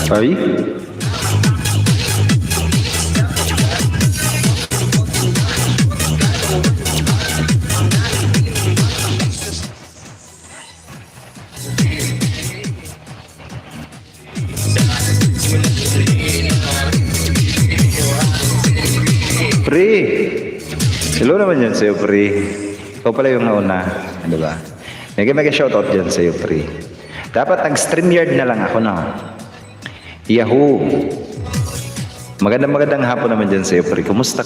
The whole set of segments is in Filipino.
Ay? Pre! Hello naman yan sa'yo, pre. Ikaw pala yung nauna. Ano ba? Mega shoutout dyan sa'yo, pre. Dapat nag-StreamYard na lang ako, no? Yahoo! Magandang hapon naman dyan sa'yo, pre. Kumusta?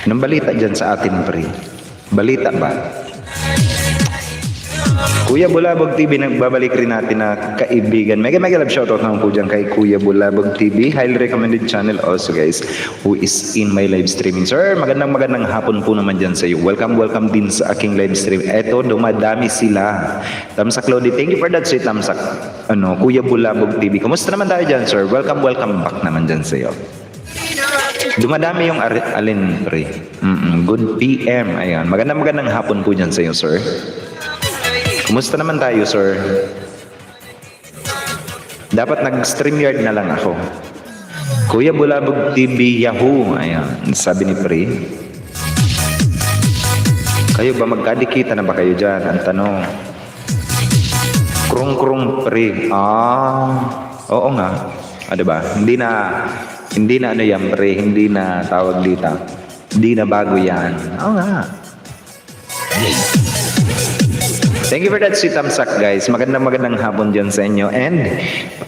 Anong balita dyan sa atin, pre? Balita ba? Kuya Bulabog TV, nagbabalik rin natin na kaibigan. Mega love shoutout naman po dyan kay Kuya Bulabog TV. Highly recommended channel also, guys, who is in my live streaming. Sir, magandang hapon po naman dyan sa iyo. Welcome din sa aking live stream. Eto, dumadami sila. Tamsak Lodi, thank you for that, sweet Tamsak. Kuya Bulabog TV. Kumusta naman tayo dyan, sir? Welcome back naman dyan sa iyo. Dumadami yung alin, pre. Good PM. Ayan. Magandang hapon po dyan sa iyo, sir. Kumusta naman tayo, sir? Dapat nag-StreamYard na lang ako. Kuya Bulabog TV Yahoo. Ayan, sabi ni Pre. Kayo ba magkadikita na ba kayo dyan? Ang tanong. Krung Pre. Oo nga. Diba? Hindi na ano yan, Pre. Hindi na tawag dito. Hindi na bago yan. Oo nga. Thank you for that, sweet Tamsak, guys. Magandang hapon dyan sa inyo. And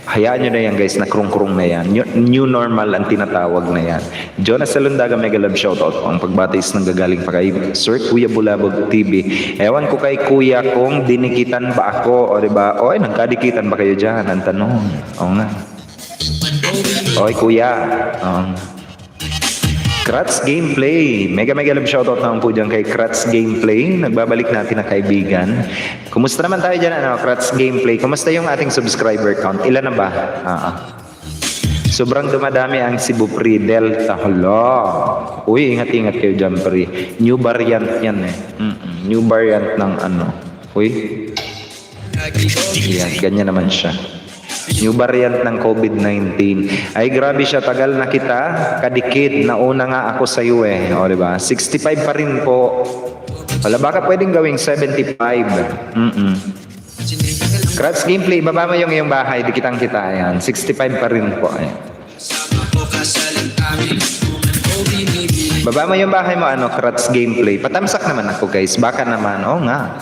hayaan nyo na yan, guys, na krung na yan. New normal ang tinatawag na yan. Jonas Salundaga, mega love shoutout po. Ang pagbatis ng gagaling pa kay Sir Kuya Bulabog TV. Ewan ko kay Kuya kung dinikitan ba ako, o diba? O, nagkadikitan ba kayo dyan? Ang tanong. Oo nga. Oy, Kuya. Kratz Gameplay. Mega love shoutout naman po dyan kay Kratz Gameplay. Nagbabalik natin na kaibigan. Kumusta naman tayo dyan, Kratz Gameplay? Kumusta yung ating subscriber count? Ilan na ba? Sobrang dumadami ang Cebu Pre Delta. Hala. Uy, ingat kayo dyan, Pre. New variant yan eh. New variant ng Uy. Yan, ganyan naman siya. New variant ng COVID-19. Ay, grabe siya. Tagal na kita. Kadikit. Nauna nga ako sa iyo eh. O, diba? 65 pa rin po. Wala, baka pwedeng gawing 75. Kratz Gameplay, baba mo yung iyong bahay. Dikitang kita. Ayan. 65 pa rin po. Ayan. Baba mo yung bahay mo, Kratz Gameplay. Patamsak naman ako, guys. Baka naman. Oo nga.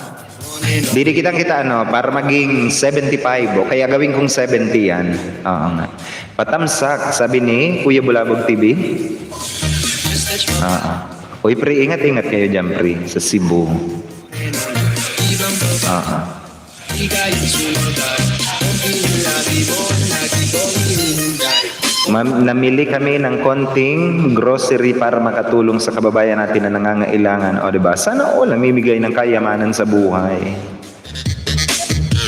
Didikitang kita para maging 75 o kaya gawin kong 70 yan. Oo nga. Patamsak, sabi ni Kuya Bulabog TV. Uy, Pre, ingat kayo dyan, Pre, sa Cebu. Namili kami ng konting grocery para makatulong sa kababayan natin na nangangailangan. O, diba? Sana all namimigay ng kayamanan sa buhay.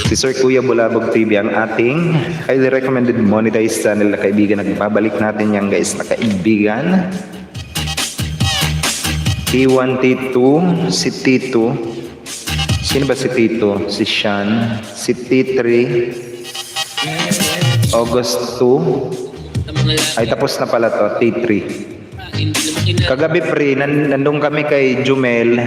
Si Sir Kuya Bulabog TV ang ating highly recommended monetized channel na kaibigan. Nagpabalik natin yan, guys, na kaibigan. T1, T2, si Tito. Sino ba si Tito? Si Sean. Si T3. August 2. Ay, tapos na pala to, T3. Kagabi, Pre, nandun kami kay Jumel.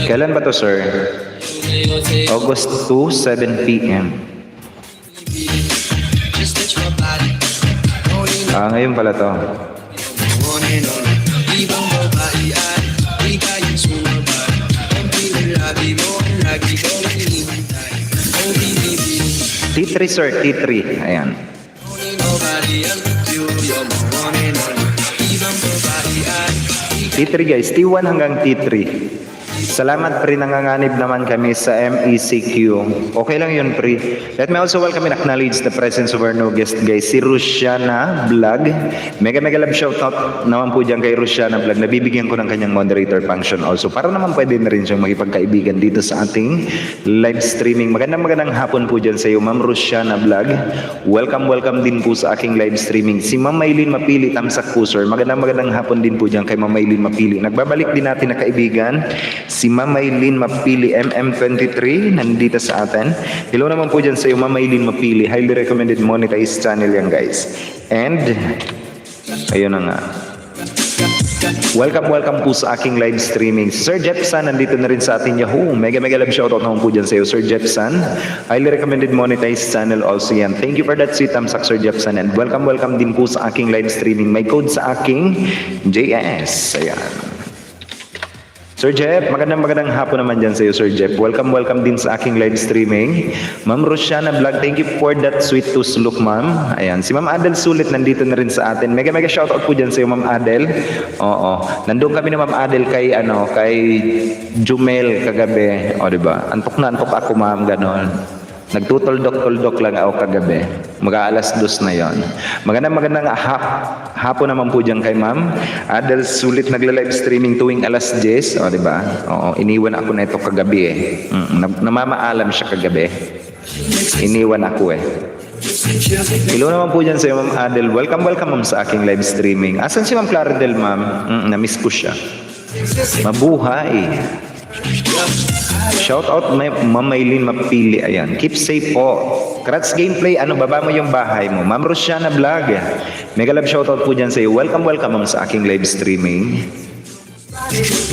Kailan ba to, sir? August 2, 7 p.m. Ngayon pala to. T3, sir, T3. Ayan. T3, guys. T1 hanggang T3. Salamat pre, nanganganib naman kami sa MECQ. Okay lang yun pre. Let me also welcome and acknowledge the presence of our new guest guys, si Rusiana Vlog. Mega love shoutout naman po dyan kay Rusiana Vlog. Nabibigyan ko ng kanyang moderator function also. Para naman pwede na rin siyang makipagkaibigan dito sa ating live streaming. Magandang hapon po dyan sa iyo, Ma'am Rusiana Vlog. Welcome din po sa aking live streaming. Si Ma'am Maylin Mapili, tamsak po sir. Magandang hapon din po dyan kay Ma'am Maylin Mapili. Nagbabalik din natin na kaibigan, si Ma'am Maylin Mapili MM23 nandito sa atin. Hello naman po dyan sa iyo, Ma'am Maylin Mapili. Highly recommended monetized channel yan guys. And ayun na nga. Welcome po sa aking live streaming. Sir Jepson nandito na rin sa ating Yahoo. Mega love shoutout naman po dyan sa iyo, Sir Jepson. Highly recommended monetized channel also yan. Thank you for that sweet thumbs up, Sir Jepson. And welcome din po sa aking live streaming. May code sa aking JS. Ayan. Sir Jeff, magandang hapon naman dyan sa iyo, Sir Jeff. Welcome din sa aking live streaming. Ma'am Rosiana Vlog, thank you for that sweet tooth look, ma'am. Ayan, si Ma'am Adel Sulit nandito na rin sa atin. Mega shoutout po dyan sa iyo, Ma'am Adel. Oo, nandun kami ni Ma'am Adel kay Jumel kagabi. O, diba? Antok ako, ma'am, ganon. Nagtutuldok lang ako kagabi. Mag-aalas 2 na yon. Magandang hapon naman po dyan kay Ma'am Adel Sulit, nagla-live streaming tuwing alas 10. O, diba? Oo, iniwan ako na ito kagabi eh. Namamaalam siya kagabi. Iniwan ako eh. Hello naman po dyan sa iyo, Ma'am Adel. Welcome ma'am sa aking live streaming. Asan si Ma'am Claridel, ma'am? Na-miss ko siya. Mabuhay. Shout out Ma'am Maylin Mapili. Ayan. Keep safe po. Kratz Gameplay, baba mo yung bahay mo. Ma'am Rosiana Vlog. Mega love shout out po dyan sa iyo. Welcome ma'am sa aking live streaming.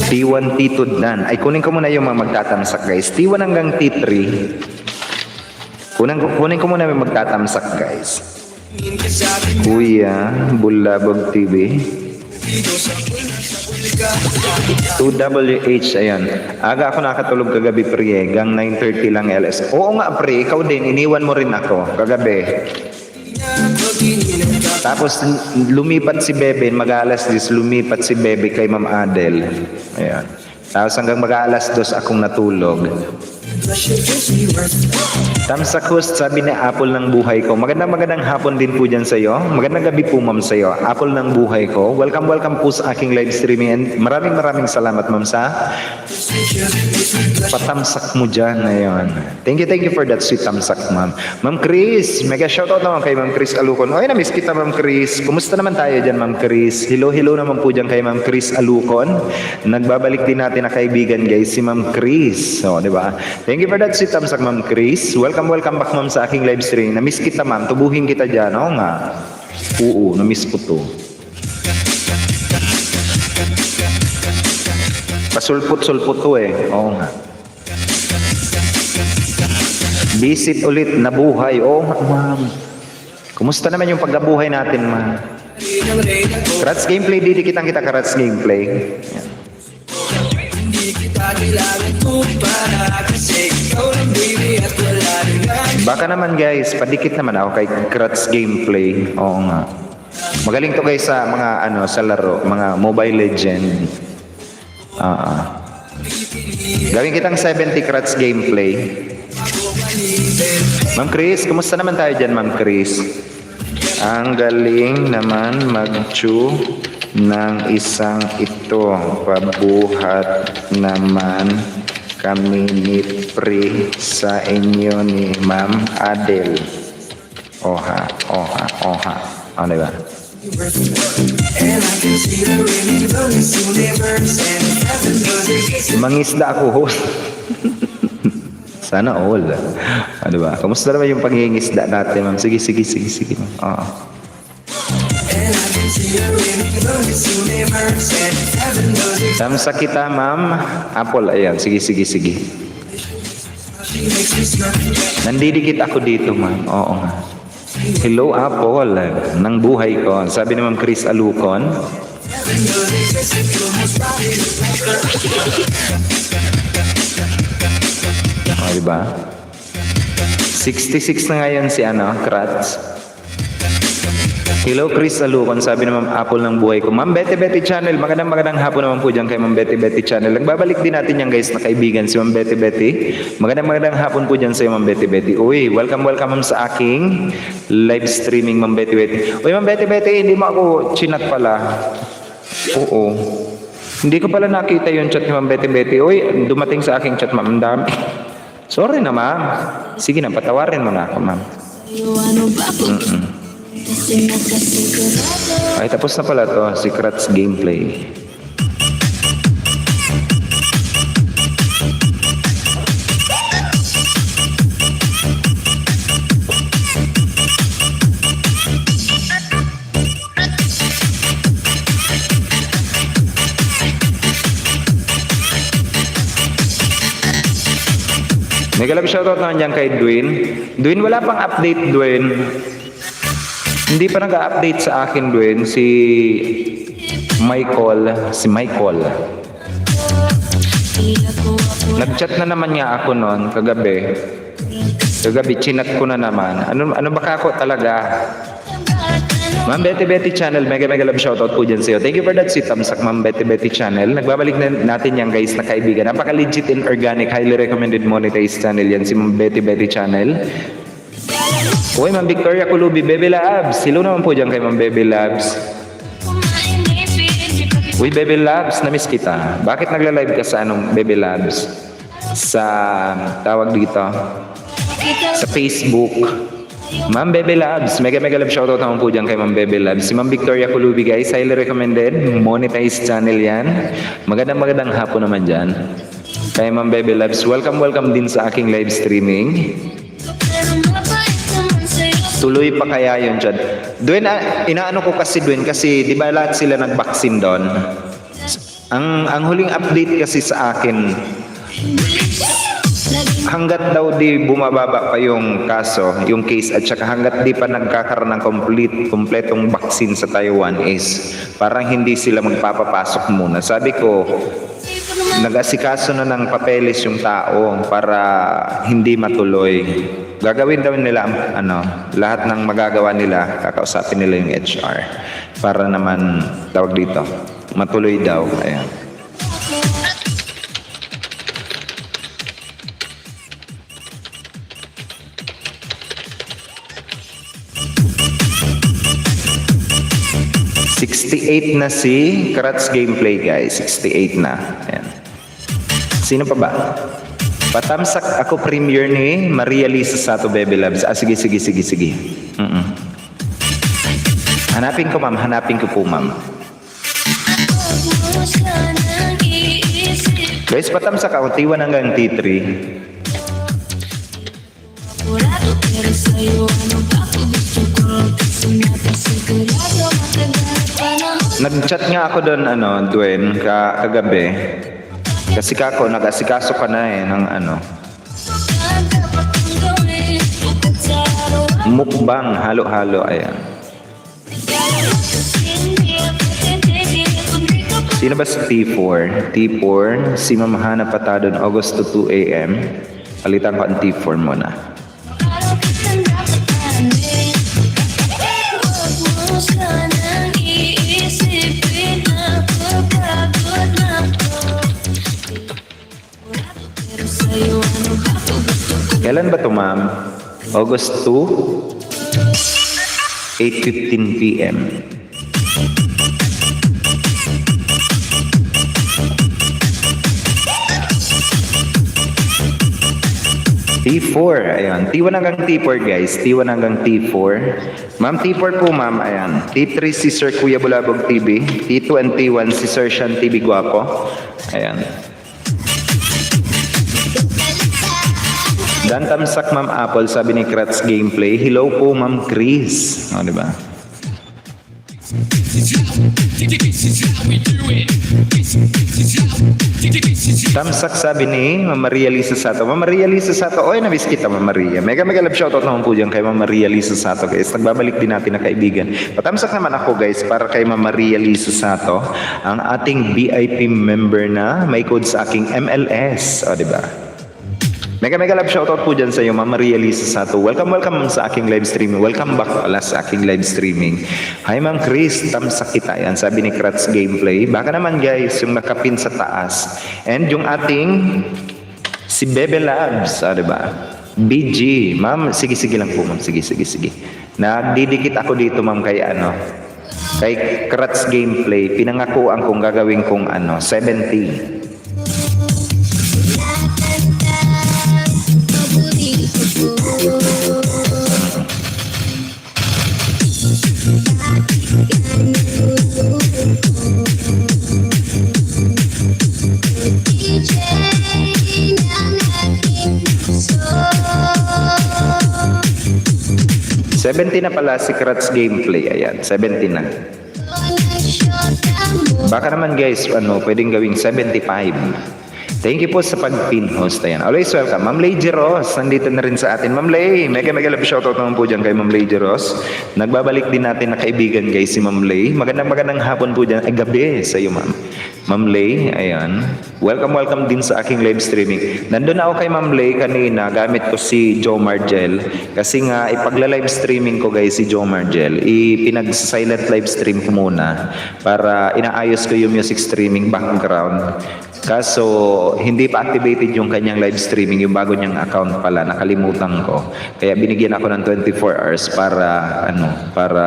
T1, T2 dan. Ay, kunin ko muna yung mga magtatamsak guys. T1 hanggang T3. Kunin ko muna yung magtatamsak guys. Kuya Bulabog TV. 2WH, ayan. Aga ako nakatulog kagabi pre, gang 9:30 lang LS. Oo nga pre, ikaw din, iniwan mo rin ako kagabi. Tapos lumipat si Bebe, mag-alas 10, lumipat si Bebe kay Ma'am Adel. Ayan. Tapos hanggang mag-alas 2 akong natulog. Tamsak host, sabi ni Apple ng buhay ko. Magandang hapon din po dyan sa iyo. Magandang gabi po ma'am sa iyo. Apple ng buhay ko. Welcome po sa aking live streaming. And maraming salamat ma'am sa patamsak mo dyan. Ayun. Thank you for that sweet tamsak ma'am. Ma'am Chris, mega shoutout naman kay Ma'am Chris Alucon. Oy, na-miss kita Ma'am Chris. Kumusta naman tayo dyan Ma'am Chris? Hello naman po dyan kay Ma'am Chris Alucon. Nagbabalik din natin na kaibigan guys, si Ma'am Chris. So, di ba? Thank you for that sweet thumbs up, Ma'am Chris. Welcome back, ma'am, sa aking live stream. Na-miss kita, ma'am. Tubuhin kita dyan. Oo nga. Oo, na-miss ko to. Pasulpot to eh. Oo nga. Visit ulit, nabuhay. Oo nga, ma'am. Kumusta naman yung pagkabuhay natin, ma'am? Kratz Gameplay, didikitang kita Kratz Gameplay. Yan. Baka naman guys, padikit naman ako kay Kratz Gameplay. Oo nga. Magaling to guys sa mga sa laro, mga Mobile Legend. Gawin kitang 70 Kratz Gameplay. Ma'am Chris, kumusta naman tayo dyan Ma'am Chris? Ang galing naman mag-chew ng isang ito. Pabuhat naman kami ni Pri sa inyo ni Ma'am Adel. Oha. Ano ba? Mangisda ako host. Sana all. Ano ba? Kamusta naman yung pangingisda natin, ma'am? Sige, ma'am. Oo. Tamsa kita, ma'am. Apple, ayan. Sige. Nandidikit ako dito, ma'am. Oo nga. Hello, Apple. Nang buhay ko. Sabi ni Ma'am Chris Alucon. O, diba? 66 na ngayon si Kratz. Hello Chris Alucon, sabi naman Apple ng buhay ko. Ma'am Betty Betty Channel, magandang hapon naman po dyan kay Ma'am Betty Betty Channel. Nagbabalik din natin yan guys na kaibigan si Ma'am Betty Betty. Magandang hapon po dyan sa iyo Ma'am Betty Betty. Uy, welcome ma'am sa aking live streaming Ma'am Betty Betty. Uy Ma'am Betty Betty, hindi mo ako chinat pala. Oo. Hindi ko pala nakita yung chat ni Ma'am Betty Betty. Uy, dumating sa aking chat Ma'am. Dami. Sorry na Ma'am. Sige na, patawarin mo na ako Ma'am. Ay, tapos na pala to, Secrets Gameplay. Mega love shoutout naman dyan kay Dwayne. Dwayne, wala pang update Dwayne. Hindi pa nag-update sa akin Dwayne si Michael. Nag-chat na naman niya ako noon kagabi. Chinat ko na naman. Ano ba ako talaga? Ma'am Betty Betty Channel, mega love shoutout po dyan sa'yo. Thank you for that si Tamsak Ma'am Betty Betty Channel. Nagbabalik na natin yan guys na kaibigan. Napaka-legit and organic, highly recommended monetized channel yan si Ma'am Betty Betty Channel. Uy, Ma'am Victoria Kulubi, Baby Labs. Hello naman po dyan kay Ma'am Baby Labs. Uy, Baby Labs, na-miss kita. Bakit nagla-live ka sa Baby Labs? Sa, tawag dito, sa Facebook. Ma'am Baby Labs, mega love shoutout naman po dyan kay Ma'am Baby Labs. Si Ma'am Victoria Kulubi guys, highly recommended. Monetized channel yan. Magandang hapon naman dyan. Kay Ma'am Baby Labs, welcome din sa aking live streaming. Tuloy pa kaya yun dyan. Dwayne, inaano ko kasi Dwayne, kasi di ba lahat sila nag-vaccine doon? Ang huling update kasi sa akin, hanggat daw di bumababa pa yung kaso, yung case, at saka hanggat di pa nagkakaroon ng kompletong vaccine sa Taiwan is parang hindi sila magpapapasok muna. Sabi ko, nag-asikaso na ng papeles yung tao para hindi matuloy. Gagawin daw nila lahat ng magagawa nila, kakausapin nila yung HR para naman tawag dito, matuloy daw. Ayan. $68 na si Kratz Gameplay guys, 68 na. Ayan. Sino pa ba? Patamsak ako premiere ni Maria Lisa Sato Baby Labs. Sige. Hanapin ko po ma'am. Guys, patamsak ako T1 hanggang T3. Nag-chat nga ako doon Dwayne kagabi. Kasi nag-asikaso ka na ng mukbang, halo-halo, ayan. Sino ba si T4? T4, si Ma'am Hana Patadon, August 2 a.m. Palitan ko ang T4 muna. Kailan ba ito, ma'am? August 2, 8:15 p.m. T4, ayan. T1 hanggang T4, guys. T1 hanggang T4. Ma'am, T4 po, ma'am. Ayan. T3 si Sir Kuya Bulabog TV. T2 and T1 si Sir Sean TV Guapo. Ayan. Dan tamsak Ma'am Apple, sabi ni Kratz Gameplay. Hello po Ma'am Chris. O, diba? Tamsak sabi ni Ma'am Maria Lisa Sato. Ma'am Maria Lisa Sato, oy, nabis kita Ma'am Maria. Mega love shoutout naman po dyan kay Ma'am Maria Lisa Sato, guys. Nagbabalik din natin na kaibigan. Patamsak naman ako, guys, para kay Ma'am Maria Lisa Sato, ang ating VIP member na may code sa aking MLS. O, diba? Mega mega love shoutout po dyan sa iyo, Ma'am Maria Lisa Sato. Welcome, welcome sa aking live streaming. Welcome back pala sa aking live streaming. Hi Ma'am Chris, tamsak kita. Yan, sabi ni Kratz Gameplay. Baka naman guys, yung nakapin sa taas. And yung ating si Bebe Labs, diba? BG. Ma'am, sige lang po ma'am. Sige. Nagdidikit ako dito ma'am kay kay Kratz Gameplay. Pinangakuan kong gagawin kong 70. 70 na pala si Kratz Gameplay. Ayan, 70 na. Baka naman guys, pwedeng gawing 75. Thank you po sa pag-pin host. Ayan. Always welcome. Ma'am Lady Ross, nandito na rin sa atin. Ma'am Lay, mega love shoutout naman po dyan kay Ma'am Lady Ross. Nagbabalik din natin na kaibigan guys si Ma'am Lay. Magandang hapon po dyan. Ay, gabi sa iyo ma'am. Ma'am Lay, ayan. Welcome din sa aking live streaming. Nandun ako kay Ma'am Lay kanina. Gamit ko si Joe Margel. Kasi nga, ipagla-live streaming ko guys si Joe Margel. Pinag-silent live stream ko muna para inaayos ko yung music streaming background. Kaso, hindi pa activated yung kanyang live streaming, yung bago niyang account pala, nakalimutan ko. Kaya binigyan ako ng 24 hours para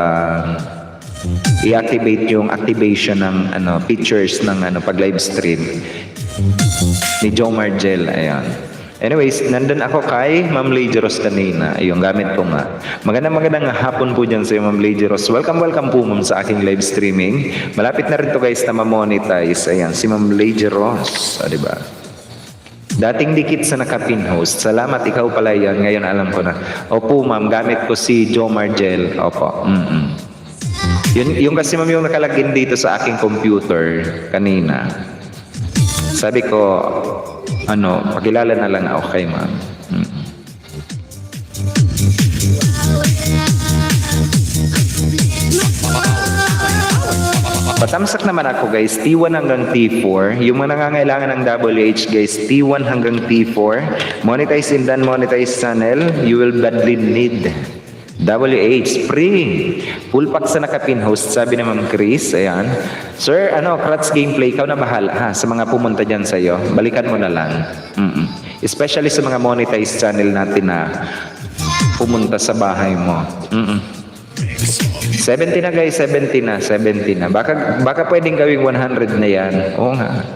i-activate yung activation ng pictures ng pag live stream ni Joe Margel. Ayan. Anyways, nandun ako kay Ma'am Lady Ross kanina. Ayun, gamit ko nga. Magandang hapon po dyan sa Ma'am Lady Ross. Welcome po ma'am sa aking live streaming. Malapit na rin to guys na ma-monetize. Ayan, si Ma'am Lady Ross. Diba? Dating dikit sa nakapin host. Salamat, ikaw pala yan. Ngayon alam ko na. Opo ma'am, gamit ko si Joe Margel. Opo. Yung kasi ma'am yung nakalagin dito sa aking computer kanina. Sabi ko, pakilala na lang ako kay ma'am. Patamsak naman ako guys, T1 hanggang T4. Yung mga nangangailangan ng WH guys, T1 hanggang T4. Monetize and monetize channel, you will badly need WH, free. Full pack sa nakapin host, sabi ni Ma'am Chris. Ayan. Sir, Kratz Gameplay, ikaw na bahala ha, sa mga pumunta dyan sa'yo. Balikan mo na lang. Especially sa mga monetized channel natin na pumunta sa bahay mo. 70 na guys, 70 na. Baka pwedeng gawing 100 na yan. Oo nga.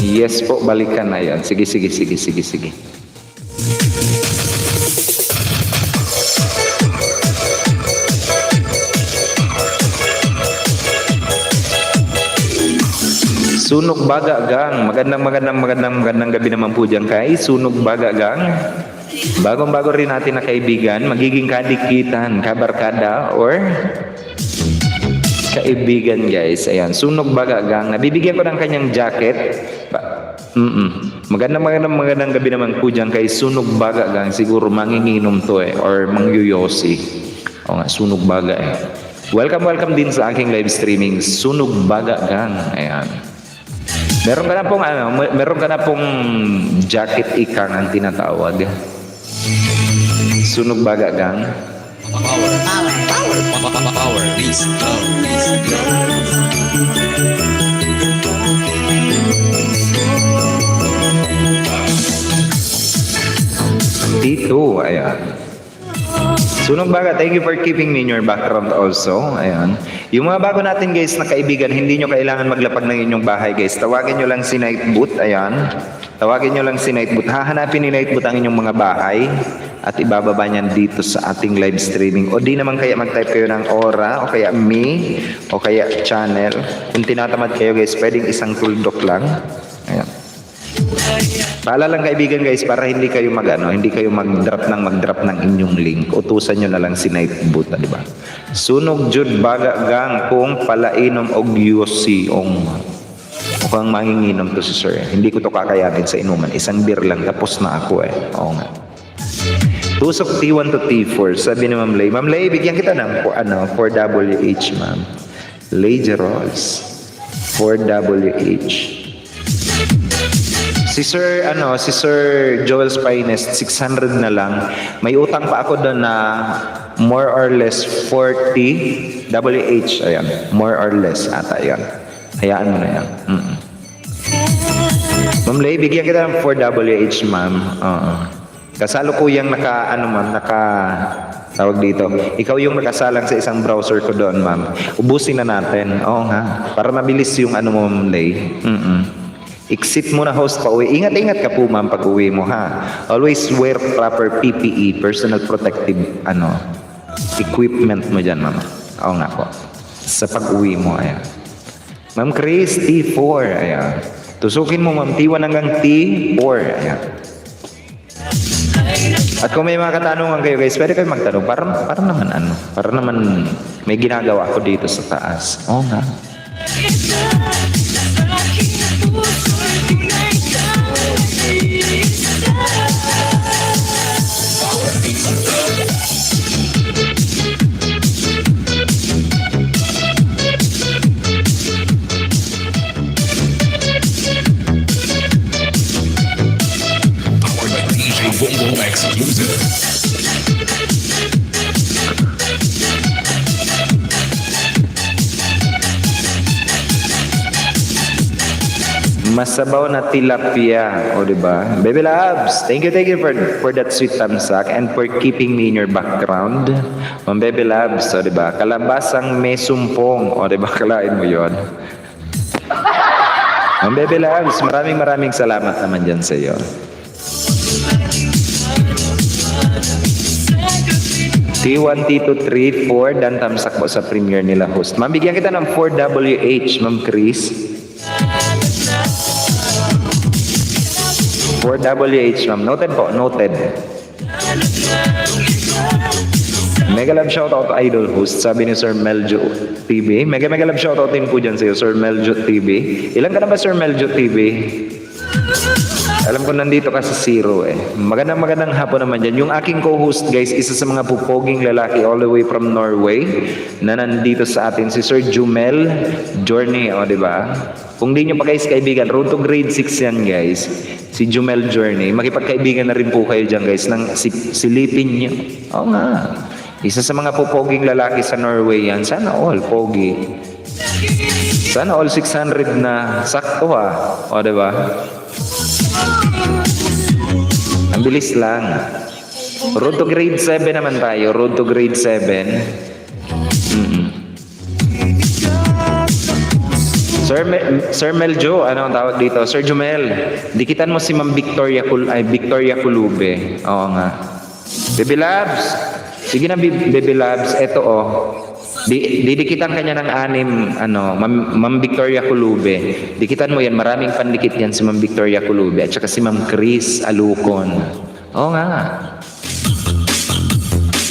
Yes po, balikan na yan. Sige. Sunog Baga Gang. Magandang gabi naman po dyan kay Sunog Baga Gang. Bagong-bago rin natin na kaibigan, magiging kadikitan, kabarkada, or kaibigan guys. Ayan, Sunog Baga Gang. Nabibigyan ko ng kanyang jacket. Magandang gabi naman po dyan kay Sunog Baga Gang. Siguro manginginom to or mangyuyosi. O nga, Sunog Baga Welcome din sa aking live streaming, Sunog Baga Gang. Ayan. Meron ka na pong jacket ikang ang tinatawag. Sunog Baga Gang. Power. Please go. Dito, ayan. Sunog Baga, thank you for keeping me in your background also. Ayan. Yung mga bago natin guys na kaibigan, hindi nyo kailangan maglapag ng inyong bahay guys. Tawagin nyo lang si Nightboot. Ayan. Tawagin nyo lang si Nightboot. Hahanapin ni Nightboot ang inyong mga bahay at ibababa niyan dito sa ating live streaming. O di naman kaya mag-type kayo ng Aura o kaya Me o kaya Channel. Kung tinatamad kayo guys, pwedeng isang tuldok lang. Ayan. Paalala lang kaibigan guys, para hindi kayo mag-drop ng inyong link. Utusan nyo na lang si Nightboot, di ba? Sunog Jud Baga Gang kung palainom og yusiong. O Mukhang manginginom to si sir. Hindi ko to kakayanin sa inuman. Isang beer lang, tapos na ako eh. Oo nga. Tusok T1 to T4. Sabi ni Ma'am Lay. Ma'am Lay, bigyan kita ng 4WH, ma'am. Lady Rolls. 4WH. Si Sir Joel's Finest, 600 na lang. May utang pa ako doon na more or less 40 WH. Ayan, more or less ata yan. Hayaan mo na yan. Ma'am Lay, bigyan kita ng 4WH, ma'am. Kasalukuyang tawag dito. Ikaw yung nakasalang sa isang browser ko doon, ma'am. Ubusin na natin. Oo nga. Para mabilis yung mo, Ma'am Lay. Exit mo na host pa uwi. Ingat-ingat ka po, ma'am, pag uwi mo, ha. Always wear proper PPE, personal protective, equipment mo dyan, ma'am. Oo nga po. Sa pag-uwi mo, ayan. Ma'am Chris, T4, ayan. Tusukin mo, ma'am, T1 hanggang T4, ayan. At kung may mga katanungan kayo, guys, pwede kayo magtanong. Para naman may ginagawa ako dito sa taas. Oo nga. Bongo exclusive. Masabaw na tilapia, o diba? Baby Labs, thank you for that sweet thumbs up and for keeping me in your background. Ma'am Baby Labs, o diba? Kalabasang may sumpong, o diba? Kalain mo yon. Ma'am Baby Labs, maraming salamat naman dyan sa iyo. T1, T2, 3, 4, dan tamsak po sa premiere nila host. Ma'am, bigyan kita ng 4WH, Ma'am Chris. 4WH, ma'am. Noted po, noted. Mega love shoutout idol host, sabi ni Sir Meljo TV. Mega love shoutout din po dyan sa'yo, Sir Meljo TV. Ilan ka na ba, Sir Meljo TV? Alam ko nandito ka sa 0 eh. Magandang hapon naman dyan. Yung aking co-host guys, isa sa mga pupoging lalaki all the way from Norway na nandito sa atin, si Sir Jumel Journey, o diba? Kung di nyo pa guys kaibigan, road to grade 6 yan guys. Si Jumel Journey. Makipagkaibigan na rin po kayo dyan guys. Nang silipin nyo. Oo nga. Isa sa mga pupoging lalaki sa Norway yan. Sana all pogi. Sana all 600 na sakto ha. O diba? Ang bilis lang. Road to grade 7 naman tayo. Road to grade 7. Sir Meljo, ano ang tawag dito? Sir Jumel, dikitan mo si Ma'am Victoria Kulube. Oo nga. Baby Labs. Sige na, Baby Labs. Eto didikitan kanya ng 6, Ma'am Victoria Kulube. Dikitan mo yan, maraming pandikit yan si Ma'am Victoria Kulube at saka si Ma'am Chris Alucon. Oo nga.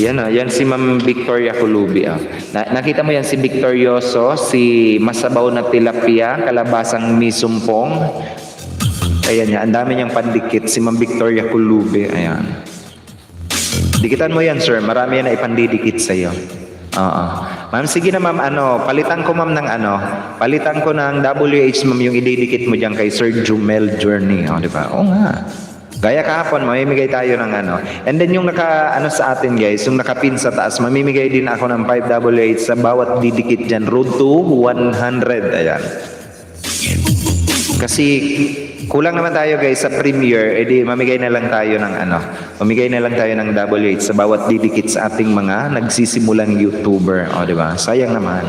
Yan si Ma'am Victoria Kulube. Nakita mo yan si Victorioso, si Masabaw na Tilapia, Kalabasang Misumpong. Ayan yan, ang dami niyang pandikit si Ma'am Victoria Kulube. Ayan. Dikitan mo yan, sir. Marami yan na ipandidikit sa iyo. Ma'am, sige na ma'am, palitan ko ma'am ng palitan ko ng WH ma'am yung ididikit mo diyan kay Sir Jumel Journey, di ba? Oo nga. Gaya kahapon, mamimigay tayo ng And then yung sa atin guys, yung nakapin sa taas, mamimigay din ako ng 5WH sa bawat didikit diyan, road to 100. Ayan. Kasi kulang naman tayo guys sa premiere, edi mamigay na lang tayo ng mamigay na lang tayo ng WH sa bawat didikit sa ating mga nagsisimulang YouTuber, di ba? Sayang naman.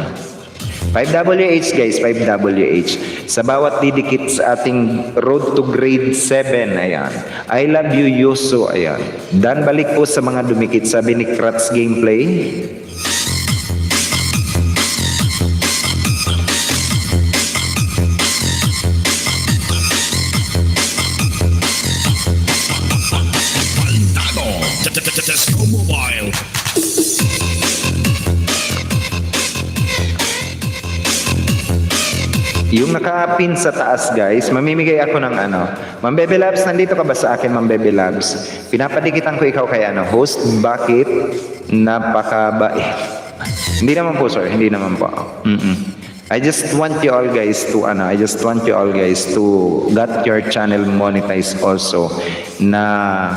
5WH guys, 5WH sa bawat didikit sa ating road to grade 7. Ayan. I love you Yuso. Ayan. Dan balik po sa mga dumikit, sabi ni Kratz Gameplay. Tesco Mobile. Yung nakapin sa taas, guys, mamimigay ako ng ano. Ma'am Bebe Labs, nandito ka ba sa akin, Ma'am Bebe Labs? Pinapadikitan ko ikaw kay ano, host, bakit napakabait? Hindi naman po, sir. Hindi naman po. I just want you all guys to ano, I just want you all guys to get your channel monetized also na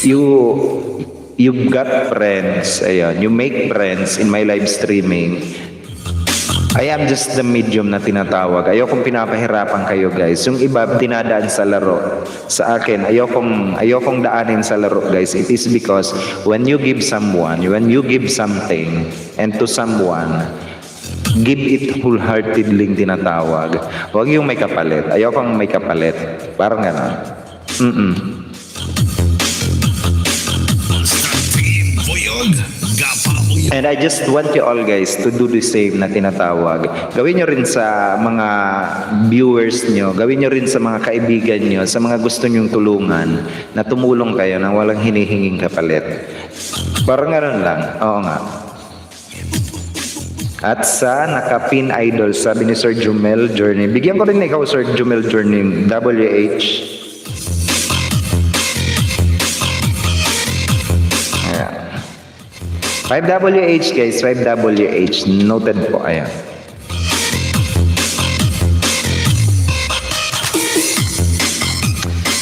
you got friends, ayun, you make friends in my live streaming. I am just the medium na tinatawag. Ayokong pinapahirapan kayo, guys. Yung iba dinadaan sa laro. Sa akin, ayokong daanin sa laro, guys. It is because when you give someone, when you give something and to someone, give it wholeheartedly tinatawag. Huwag yung may kapalit. Ayokong may kapalit. Parang gano'n. And I just want you all guys to do the same na tinatawag. Gawin nyo rin sa mga viewers nyo, gawin nyo rin sa mga kaibigan nyo, sa mga gusto nyong tulungan, na tumulong kayo nang walang hinihinging kapalit. Parang gano'n lang. Oo nga. At sa nakapin idol, sabi ni Sir Jumel Journey, bigyan ko rin ikaw, Sir Jumel Journey, WH. 5WH guys, 5WH. Noted po, ayan.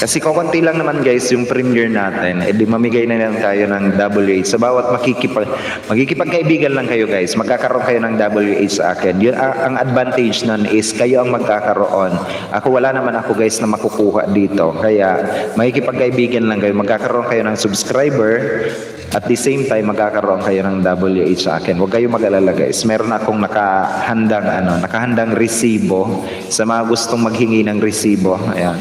Kasi kukunti lang naman guys yung premiere natin, di mamigay na lang tayo ng WH. Sa bawat magkikipagkaibigan lang kayo guys, magkakaroon kayo ng WH sa akin. Yun, ang advantage nun is kayo ang magkakaroon. Ako wala naman ako guys na makukuha dito. Kaya makikipagkaibigan lang kayo, magkakaroon kayo ng subscriber. At the same time, magkakaroon kayo ng WH sa akin. Huwag kayong mag-alala guys. Meron akong nakahandang resibo sa mga gustong maghingi ng resibo. Ayan.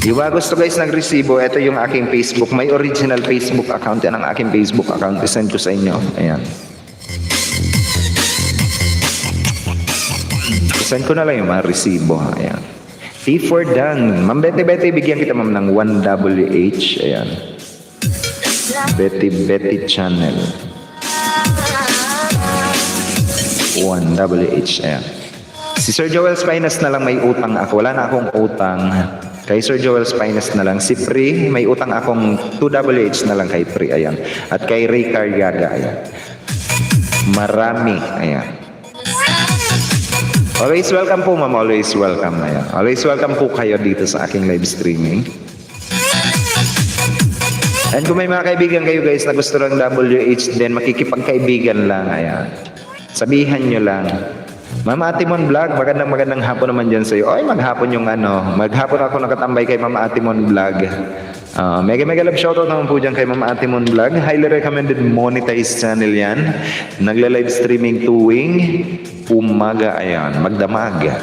Yung mga gusto guys ng resibo, ito yung aking Facebook. May original Facebook account. Yan ang aking Facebook account. I-send ko sa inyo. Ayan. I-send ko na lang yung mga resibo. Ayan. T for done. Ma'am Betty, bigyan kita ma'am ng 1WH. Ayan. Betty channel 1WH. Ayan. Si Sir Joel's Finest na lang may utang ako. Wala na akong utang. Kay Sir Joel's Finest na lang. Si Pri, may utang akong 2WH na lang kay Pri. Ayan. At kay Ray Carriaga. Ayan. Marami. Ayan. Always welcome po ma'am. Always welcome. Ayan. Always welcome po kayo dito sa aking live streaming. And kung may mga kaibigan kayo guys na gusto ng WH din, makikipagkaibigan lang. Ayan. Sabihan nyo lang. Mama Atimon Vlog, magandang hapon naman dyan sa'yo. Ay, maghapon ako nakatambay kay Mama Atimon Vlog. Mega love shoutout naman po dyan kay Mama Atimon Vlog. Highly recommended monetized channel yan. Nagla-live streaming tuwing umaga. Ayan, magdamag.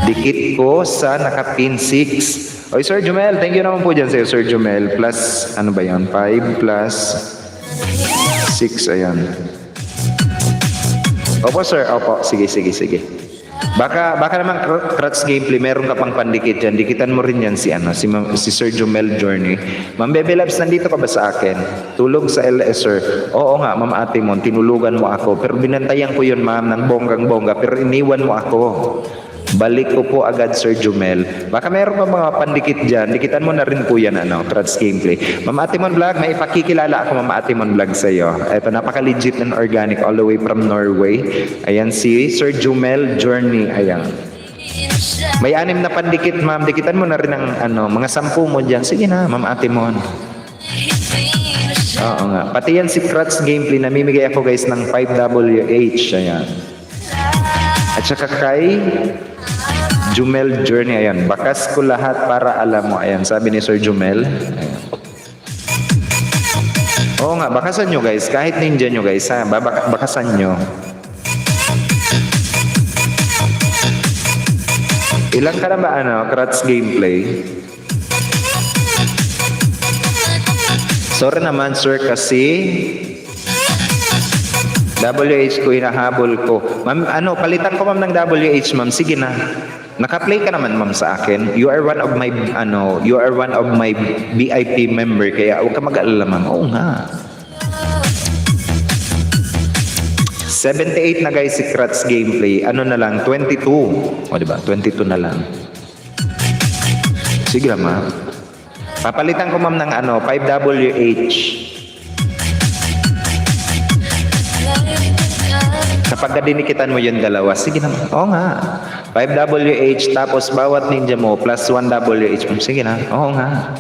Dikit ko sa nakapin 6. Oy, Sir Jumel, thank you naman po dyan sa'yo, Sir Jumel. Plus, ano ba yan? 5 plus 6, ayan. Opo, sir. Opo. Sige. Baka naman Crutch Gameplay, meron ka pang pandikit dyan. Dikitan mo rin yan si Sir Jumel Journey. Ma'am Bebe Labs, nandito ka ba sa akin? Tulog sa LS, sir. Oo nga, Ma'am Atimon, tinulugan mo ako. Pero binantayan ko yun, ma'am, ng bonggang-bongga. Pero iniwan mo ako. Balik ko po agad, Sir Jumel. Baka meron pa mga pandikit dyan. Dikitan mo na rin po yan, Crutch Gameplay. Ma'am Atimon Vlog, may ipakikilala ako, Ma'am Atimon Vlog sa'yo. Ito, napaka-legit and organic all the way from Norway. Ayan si Sir Jumel Journey. Ayan. May 6 na pandikit, ma'am. Dikitan mo na rin ang mga 10 mo dyan. Sige na, Ma'am Atimon. Oo nga. Pati yan si Crutch Gameplay. Namimigay ako guys ng 5WH. Ayan. At saka kay Jumel Journey, ayan. Bakas ko lahat para alam mo. Ayan, sabi ni Sir Jumel. Ayan. Oo nga, bakasan nyo guys. Kahit ninja nyo guys, ha? Bakasan nyo. Ilang ka na ba, Crutch Gameplay? Sorry naman, sir, kasi WH ko, hinahabol ko. Ma'am, palitan ko ma'am ng WH, ma'am. Sige na. Naka-play ka naman ma'am sa akin. You are one of my VIP member, kaya huwag ka mag-alala ma'am. Oo nga. 78 na guys si Kratz gameplay. Ano na lang, 22. O diba, 22 na lang. Sige lang ma'am. Papalitan ko ma'am ng 5WH. Kapag dinikitan mo yung dalawa, sige naman. Oo nga. 5WH tapos bawat ninja mo plus 1WH. Sige na. Oo nga.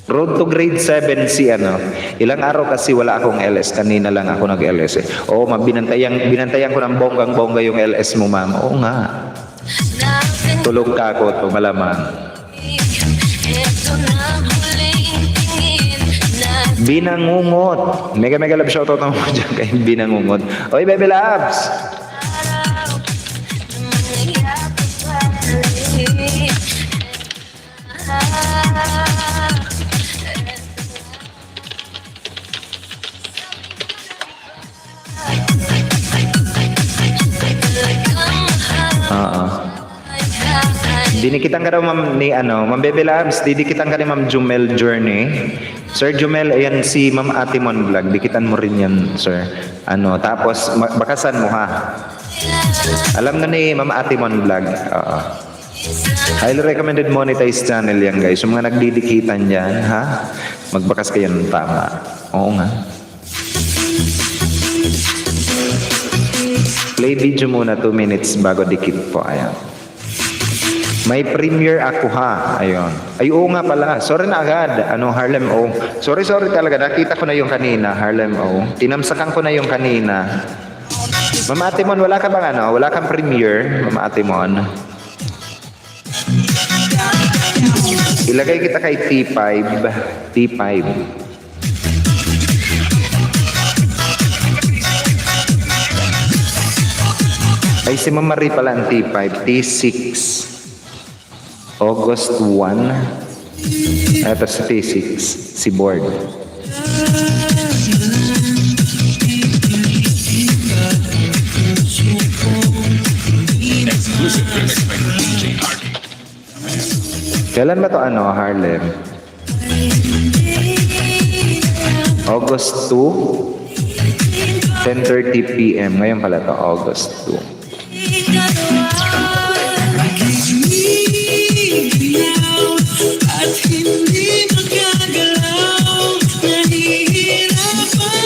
Road to grade 7 si Ilang araw kasi wala akong LS. Kanina lang ako nag-LS eh. Oo ma'am, binantayan ko ng bonggang-bongga yung LS mo ma'am. Oo nga. Tulog ka ako to, malamang. Binangungot. Mega love shoutout naman po dyan kay Binangungot. Oy, Bebe Labs! Dinikitan ka daw ma'am ni Ma'am Bebe Labs, didikitan ka ni Ma'am Jumel Journey. Sir Jumel, ayan si Ma'am Atimon Vlog, dikitan mo rin yan, sir. Tapos bakasan mo ha. Alam na ni Ma'am Atimon Vlog. Highly recommended monetized channel yan guys. Yung mga nagdidikitan yan, ha? Magbakas kayo ng tama. Oo nga. Play video muna 2 minutes bago dikit po. Ayan. May premiere ako ha. Ayun. Ay, oo nga pala. Sorry na agad. Harlem O. Sorry talaga. Nakita ko na yung kanina. Harlem O. Tinamsakan ko na yung kanina. Mama Atimon, wala ka bang Wala kang premiere, Mama Atimon? Ilagay kita kay T5. T5. Ay, si Mama Marie pala ang T5. T6. August 1. Ito si T6. Si Board. Exclusive remix by DJ Hardy. Kailan ba to Harlem? August 2. 10:30 p.m. Ngayon pala to, August 2.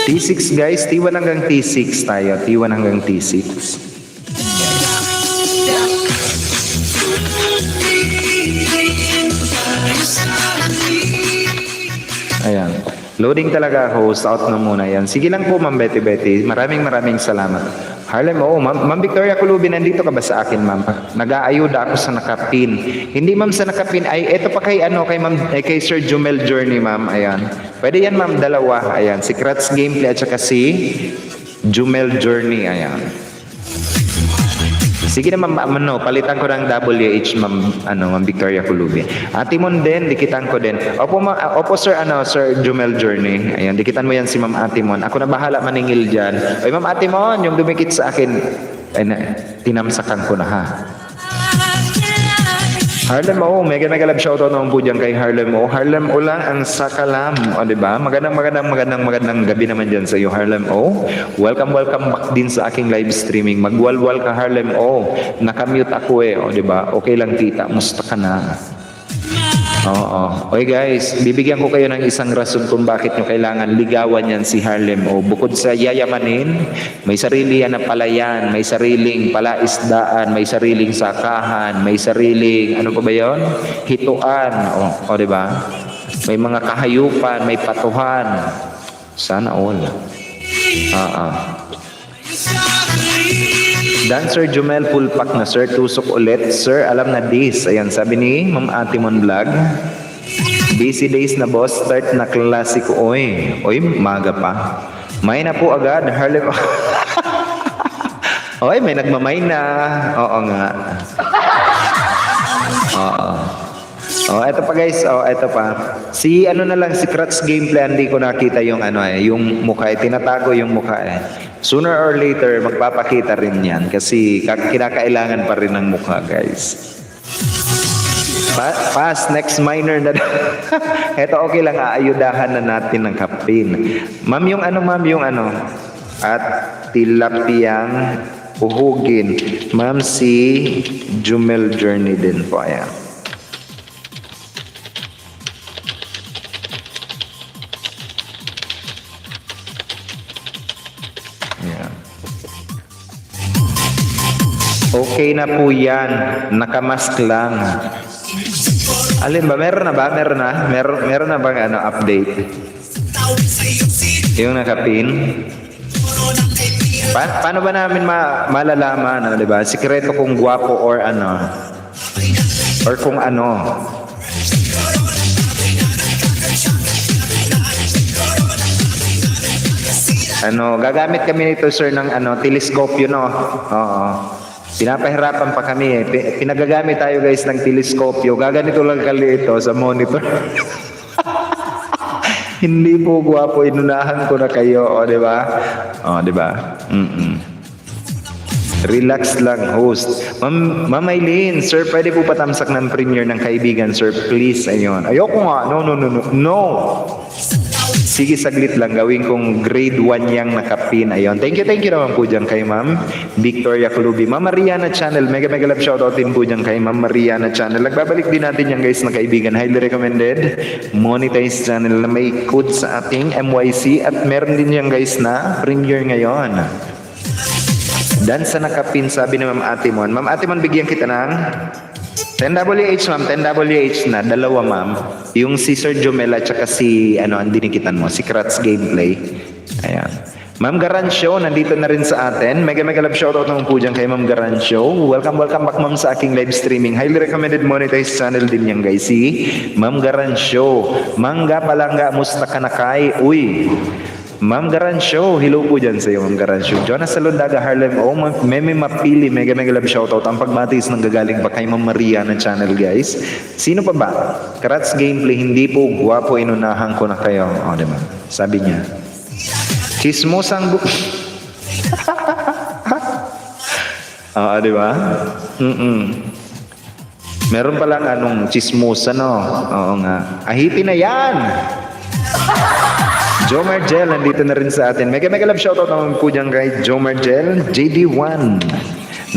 T6 guys, T1 hanggang T6 tayo. T1 hanggang T6. Ayan. Loading talaga host. Out na muna yan. Sige lang po, Ma'am Betty Betty. Maraming salamat. Harlem, Ma'am Victoria Culubi, nandito ka ba sa akin, Ma'am? Nag-aayuda ako sa nakapin. Hindi, Ma'am, sa nakapin. Ay, eto pa kay kay Sir Jumel Journey, Ma'am. Ayan. Pwede yan, Ma'am, dalawa. Ayan. Si Kratz Gameplay at saka si Jumel Journey. Ayan. Sige na, Ma'am, palitan ko ng WH, Ma'am Victoria Culubi. Atimon din, dikitan ko din. Opo, Sir, Sir Jumel Journey. Ayan, dikitan mo yan si Ma'am Atimon. Ako na bahala maningil dyan. Ay, Ma'am Atimon, yung dumikit sa akin, ay, tinamsakan ko na, ha. Harlem O, mega love shoutout naman po dyan kay Harlem O. Harlem O lang ang sakalam. O, diba? Magandang gabi naman dyan sa iyo, Harlem O. Welcome back din sa aking live streaming. Magwalwal ka, Harlem O. Nakamute ako eh. O, diba? Okay lang, tita. Musta ka na? Oo. Okay guys, bibigyan ko kayo ng isang rason kung bakit nyo kailangan ligawan yan si Harlem O. Bukod sa yayamanin, may sarili yan na palayan, may sariling palaisdaan, may sariling sakahan, may sariling, ano pa ba yun? Hituan. O diba? May mga kahayupan, may patuhan. Sana all. Dancer Jumel full pack na sir, tusok ulit. Sir, alam na this. Ayan, sabi ni Ma'am Atimon Vlog. Busy days na boss, start na klasiko. Oy, maga pa. May na po agad, Harlem. Oy, may nagmamay na. Oo nga. Oo. Eto pa guys, eto pa. Si si Kratz Gameplay, hindi ko nakita yung yung mukha, tinatago yung mukha eh. Sooner or later, magpapakita rin yan kasi kinakailangan pa rin ng mukha, guys. Pass, next minor na. Eto okay lang, aayudahan na natin ng kapin. Ma'am, yung At tilapiyang uhugin. Ma'am, si Jumel Journey din po. Ayan. Ayan. Okay na po yan. Nakamask lang. Alin ba? Meron na ba? Meron na bang update? Yung nakapin? Paano ba namin malalaman, di ba? Sikreto kung gwapo or ano? Or kung ano? Gagamit kami nito, sir, ng teleskopyo, no? Oo. Pinapahirapan pa kami eh. Pinagagamit tayo, guys, ng teleskopyo. Gaganito lang kaliit sa monitor. Hindi po gwapo, inunahan ko na kayo, di ba? Di ba? Relax lang, host. Ma'am Aileen, sir, pwede po patamsak ng premiere ng kaibigan, sir, please. Ayun. Ayoko nga. No. Sige, saglit lang. Gawin kong grade 1 yang nakapin. Ayun. Thank you naman po dyan kay Ma'am Victoria Colubi. Ma'am Mariana Channel. Mega love shoutout din po dyan kay Ma'am Mariana Channel. Nagbabalik din natin yan, guys, na kaibigan. Highly recommended. Monetized channel na may code sa ating MYC. At meron din yan, guys, na premiere ngayon. Dan sa nakapin, sabi ni Ma'am Atimon. Ma'am Atimon, bigyan kita ng 10WH, ma'am. 10WH na. Dalawa, ma'am. Yung si Sir Jomel at saka si, ang dinikitan mo, si Kratz Gameplay. Ayan. Ma'am Garancio, nandito na rin sa atin. Mega love shoutout naman po dyan kay Ma'am Garancio. Welcome back, ma'am, sa aking live streaming. Highly recommended monetized channel din yan, guys. Si Ma'am Garancio. Mangga palangga, musta ka na kay? Uy. Ma'am Garancio, hello po dyan sa iyo, Ma'am Garancio. Jonas Salondaga, Harlem. Meme Mapili, mega love shoutout. Ang pagbatis ng gagaling pa kay Ma'am Maria ng channel, guys. Sino pa ba? Kratz Gameplay, hindi po gwapo, inunahan ko na kayo. Diba? Sabi niya. Chismosang diba? Meron palang chismosa, no? Oo nga. Ahiti na yan! Jomer Gel, nandito na rin sa atin. Mega love shoutout naman po dyan kay Jomer Gel, JD1.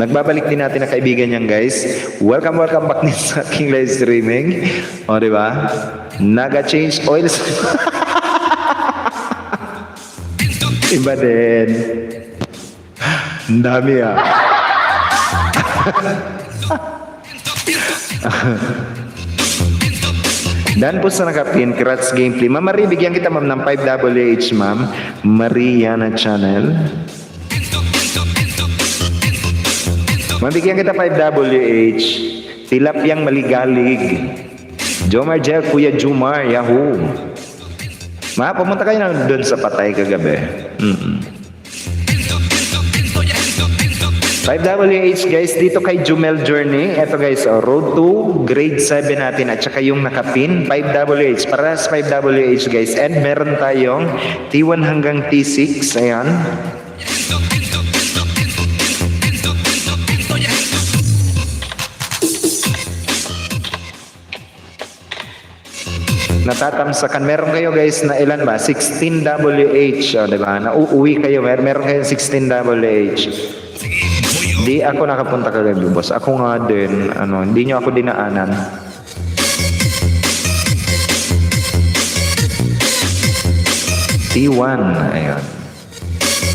Nagbabalik din natin na kaibigan niyan, guys. Welcome back din sa aking live streaming. Diba? Naga-change oils. Iba din. Ang dami Dan po sa nakapin, Kratz Gameplay. Ma'am Marie, bigyan kita, ma'am, ng 5WH, ma'am. Mariana Channel. Ma'am, bigyan kita 5WH. Tilapyang maligalig. Jomar Gel, Kuya Jumar, Yahoo. Pumunta kayo na doon sa Patay kagabi. 5WH, guys, dito kay Jumel Journey. Ito, guys, road to grade 7 natin at saka yung nakapin, 5WH. Para sa 5WH, guys. And meron tayong T1 hanggang T6. Ayan. Natatamsakan. Meron kayo, guys, na ilan ba? 16WH. Diba? Nauuwi kayo. Meron kayo 16WH. Di ako nakapunta kagabi, boss. Ako nga din, hindi nyo ako dinaanan. T1, ayun.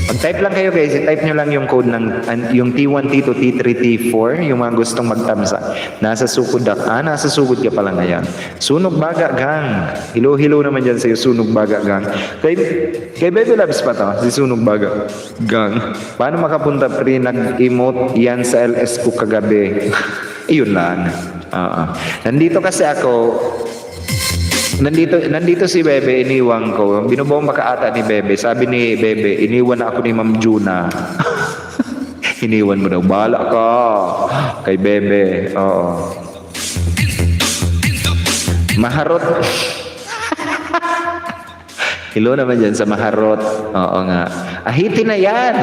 Pag-type lang kayo, guys, i-type nyo lang yung code ng yung T1, T2, T3, T4, yung mga gustong magtamsa. Nasa sukod nasa sugod ka pala ngayon. Sunog Baga Gang. Hilo-hilo naman dyan sa'yo, Sunog Baga Gang. Kay Baby Loves pa to, si Sunog Baga Gang. Paano makapunta, pre? Nag-emote yan sa LS ko kagabi. Iyon lang. Nandito kasi ako, Nandito si Bebe, iniwan ko. Binubomba ka ata ni Bebe. Sabi ni Bebe, iniwan na ako ni Ma'am Juna. Iniwan mo daw. Bahala ka kay Bebe. Oo. Maharot. Hello naman dyan sa Maharot. Oo nga. Ahiti na yan.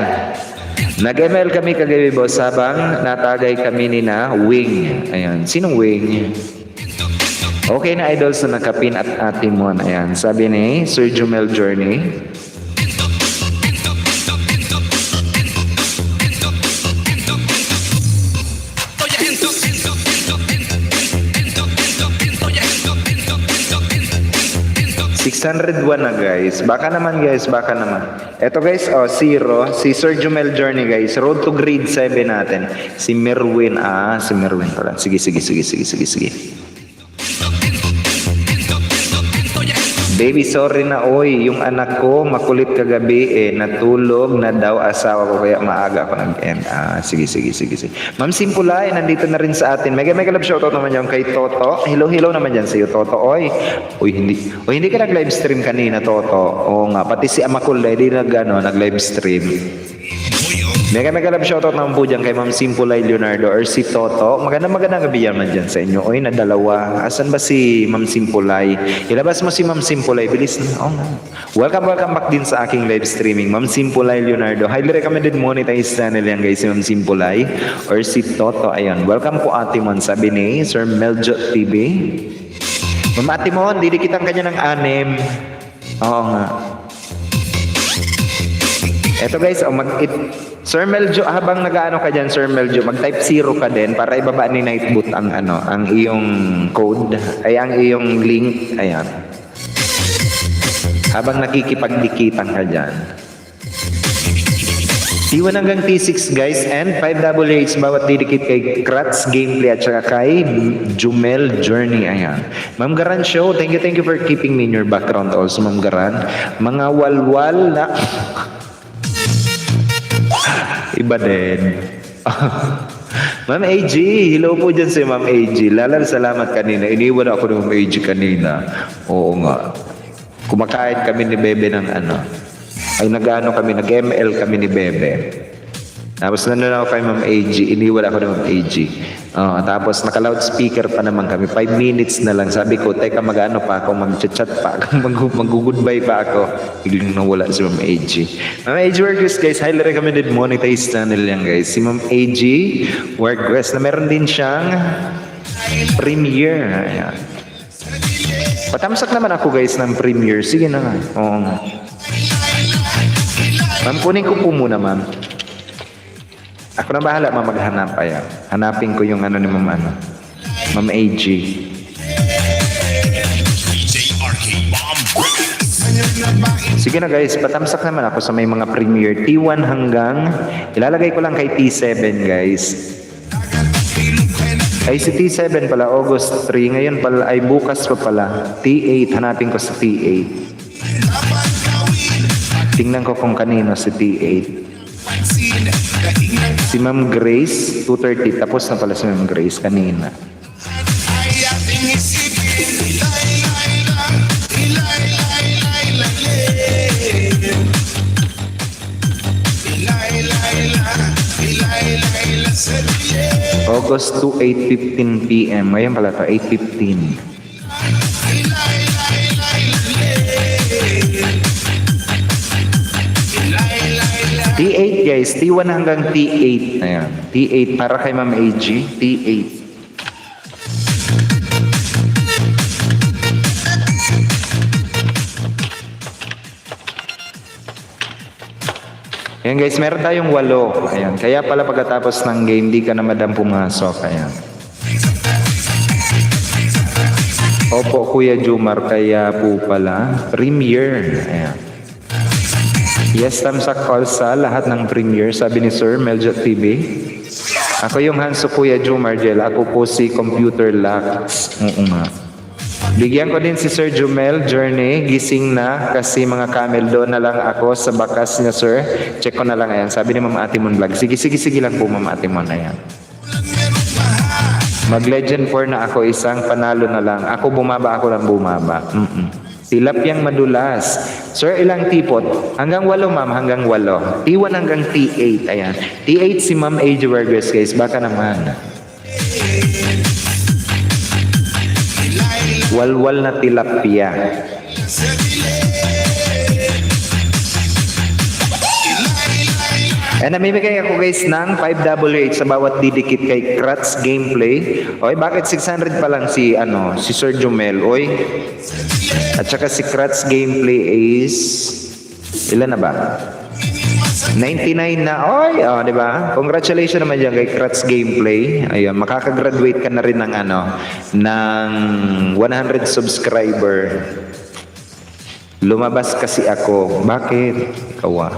Nag-ML kami kagabi, boss, habang natagay kami ni na Wing. Ayan. Sinong Wing? Okay na, idol, sa nakapin at Atimon. Ayan, sabi ni Sir Jumel Journey. 601 na guys. Baka naman guys, baka naman. Eto guys, zero. Si Sir Jumel Journey guys. Road to grade 7 natin. Si Merwin. Si Merwin pala. Sige. Baby, sorry na oy. Yung anak ko makulit kagabi natulog na daw asawa ko kaya maaga ako nag-end. Sige. Ma'am Simpulay, nandito na rin sa atin. Mega love shoutout naman yung kay Toto. Hello naman dyan sa'yo, Toto. Oy, hindi ka nag-live stream kanina, Toto. Oo nga, pati si Amakul, hindi nag-live stream. Mega love shoutout naman po dyan kay Ma'am Simpulay Leonardo or si Toto. Magandang gabi yan dyan sa inyo. Oy, nadalawa. Asan ba si Ma'am Simpulay? Ilabas mo si Ma'am Simpulay. Bilis na. Welcome back din sa aking live streaming. Ma'am Simpulay Leonardo. Highly recommended monetize channel yan guys, si Ma'am Simpulay or si Toto. Ayan. Welcome po Ate Mon. Sabi ni Sir Meljo TV. Ma'am Ate Mon, didikitan kanya ng 6. Oo nga. Eto guys, Sir Meljo, habang nag-ano ka dyan, Sir Meljo, mag-type 0 ka din para ibaba ni Nightboot ang iyong code, ang iyong link, ayan. Habang nakikipagdikitan ka dyan. T1 hanggang T6 guys, and 5WH bawat didikit kay Kratz Gameplay at saka kay Jumel Journey, ayan. Ma'am Garan Show, thank you for keeping me in your background also, Ma'am Garan. Mga walwal na... Iba din. Ma'am AG, hello po dyan si Ma'am AG. Salamat kanina. Iniwan ako ng Ma'am AG kanina. Oo nga. Kumakain kami ni Bebe ng nag-ML kami ni Bebe. Tapos nandun ako kay Ma'am AG. Iniwan ako ng Ma'am AG. Tapos naka-loudspeaker pa naman kami. 5 minutes na lang. Sabi ko, teka mag-ano pa ako, mag-chat pa ako, mag-goodbye pa ako. Biglang nawala si Ma'am AG. Ma'am AG Workers guys, highly recommended monetize channel yan guys. Si Ma'am AG Workers na meron din siyang premiere. Ayan. Patamsak naman ako guys ng premiere. Sige na nga. Oo nga. Ma'am, kunin ko po muna ma'am. Ako na bahala maghanap. Ayan. Hanapin ko yung ni Ma'am AG. Sige na guys, patamsak naman ako sa may mga premiere. T1 hanggang, ilalagay ko lang kay T7 guys. Ay si T7 pala, August 3. Ngayon pala, ay bukas pa pala. T8, hanapin ko sa T8. Tingnan ko kung kanino si T8. Si Ma'am Grace, 2:30. Tapos na pala si Ma'am Grace kanina. August 2, 8:15 p.m. Ngayon pala to, 8:15. T8 guys, T1 hanggang T8. Ayan. T8 para kay Ma'am AG. T8. Ayan guys, meron tayong 8. Ayan. Kaya pala pagkatapos ng game, di ka na madam pumasok. Ayan. Opo, Kuya Jumar, kaya po pala. Premiere. Ayan. Yes, tamsak call sa lahat ng premiere, sabi ni Sir Meljo TV. Ako yung Hanso Kuya Jumar Jel. Ako po si Computer Lux. Oo nga. Bigyan ko din si Sir Jumel Journey. Gising na kasi mga camel doon na lang ako sa bakas niya, sir. Check ko na lang. Ayan. Sabi ni Ma'am Atimon Vlog. Sige lang po, Ma'am Atimon. Ayan. Mag-legend 4 na ako. Isang panalo na lang. Ako bumaba. Tilapyang madulas. Sir, ilang tipot? Hanggang 8, ma'am. Hanggang 8. T1 hanggang T8. Ayan. T8 si Ma'am AJ Burgers, guys. Baka naman. Walwal na tilapia. And namimigay ako guys ng 5WH sa bawat didikit kay Kratz Gameplay. Oy, bakit 600 pa lang si Sir Jumel? Oy. At saka si Kratz Gameplay is ilan na ba? 99 na. Oy, di ba? Congratulations naman diyan kay Kratz Gameplay. Ayun, makaka-graduate ka na rin ng ng 100 subscriber. Lumabas kasi ako. Bakit? Ikaw ah.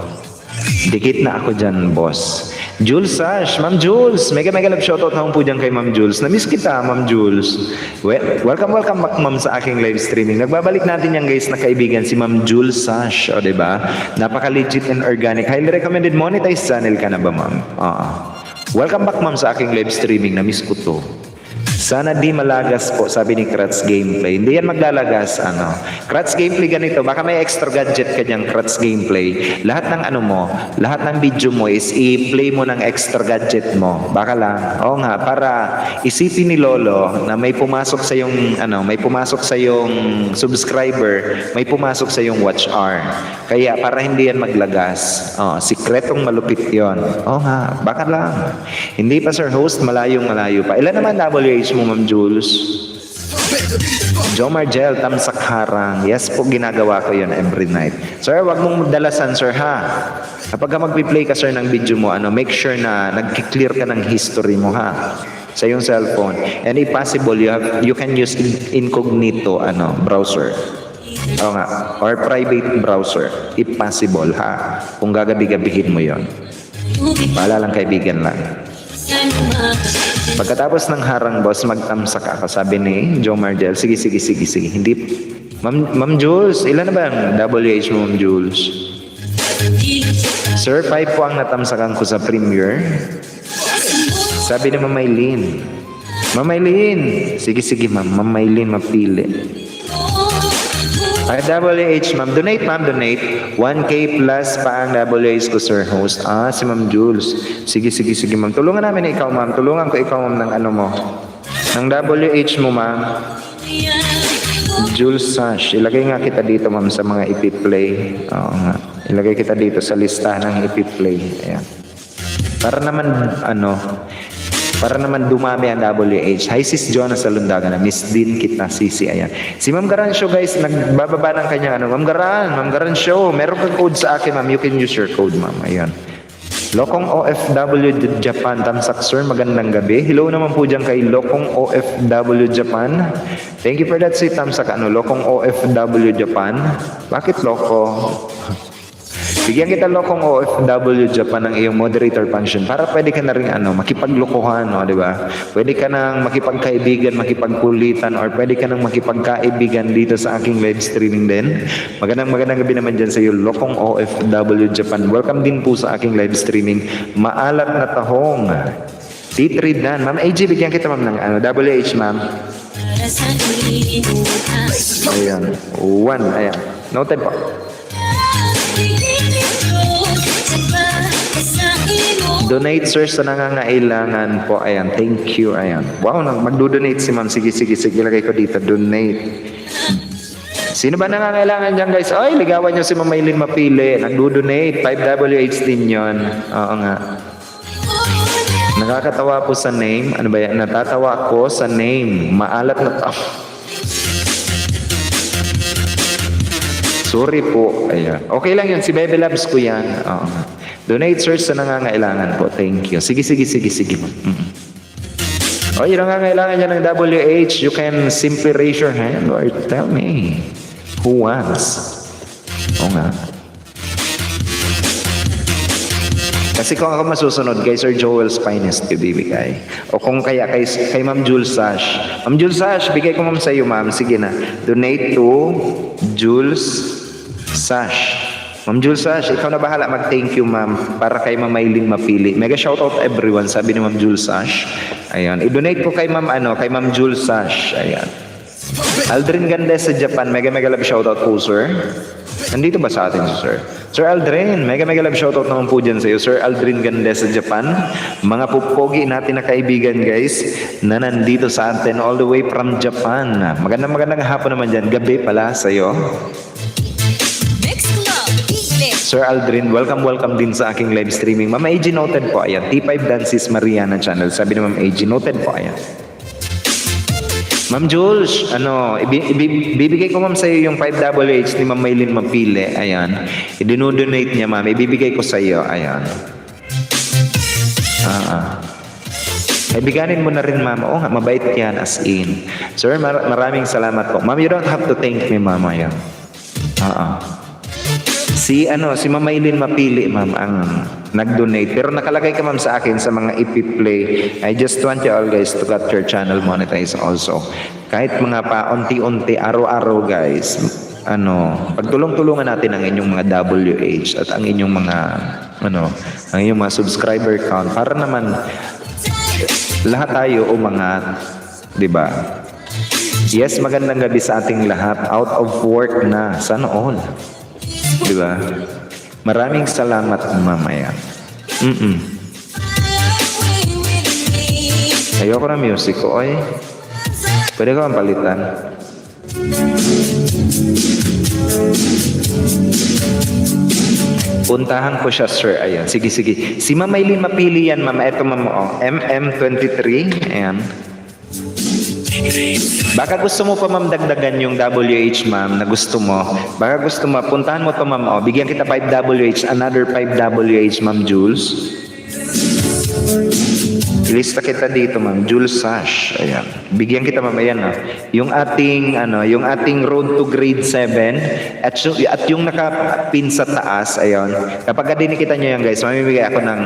Dikit na ako dyan, boss. Jules Sash, Ma'am Jules. Mega love shoutout na po dyan kay Ma'am Jules. Namiss kita, Ma'am Jules. Welcome back, Ma'am, sa aking live streaming. Nagbabalik natin yan, guys, na kaibigan, si Ma'am Jules Sash. O, diba? Napaka-legit and organic. Highly recommended. Monetized channel ka na ba, Ma'am? Welcome back, Ma'am, sa aking live streaming. Namiss ko to. Sana di malagas po, sabi ni Kratz Gameplay. Hindi yan maglalagas, ano. Kratz Gameplay ganito, baka may extra gadget ka dyan, Kratz Gameplay. Lahat ng ano mo, lahat ng video mo is i-play mo ng extra gadget mo. Baka lang. Oo nga, para isipin ni Lolo na may pumasok sa yung, ano, may pumasok sa yung subscriber, may pumasok sa yung watch hour. Kaya para hindi yan maglagas. Oh, sikretong malupit yon. Oo nga, baka lang. Hindi pa, Sir Host, malayo pa. Ilan naman WH mo, Ma'am Jules? Jomar Gel, Tamsak Harang. Yes po, ginagawa ko yun every night. Sir, wag mong dalasan, sir, ha? Kapag ka mag-play ka, sir, ng video mo, ano, make sure na nag-clear ka ng history mo, ha? Sa yung cellphone. And if possible, you can use incognito, ano, browser. Oo nga. Or private browser. If possible, ha? Kung gagabi-gabihin mo yon. Bahala lang, kaibigan lang. Pagkatapos ng harang, boss, magtamsak ako. Sabi ni Joe Margel, sige. Hindi, Ma'am Jules, ilan na ba ang WH mo, Ma'am Jules? Sir, 5 po ang natamsakan ko sa premiere. Sabi ni Ma'am Maylin. Ma'am Maylin, sige, Ma'am. Ma'am Maylin, mapili. Ay, WH, ma'am. Donate. 1K plus pa ang WH ko, Sir Host. Si Ma'am Jules. Sige, ma'am. Tulungan namin ikaw, ma'am. Tulungan ko ikaw, ma'am, ng ano mo. Ng WH mo, ma'am. Jules Sash. Ilagay nga kita dito, ma'am, sa mga ipi-play. Oo nga. Ilagay kita dito sa listahan ng ipi-play. Ayan. Para naman dumami ang WH. Hi, Sis Jonas sa Lundagan. Miss din kita, Sisi. Ayan. Si Ma'am Garan Show, guys, nagbababa ng kanya. Ma'am Garan Show. Meron kang code sa akin, ma'am. You can use your code, ma'am. Ayan. Lokong OFW Japan. Tamsak, sir. Magandang gabi. Hello naman po dyan kay Lokong OFW Japan. Thank you for that, si Tamsak. Lokong OFW Japan. Bakit loko? Bigyan kita Lokong OFW Japan ng iyong moderator function para pwede ka na rin makipaglokohan, no, di ba? Pwede ka nang makipagkaibigan, makipagkulitan, or pwede ka nang makipagkaibigan dito sa aking live streaming din. Magandang gabi naman dyan sa iyo, Lokong OFW Japan. Welcome din po sa aking live streaming. Maalat na tahong. T3 dan. Ma'am AJ, bigyan kita, ma'am, ng WH, ma'am. Ayan. 1. Ayan. Noted po. Donate, sir, sa nangangailangan po. Ayan, thank you. Ayan. Wow, magdo-donate si ma'am. Sige. Ilagay ko dito. Donate. Sino ba nangangailangan dyan, guys? Ay, ligawan nyo si Ma'am Maylin mapili. Nagdo-donate. 5WH din yun. Oo nga. Nakakatawa po sa name. Ano ba yan? Natatawa ko sa name. Maalat na Sorry po. Ayan. Okay lang yun. Si Bebe Labs ko yan. Oo. Donate, search sa nangangailangan po. Thank you. Sige. O, yung nangangailangan niya ng WH, you can simply raise your hand or tell me who wants. O nga. Kasi kung ako masusunod, kay Sir Joel's Finest ibibigay. O kung kaya kay Ma'am Jules Sash. Ma'am Jules Sash, bigay ko, ma'am, sa iyo, ma'am. Sige na. Donate to Jules Sash. Ma'am Jules Sash, ikaw na bahala mag-thank you, ma'am, para kay Ma'am Maylin mapili. Mega shoutout everyone, sabi ni Ma'am Jules Sash. Ayan. I-donate ko kay Ma'am kay Ma'am Jules Sash. Ayan. Aldrin Gandes sa Japan, mega love shoutout po, sir. Nandito ba sa atin, sir? Sir Aldrin, mega love shoutout naman po dyan sa iyo. Sir Aldrin Gandes sa Japan. Mga pupogi natin na kaibigan, guys, na nandito sa atin all the way from Japan. Magandang hapon naman dyan. Gabi pala sa iyo. Sir Aldrin, welcome din sa aking live streaming. Ma'am AG, noted po. Ayan. T5 Dances Mariana channel. Sabi ni Ma'am AG, noted po. Ayan. Ma'am Jules, ibibigay ko, ma'am, sa iyo yung 5WH ni Ma'am Maylin mapili. Ayan. I-donate niya, ma'am. Ibibigay ko sa iyo. Ayan. Ibiganin mo na rin, ma'am. Oo nga, mabait yan, as in. Sir, maraming salamat po. Ma'am, you don't have to thank me, ma'am. Ayan. Oo. Si Ma'am Maylin Mapili, ma'am, ang nag-donate. Pero nakalagay ka, ma'am, sa akin sa mga ipi-play. I just want you all guys to get your channel monetized also. Kahit mga paunti-unti, araw-araw guys, pagtulong-tulungan natin ang inyong mga WH at ang inyong mga, ang inyong mga subscriber count para naman lahat tayo umangat, di ba? Yes, magandang gabi sa ating lahat. Out of work na. Sana all. Di ba? Maraming salamat, mamaya. Ayoko na music ko, oy. Pwede ko ang palitan. Puntahan ko siya, sir. Ayan. Sige, sige. Si Ma'am Maylin Mapili yan, ma'am. Ito, ma'am. Oh. MM23. Ayan. Baka gusto mo pa, ma'am, dagdagan yung WH, ma'am, na gusto mo. Baka gusto mo, puntahan mo pa, ma'am. Oh. Bigyan kita 5 WH, another 5 WH, ma'am Jules. Ilista kita dito, ma'am. Jules Sash. Ayan. Bigyan kita, ma'am. Ayan, yung ating road to grade 7 at yung nakapin sa taas, ayan. Kapag dinikita nyo yan, guys, mamimigay ako ng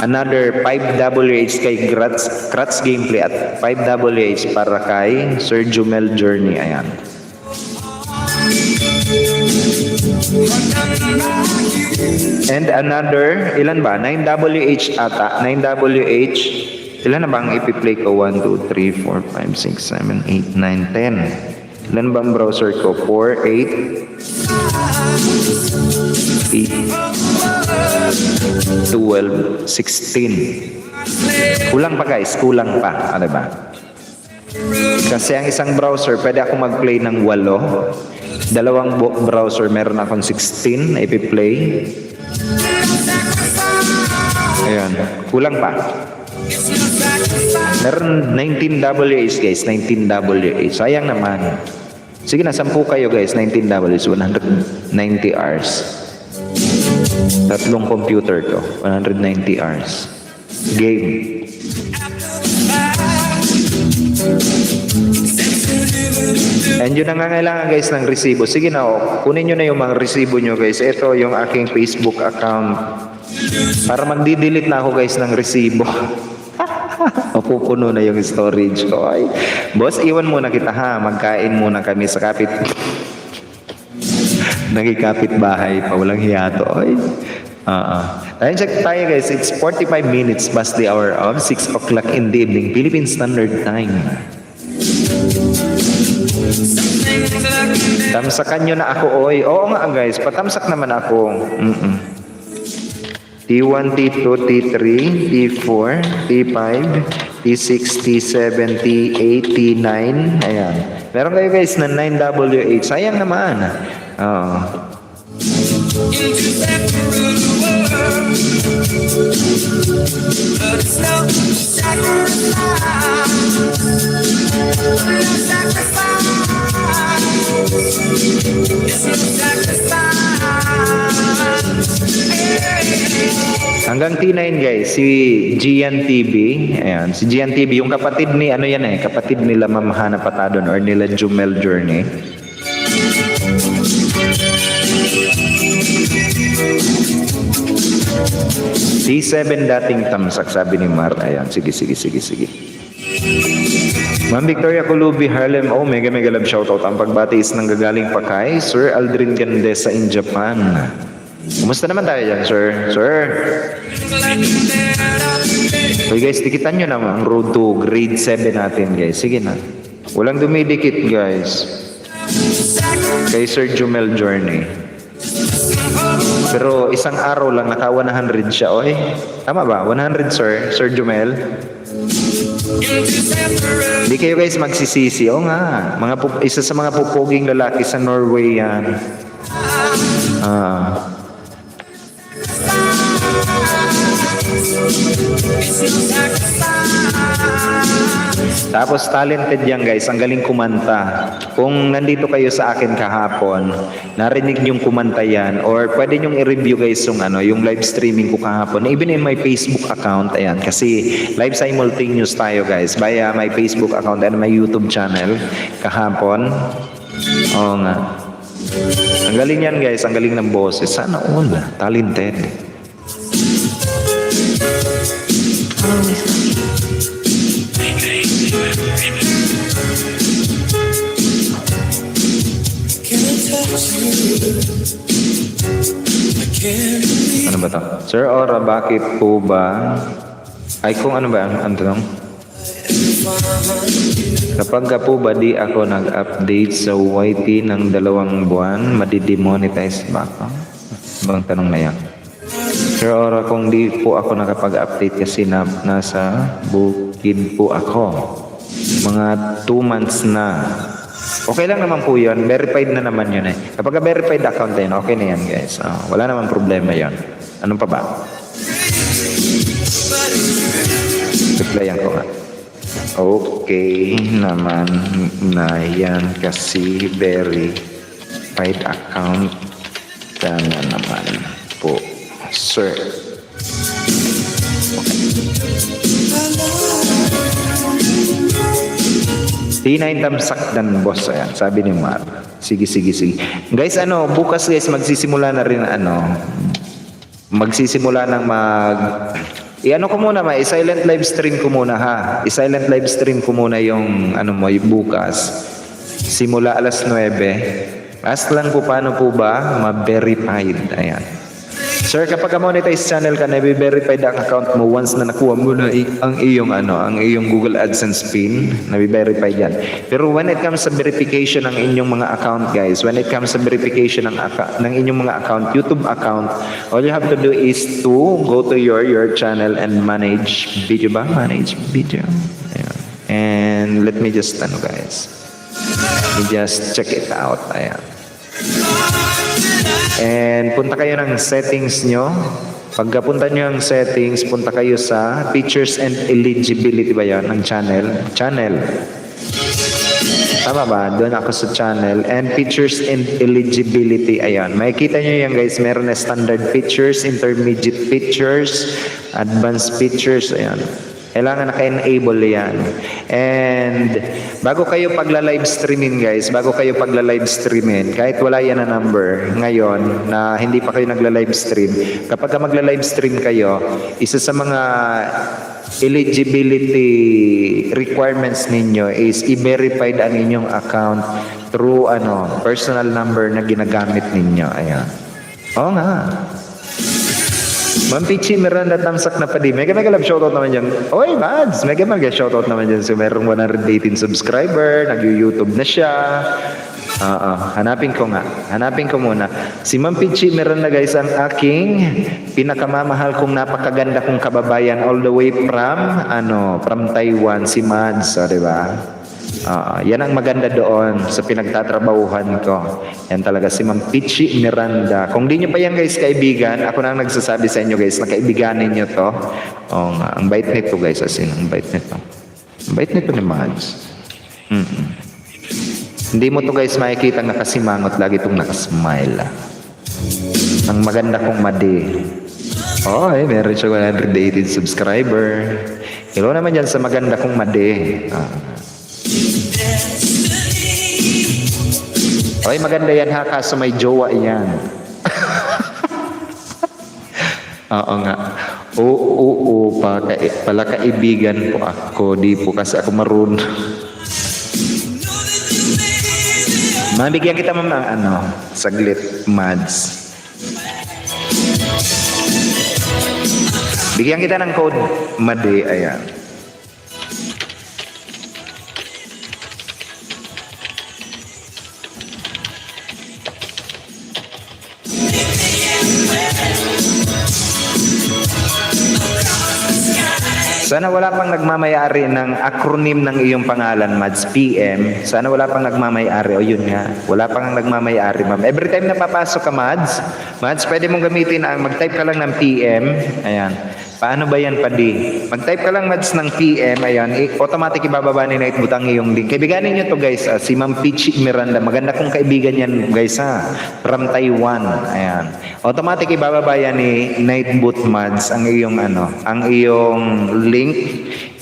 another 5 WH kay Kratz Gameplay at 5 WH para kay Sir Jumel Journey. Ayan. And another, ilan ba? 9 WH ata. 9 WH. Ilan na ba ang ipi-play ko? 1, 2, 3, 4, 5, 6, 7, 8, 9, 10. Ilan ba ang browser ko? 4, 8, 12, 16. Kulang pa, guys. Kulang pa. Ano ba? Kasi ang isang browser, pwede ako mag-play ng 8. Dalawang browser, meron akong 16 na ipi-play. Ayan. Kulang pa. Meron 19 WH, guys. 19 WH. Sayang naman. Sige na, 10 kayo, guys. 19 WH. 190 hours. Tatlong computer to. 190 hours. Game. And yun ang nangangailangan, guys, ng resibo. Sige na, kunin nyo na yung mga resibo nyo, guys. Ito yung aking Facebook account. Para magdi-delete na ako, guys, ng resibo. Mapupuno na yung storage ko. Ay, boss, iwan muna kita, ha. Magkain muna kami sa nagikapit bahay pa. Walang hiyato. Ay. Ayun, check tayo, guys. It's 45 minutes past the hour of 6 o'clock in the evening, Philippine Standard Time. Tamsakan nyo na ako, oy. Oo nga, guys. Patamsak naman ako. T1, T2, T3, T4, T5, T6, T7, T8, T9. Ayan. Meron kayo, guys, na 9 WH. Sayang naman. Oo. Hanggang T9, guys, si Gian TV. Ayan, si Gian TV, yung kapatid ni, kapatid nila Ma'am Hana Patadon or nila Jumel Journey. T7 dating tamsak, sabi ni Mar. Ayan, sige. Ma'am Victoria Colubi, Harlem. Oh, mega love shoutout. Ang pagbati is nanggagaling pa kay Sir Aldrin Gandesa in Japan. Kumusta naman tayo dyan, sir? Okay, guys, tikitan nyo naman ang road to grade 7 natin, guys. Sige na. Walang dumidikit, guys. Kay Sir Jumel Journey. Pero isang araw lang, naka 100 siya. Oy, tama ba? 100, sir? Sir Jumel? Hindi kayo, guys, magsisisi. O nga, isa sa mga pupuging lalaki sa Norway yan. Tapos talented yan, guys, ang galing kumanta. Kung nandito kayo sa akin kahapon, narinig niyong kumanta yan, or pwede niyong i-review, guys, yung live streaming ko kahapon, even in my Facebook account. Ayan, kasi live simultaneous tayo, guys, via my Facebook account and my YouTube channel kahapon. Oo nga. Ang galing yan guys, ang galing ng boses. Sana all, talented. Always love you. Ano ba to? Sir Aura, bakit po ba? Ay, kung ano ba ang tanong? Kapag ka po ba di ako nag-update sa YT ng 2 buwan, madidemonetize ba ako? Bang tanong na yan? Sir Aura, kung di po ako nakapag-update kasi nasa bukid po ako. Mga 2 months na. Okay lang naman po yun. Verified na naman yun eh. Kapag verified account din, okay na yan guys. Wala naman problema yun. Anong pa ba? Replyan ko nga. Okay naman na yan kasi verified account na naman po, sir. T9 tamsak dan boss. Ayan, sabi ni Mar. Sige. Guys, bukas guys, magsisimula na rin, magsisimula ng ko muna, i-silent live stream ko muna ha. I-silent live stream ko muna yung, yung bukas. Simula alas 9. Ask lang po paano po ba ma-verified. Ayan. Sir, kapag monetize channel ka, nabi-verified ang account mo once na nakuha mo na ang iyong Google AdSense pin, nabi-verified yan. Pero when it comes sa verification ng inyong mga account, guys, when it comes sa verification ng inyong mga account, YouTube account, all you have to do is to go to your channel and manage video ba? Manage video. Ayan. And let me just, guys, let me just check it out. Ayan. And punta kayo ng settings nyo. Pagkapunta nyo ang settings, punta kayo sa features and eligibility ba yan ng channel? Channel. Tama ba? Doon ako sa channel. And features and eligibility. Ayan. Makikita nyo yan guys. Meron na standard features, intermediate features, advanced features. Ayan. Kailangan naka-enable yan. And bago kayo pagla-live streamin guys, kahit wala yan na number ngayon na hindi pa kayo nagla-live stream, kapag magla-live stream kayo, isa sa mga eligibility requirements ninyo is i-verified ang inyong account through personal number na ginagamit ninyo. Ayan. Oo nga. Ma'am Pichi, Miranda, tamsak na pa di. Mega love shoutout naman dyan. Oy, Mads! Mega shoutout naman dyan. So, merong 118 subscriber. Nag-YouTube na siya. Hanapin ko muna. Si Ma'am Pichi, Miranda guys, ang aking pinakamamahal kong napakaganda kong kababayan all the way from Taiwan, si Mads. Diba? Yan ang maganda doon sa pinagtatrabahuhan ko. Yan talaga si Ma'am Pichi Miranda. Kung di nyo pa yan guys kaibigan, ako na nagsasabi sa inyo guys na kaibiganin nyo to. Ang bait nito guys, ang bait nito. Ang bait nito ni Mads. Hindi mo to guys makikita nakasimangot, lagi itong nakasmile. Ang maganda kong madi. Meron siya 118 subscriber. Hello naman dyan sa maganda kong madi. Maganda yan ha, kaso may jowa yan. Oo nga. Oo, pala kaibigan po ako. Di po kasi ako marunong. Mabigyan kita saglit, Mads. Bigyan kita ng code, Madi, ayan. Sana wala pang nagmamayari ng acronym ng iyong pangalan, Mads, PM. Sana wala pang nagmamayari. Yun nga. Wala pang nagmamayari, ma'am. Every time na papasok ka, Mads, pwede mong gamitin mag-type ka lang ng PM. Ayan. Paano ba yan, Padi? Mag-type ka lang, Mads, ng PM. Ayan, automatic ibababa ni Nightbot ang iyong link. Kaibiganin nyo to, guys. Si Ma'am Pichi Miranda. Maganda kong kaibigan yan, guys, ha. From Taiwan. Ayan. Automatic ibababa yan ni Nightbot, Mads, ang iyong, ang iyong link.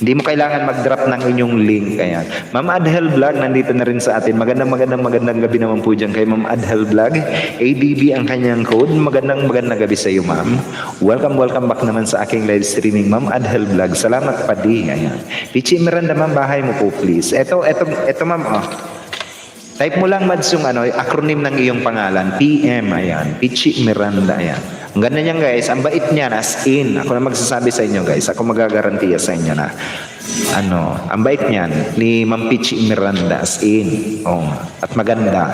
Hindi mo kailangan mag-drop ng inyong link. Ayan. Ma'am Adhel Vlog, nandito na rin sa atin. Magandang gabi naman po dyan kay Ma'am Adhel Vlog. ADB ang kanyang code. Magandang gabi sa iyo, ma'am. Welcome back naman sa aking live streaming, Ma'am Adhel Vlog. Salamat, Padi. Ayan. Pichi Miranda, ma'am, bahay mo po, please. Ito, ma'am, Type mo lang, Mads, yung acronym ng iyong pangalan. PM, ayan. Pichi Miranda, ayan. Ang ganda niyan, guys. Ang bait niyan, as in. Ako na magsasabi sa inyo, guys. Ako magagarantiya sa inyo na, ang bait niyan, ni Ma'am Pichi Miranda, as in. Oh, at maganda.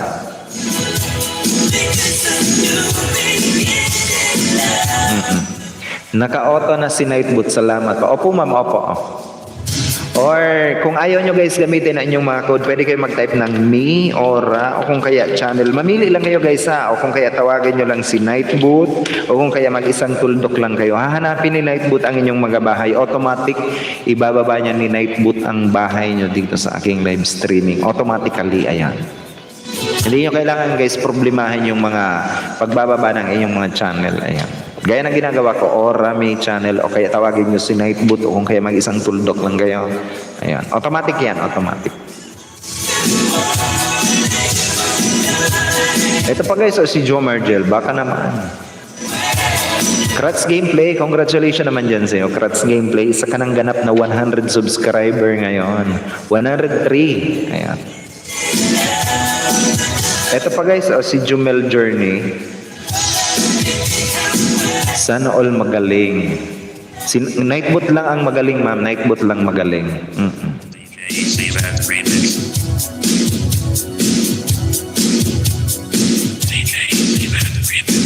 Naka-auto na si Nightbot. Salamat po. Opo, ma'am. Opo. Or kung ayaw nyo, guys, gamitin ang inyong mga code, pwede kayo mag-type ng me, Ora, o kung kaya channel. Mamili lang kayo, guys, ha. O kung kaya tawagin nyo lang si Nightbot, o kung kaya mag-isang tuldok lang kayo. Hahanapin ni Nightbot ang inyong mga bahay. Automatic, ibababa niya ni Nightbot ang bahay nyo dito sa aking live streaming. Automatically, ayan. Hindi nyo kailangan, guys, problemahin yung mga pagbababa ng inyong mga channel. Ayan. Gaya ng ginagawa ko, Ora, may channel, o kaya tawagin nyo si Nightbot, o kung kaya mag-isang tuldok lang kayo. Ayan. Automatic yan, automatic. Ito pa, guys, si Joe Margel. Baka naman. Kratz Gameplay, congratulations naman dyan sa'yo. Kratz Gameplay, isa ka nang ganap na 100 subscriber ngayon. 103. Ayan. Ito pa, guys, si Jumel Journey. Sana all magaling. Nightbot lang ang magaling, ma'am. Nightbot lang magaling. Save as remix. DJ, save as remix.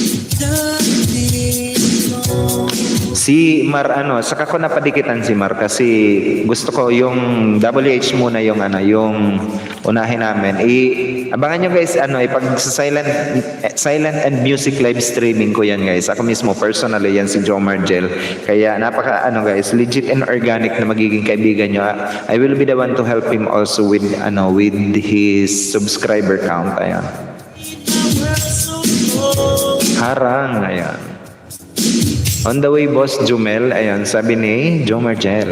Si Mar, saka ko napadikitan si Mar kasi gusto ko yung WH muna yung yung unahin namin. Abangan nyo, guys, pag sa silent and music live streaming ko yan, guys. Ako mismo personally yan si Joe Margel. Kaya napaka guys, legit and organic na magiging kaibigan nyo. I will be the one to help him also with with his subscriber count. Ayan. Harang, ayan. On the way, Boss Jumel. Ayan, sabi ni Joe Margel.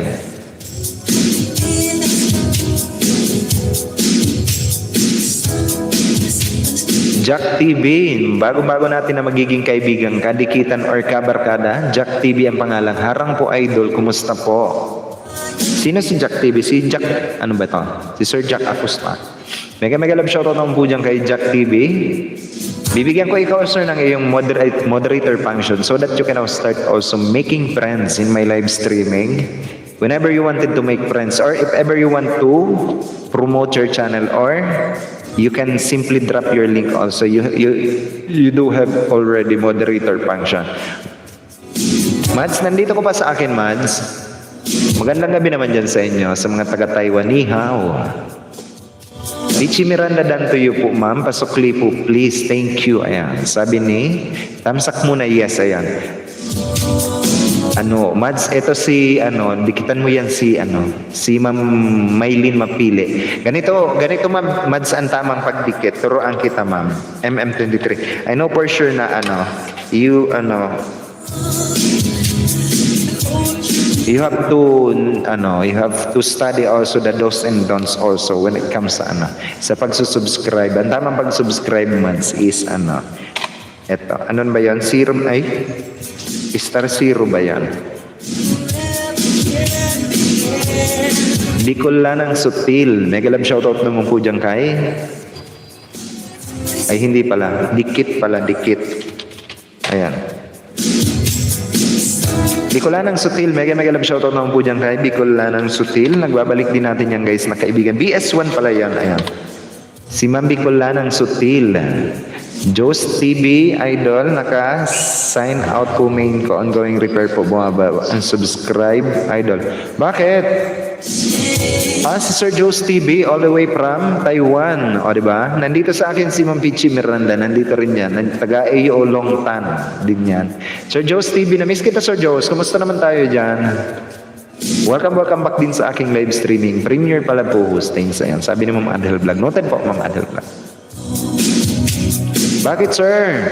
Jack TV, bago-bago natin na magiging kaibigan, kadikitan or kabarkada. Jack TV ang pangalan. Harang po, idol. Kumusta po? Sino si Jack TV? Si Jack, ano ba ito? Si Sir Jack Acosta. Mega love shoutout naman po dyan kay Jack TV. Bibigyan ko ikaw, sir, ng iyong moderator function so that you can now start also making friends in my live streaming. Whenever you wanted to make friends or if ever you want to promote your channel or you can simply drop your link also. You do have already moderator function. Mads, nandito ko pa sa akin, Mads. Magandang gabi naman dyan sa inyo, sa mga taga-Taiwan. Ni hao. Pichi Miranda, done to you po, ma'am. Pasukli po, please. Thank you. Ayan. Sabi ni, tamsak muna, yes, ayan. Mads, ito si, dikitan mo yan si Ma'am Maylin Mapili. Ganito, ma'am, Mads, ang tamang pagdikit. Turuan kita, ma'am. MM23. I know for sure na, you have to study also the do's and don'ts also when it comes sa sa pagsusubscribe. Ang tamang pag-subscribe, Mads, is eto. Ano ba yan? Serum ay? Star Zero ba yan? Bicolanang Sutil. Mega love shoutout naman po dyan kay ay hindi pala. Dikit pala, dikit. Ayan. Bicolanang Sutil, mega love shoutout naman po dyan kay Bicolanang Sutil. Nagbabalik din natin yan, guys, na kaibigan. BS1 pala yan, ayan. Si Ma'am Bicolanang Sutil. Joes TV, idol, naka-sign out po main ko. Ongoing repair po, bumaba. Unsubscribe, idol. Bakit? Si Sir Joe's TV, all the way from Taiwan. O, di ba? Nandito sa akin si Ma'am Pichi Miranda. Nandito rin yan. Taga AO Longtan din yan. Sir Joe's TV, na-miss kita, Sir Joe's. Kumusta naman tayo dyan? Welcome back din sa aking live streaming. Premier pala po hosting sa yan. Sabi ni Ma'am Adel Vlog. Noted po, Ma'am Adel Vlog. Bakit, sir?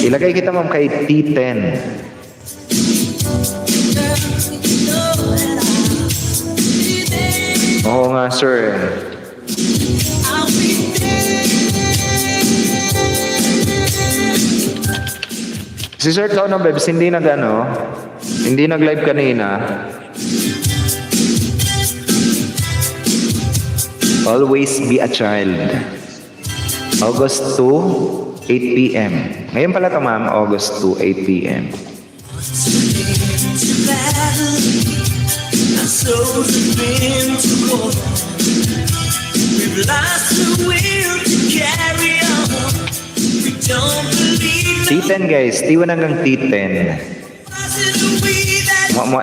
Ilagay kita, Ma'am, kay T10. Oo nga, sir. Si Sir Kao ng Bebs, hindi hindi nag-live kanina. Always be a child. August 2, 8 p.m. Ngayon pala ito, ma'am, August 2, 8 p.m. T10 guys, T1 hanggang T10.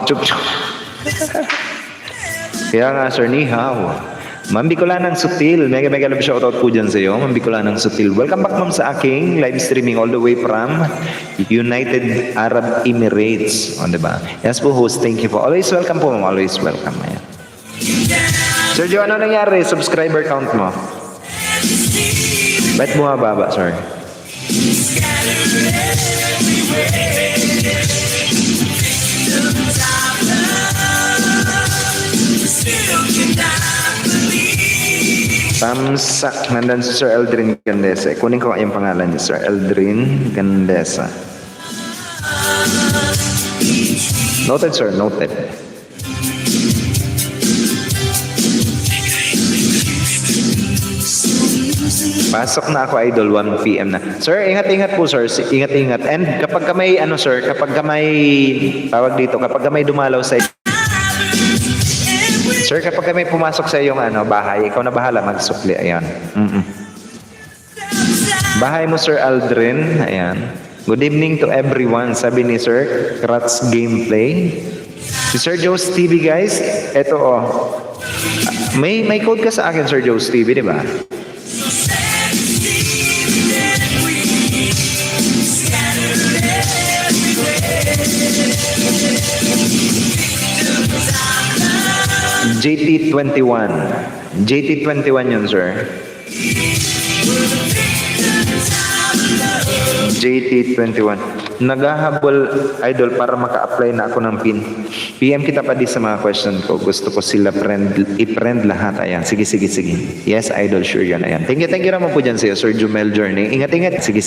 Chup. Kaya nga, sir, ni hao. Ma'am Bicolanang Sutil, mega love shoutout po dyan sa iyo. Ma'am Bicolanang Sutil. Welcome back, ma'am, sa aking live streaming all the way from United Arab Emirates. O, diba? Yes po, host. Thank you po. Always welcome po, ma'am. Always welcome. Ayan. Sir Joe, ano nangyari? Subscriber count mo? Ba't bumababa, sir? Tamsak, nandan si Sir Eldrin Gandesa. Kunin ko yung pangalan niya, Sir Eldrin Gandesa. Noted, sir, noted. Pasok na ako, idol, 1 p.m. na. Sir, ingat-ingat po, sir. Ingat-ingat. And kapag ka may, sir, kapag ka may, tawag dito, kapag ka may dumalaw sa sir, kapag may pumasok sa iyong bahay, ikaw na bahala magsukli. Ayan. Bahay mo, Sir Aldrin. Ayan. Good evening to everyone. Sabi ni Sir Kratz Gameplay. Si Sir Joe's TV, guys. Ito, May code ka sa akin, Sir Joe's TV, di ba? JT21. JT21 yun, sir. JT21. Naghahabol, idol, para maka-apply na ako ng PIN. PM kita pa di sa mga question ko. Gusto ko sila i-friend lahat. Ayan. Sige. Yes, idol, sure yan. Ayan. Thank you naman po dyan sa'yo, Sir Jumel Journey. Ingat. Sige.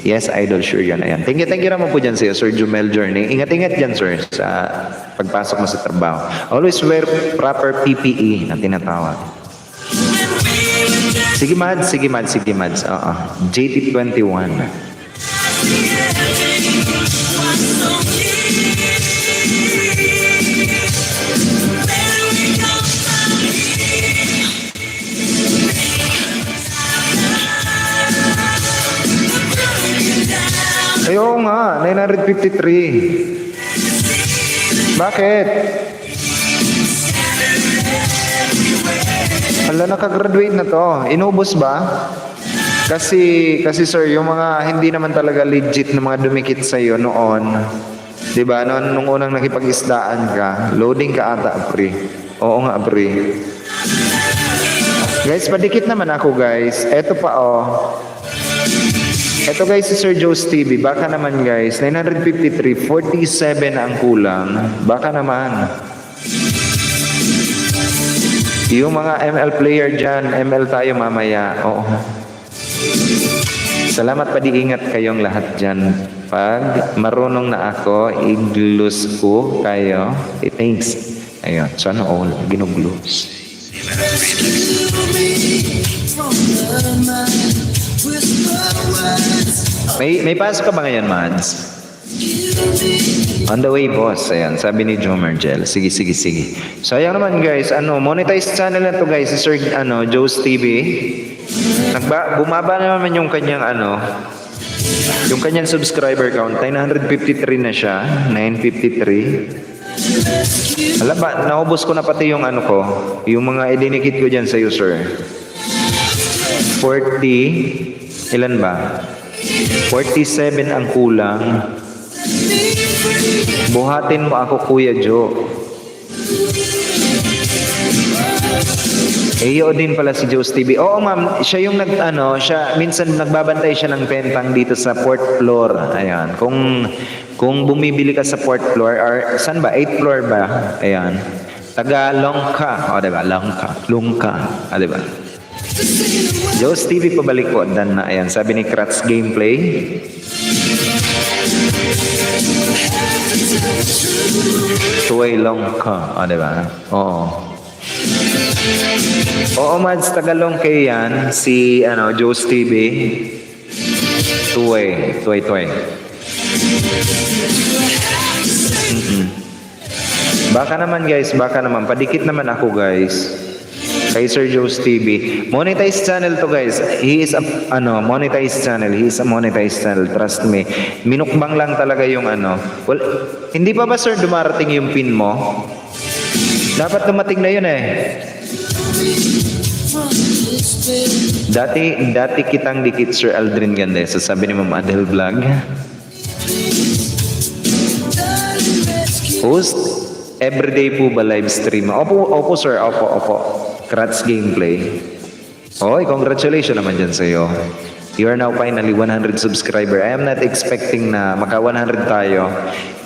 Yes, idol, sure yan. Ayan. Thank you naman po dyan sa'yo, Sir Jumel Journey. Ingat dyan, sir, sa pagpasok mo sa trabaho. Always wear proper PPE na tinatawag. Sige, Mads. Oo. JT21. Ayaw nga, 953. Bakit? Hala, nakagraduate na to. Inubos ba? Kasi sir, yung mga hindi naman talaga legit na mga dumikit sa iyo noon. 'Di ba? Nung unang nakipag-isdaan ka, loading ka ata, pre. Oo nga, pre. Guys, padikit naman ako, guys. Eto pa, Ito, guys, si Sir Joe's TV. Baka naman, guys, 953, 47 ang kulang. Baka naman. Yung mga ML player dyan, ML tayo mamaya. Oo. Salamat pa, ingat kayong lahat dyan. Pag marunong na ako, iglus ko kayo. Thanks. Ayun, sana all. Ginuglus. May pasok ka ba ngayon, Mads? On the way, boss. Ayan, sabi ni Jomer Gel. Sige. So, ayan naman, guys. Monetize channel na to, guys. Si Sir, Joe's TV. Bumaba naman yung kanyang, Yung kanyang subscriber count, 953 na siya. 953. Alam ba, naubos ko na pati yung ano ko. Yung mga idinikit ko dyan sa iyo, sir. 40. Ilan ba? 47 ang kulang. Buhatin mo ako, Kuya Joe. Iyo din pala si Joe's TV. Oo, ma'am, siya yung siya minsan nagbabantay siya ng pentang dito sa fourth floor. Ayan. Kung bumibili ka sa fourth floor or saan ba? 8th floor ba? Ayan. Taga Longka. O, diba? Longka. O, diba? Joe's TV pabalik po. Dan na. Ayan. Sabi ni Kratz Gameplay. Tuway Longka. O, diba? Oo. Oo, Mads, Tagalong kay yan. Si, Joe's TV. Tuway. Baka naman, guys. Padikit naman ako, guys. Kay Sir Joe's TV. Monetized channel to, guys. He is a, monetized channel. He is a monetized channel. Trust me. Minukbang lang talaga yung Well, hindi pa ba, sir, dumarating yung pin mo? Dapat dumating na yun eh. Dati kitang dikit, Sir Aldrin Gandesa. Sabi ni Ma'am Adel Vlog. Host, everyday po ba live stream? Opo, sir. Opo. Kratz Gameplay. Oy, congratulations naman dyan sa'yo. You are now finally 100 subscriber. I am not expecting na maka 100 tayo.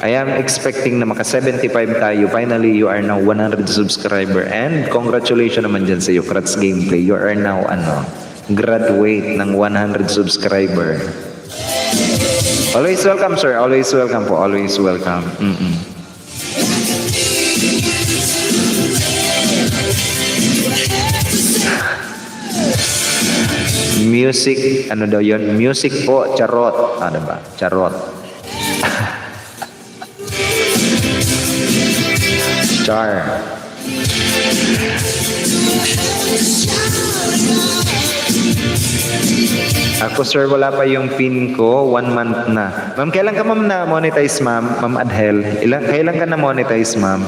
I am expecting na maka 75 tayo. Finally, you are now 100 subscriber. And congratulations naman dyan sa iyo, Kratz Gameplay. You are now, graduate ng 100 subscriber. Always welcome, sir. Always welcome po. Always welcome. Music, ano daw yun? Music po, charot. Ano ba? Charot. Char. Ako, sir, wala pa yung pin ko. 1 month na. Ma'am, kailan ka, ma'am, na monetize, ma'am? Ma'am Adhel. Kailan ka na monetize, ma'am?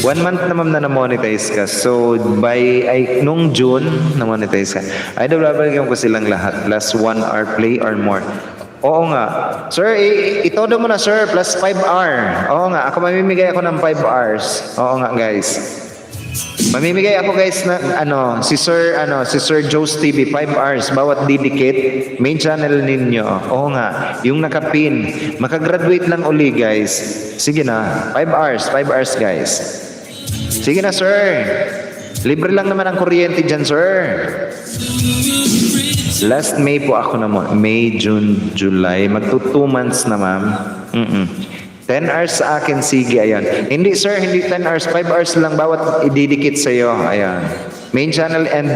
1 month na, ma'am, na monetize ka. So, nung June, na-monetize ka. Idol, babalikan ko silang lahat. Plus 1 hour play or more. Oo nga. Sir, itodo mo na, sir. Plus 5 hour. Oo nga. Ako mamimigay ako ng 5 hours. Oo nga, guys. Mamimigay ako, guys, na si Sir Joe's TV 5 hours bawat didikit main channel ninyo. Oo nga, yung nakapin. Makagraduate lang uli, guys. Sige na, 5 hours, guys. Sige na, sir. Libre lang naman ang kuryente dyan, sir. Last May po ako na mo. May, June, July. Magto 2 months na, ma'am. 10 hours sa akin, sige, ayan. Hindi, sir, hindi 10 hours. 5 hours lang bawat ididikit sa'yo. Ayan. Main channel and,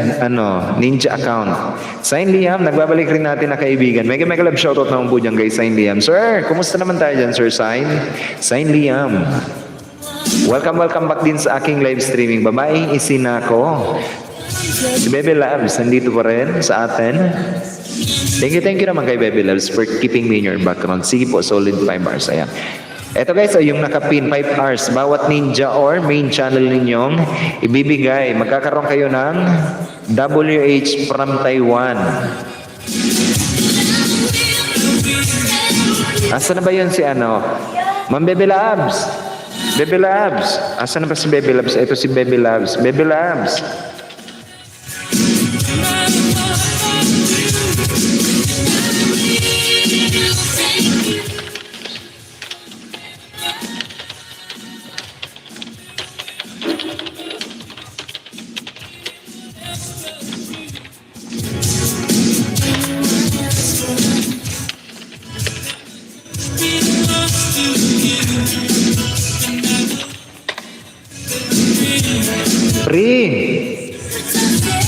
Ninja account. Sign Liam, nagbabalik rin natin na kaibigan. Mega love shoutout naman po dyan kay Sign Liam. Sir, kumusta naman tayo dyan, sir? Sign Liam. Welcome back din sa aking live streaming. Babaeng isina ko. Si Bebe Labs, nandito pa rin sa atin. Thank you naman kay Bebe Labs for keeping me in your background. Sige po, solid 5 hours. Ayan. Eto, guys, yung nakapin 5 hours. Bawat ninja or main channel ninyong ibibigay. Magkakaroon kayo ng WH from Taiwan. Asa na ba yun si Ma'am Bebe Labs? Bebe Labs. Asa na ba si Bebe Labs? Ito si Bebe Labs. Bebe Labs.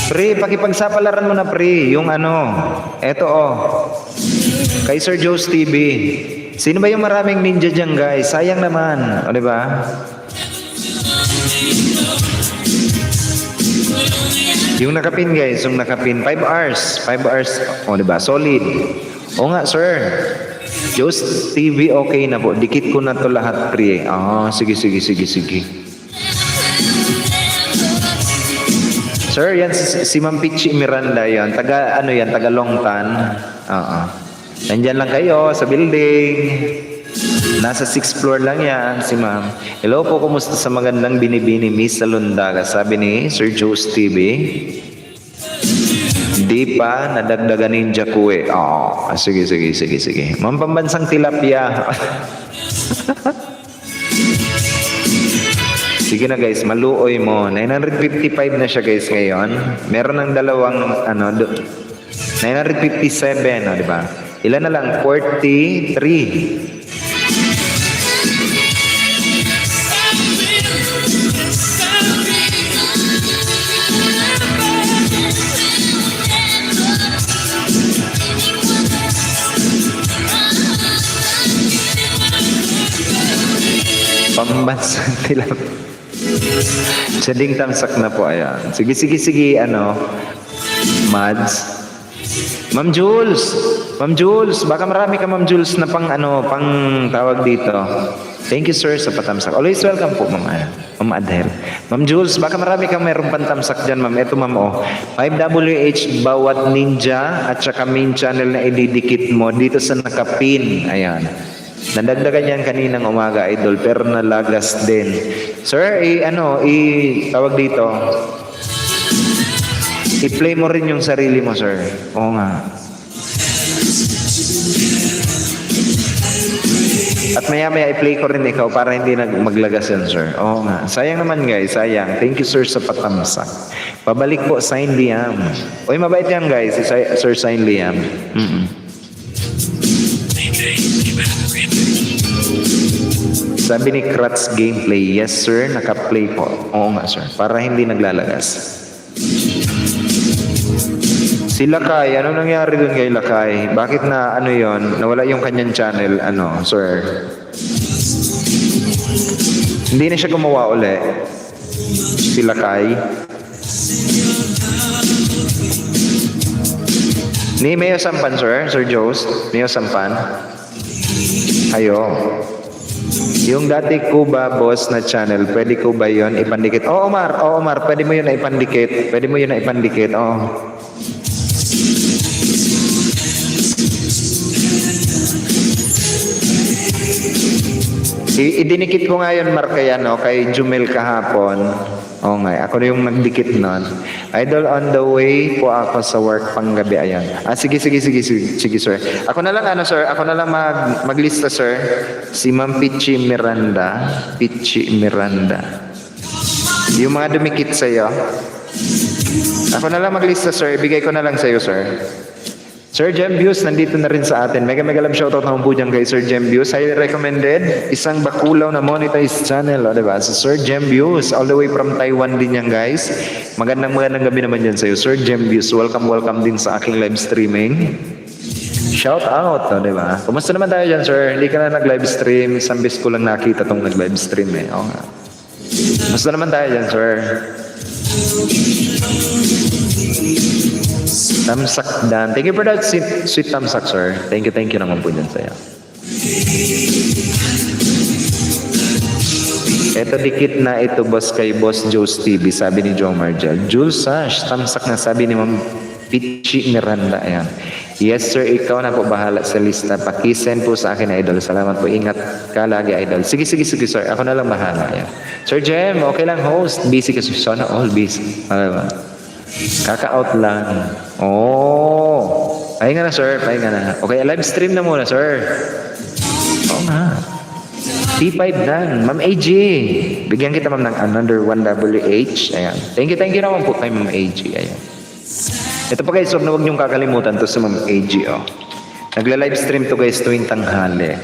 Pre, pakipagsapalaran mo na, pre, yung eto kay Sir Joe's TV. Sino ba yung maraming ninja dyan, guys? Sayang naman, o diba? Yung nakapin guys, yung nakapin 5 hours. 5 hours. O diba? Solid. O nga sir. Just TV okay na po. Dikit ko na to lahat pre. Sige. Sir, yan si Ma'am Pichi Miranda yan. Taga ano yan, taga Longtan. Oo. Nandyan lang kayo sa building. Nasa 6th floor lang yan si Ma'am. Hello po, kumusta sa magandang binibini Miss Salundaga? Sabi ni Sir Joe's TV. Di pa nadagdagan ninja kuwe. Sige. Ma'am pambansang tilapia. Sige na guys, maluoy mo. 955 na siya guys ngayon. Meron ng dalawang 957, di ba? Ilan na lang? 43. Pambansang tilapia. Sading tamsak na po, ayan. Sige, Mads. Ma'am Jules, baka marami ka Ma'am Jules na pang tawag dito. Thank you sir sa patamsak. Always welcome po Ma'am Adel. Ma'am Jules, baka marami kang mayroong pantamsak dyan Ma'am. Ito Ma'am 5WH bawat ninja at saka main channel na ididikit mo dito sa nakapin. Ayan. Nadagdagan yan kaninang umaga idol pero nalagas din. Sir, tawag dito. I-play mo rin yung sarili mo, sir. Oo nga. At maya-maya i-play ko rin ikaw para hindi maglagas yan, sir. Oo nga. Sayang naman, guys. Sayang. Thank you, sir, sa patamsak. Pabalik po, Sign Liam. Uy, mabait yan, guys. Si Sir Sign Liam. DJ, Seabass Remix. Sabi ni Kratz Gameplay, yes, sir. Naka-play po. Oo nga, sir. Para hindi naglalagas. Si Lakay, ano nangyari dun kay Lakay? Bakit na yon? Nawala yung kanyang channel, sir? Hindi na siya gumawa uli. Si Lakay. Ni Mayo Sampan, sir? Sir Joes? Mayo Sampan? Ayo. Yung dati Kuba boss na channel, pwede ko ba yun ipandikit? Omar, pwede mo yun na ipandikit. Idinikit ko nga yun, Mark, kay Jumel kahapon. Oo nga, ako na yung nagdikit nun. Idol, on the way po ako sa work panggabi, ayan. Sige, sir. Ako na lang, sir, maglista, sir. Si Ma'am Pichi Miranda. Yung mga dumikit sa'yo. Ako na lang maglista, sir. Ibigay ko na lang sa'yo, sir. Sir Gembius, nandito na rin sa atin. Mega love shoutout naman po dyan kay Sir Gembius. Highly recommended. Isang bakulaw na monetized channel. Diba? So Sir Gembius, all the way from Taiwan din yan, guys. Magandang gabi naman dyan sa'yo. Sir Gembius, welcome din sa aking live streaming. Shout out, diba? Kumusta naman tayo dyan, sir? Hindi ka na nag-live stream. Isang bis ko lang nakita tong nag-live stream eh. Oo nga. Kumusta naman tayo dyan, sir? Tamsak Dan. Thank you for that sweet tamsak, sir. Thank you naman po dyan sa'yo. Eto dikit na ito, boss, kay Boss Joe's TV, sabi ni Joe Marjal. Jules Sash, tamsak na, sabi ni Ma'am Pichi Miranda. Ayan. Yes, sir, ikaw na po bahala sa lista. Pakisend po sa akin, idol. Salamat po. Ingat ka lagi, idol. Sige, sir. Ako na lang bahala. Ayan. Sir Jem, okay lang, host. Busy kasi. Sana all busy. Diba? Kaka-out lang. Pahinga na, sir. Okay, live stream na muna, sir. Oo nga. T5 dan. Ma'am AG. Bigyan kita, ma'am, ng another 1WH. Ayan. Thank you naman po kay Ma'am AG. Ayan. Ito pa guys, huwag niyong kakalimutan to sa Ma'am AG. Nagla-live stream to guys tuwing tanghali.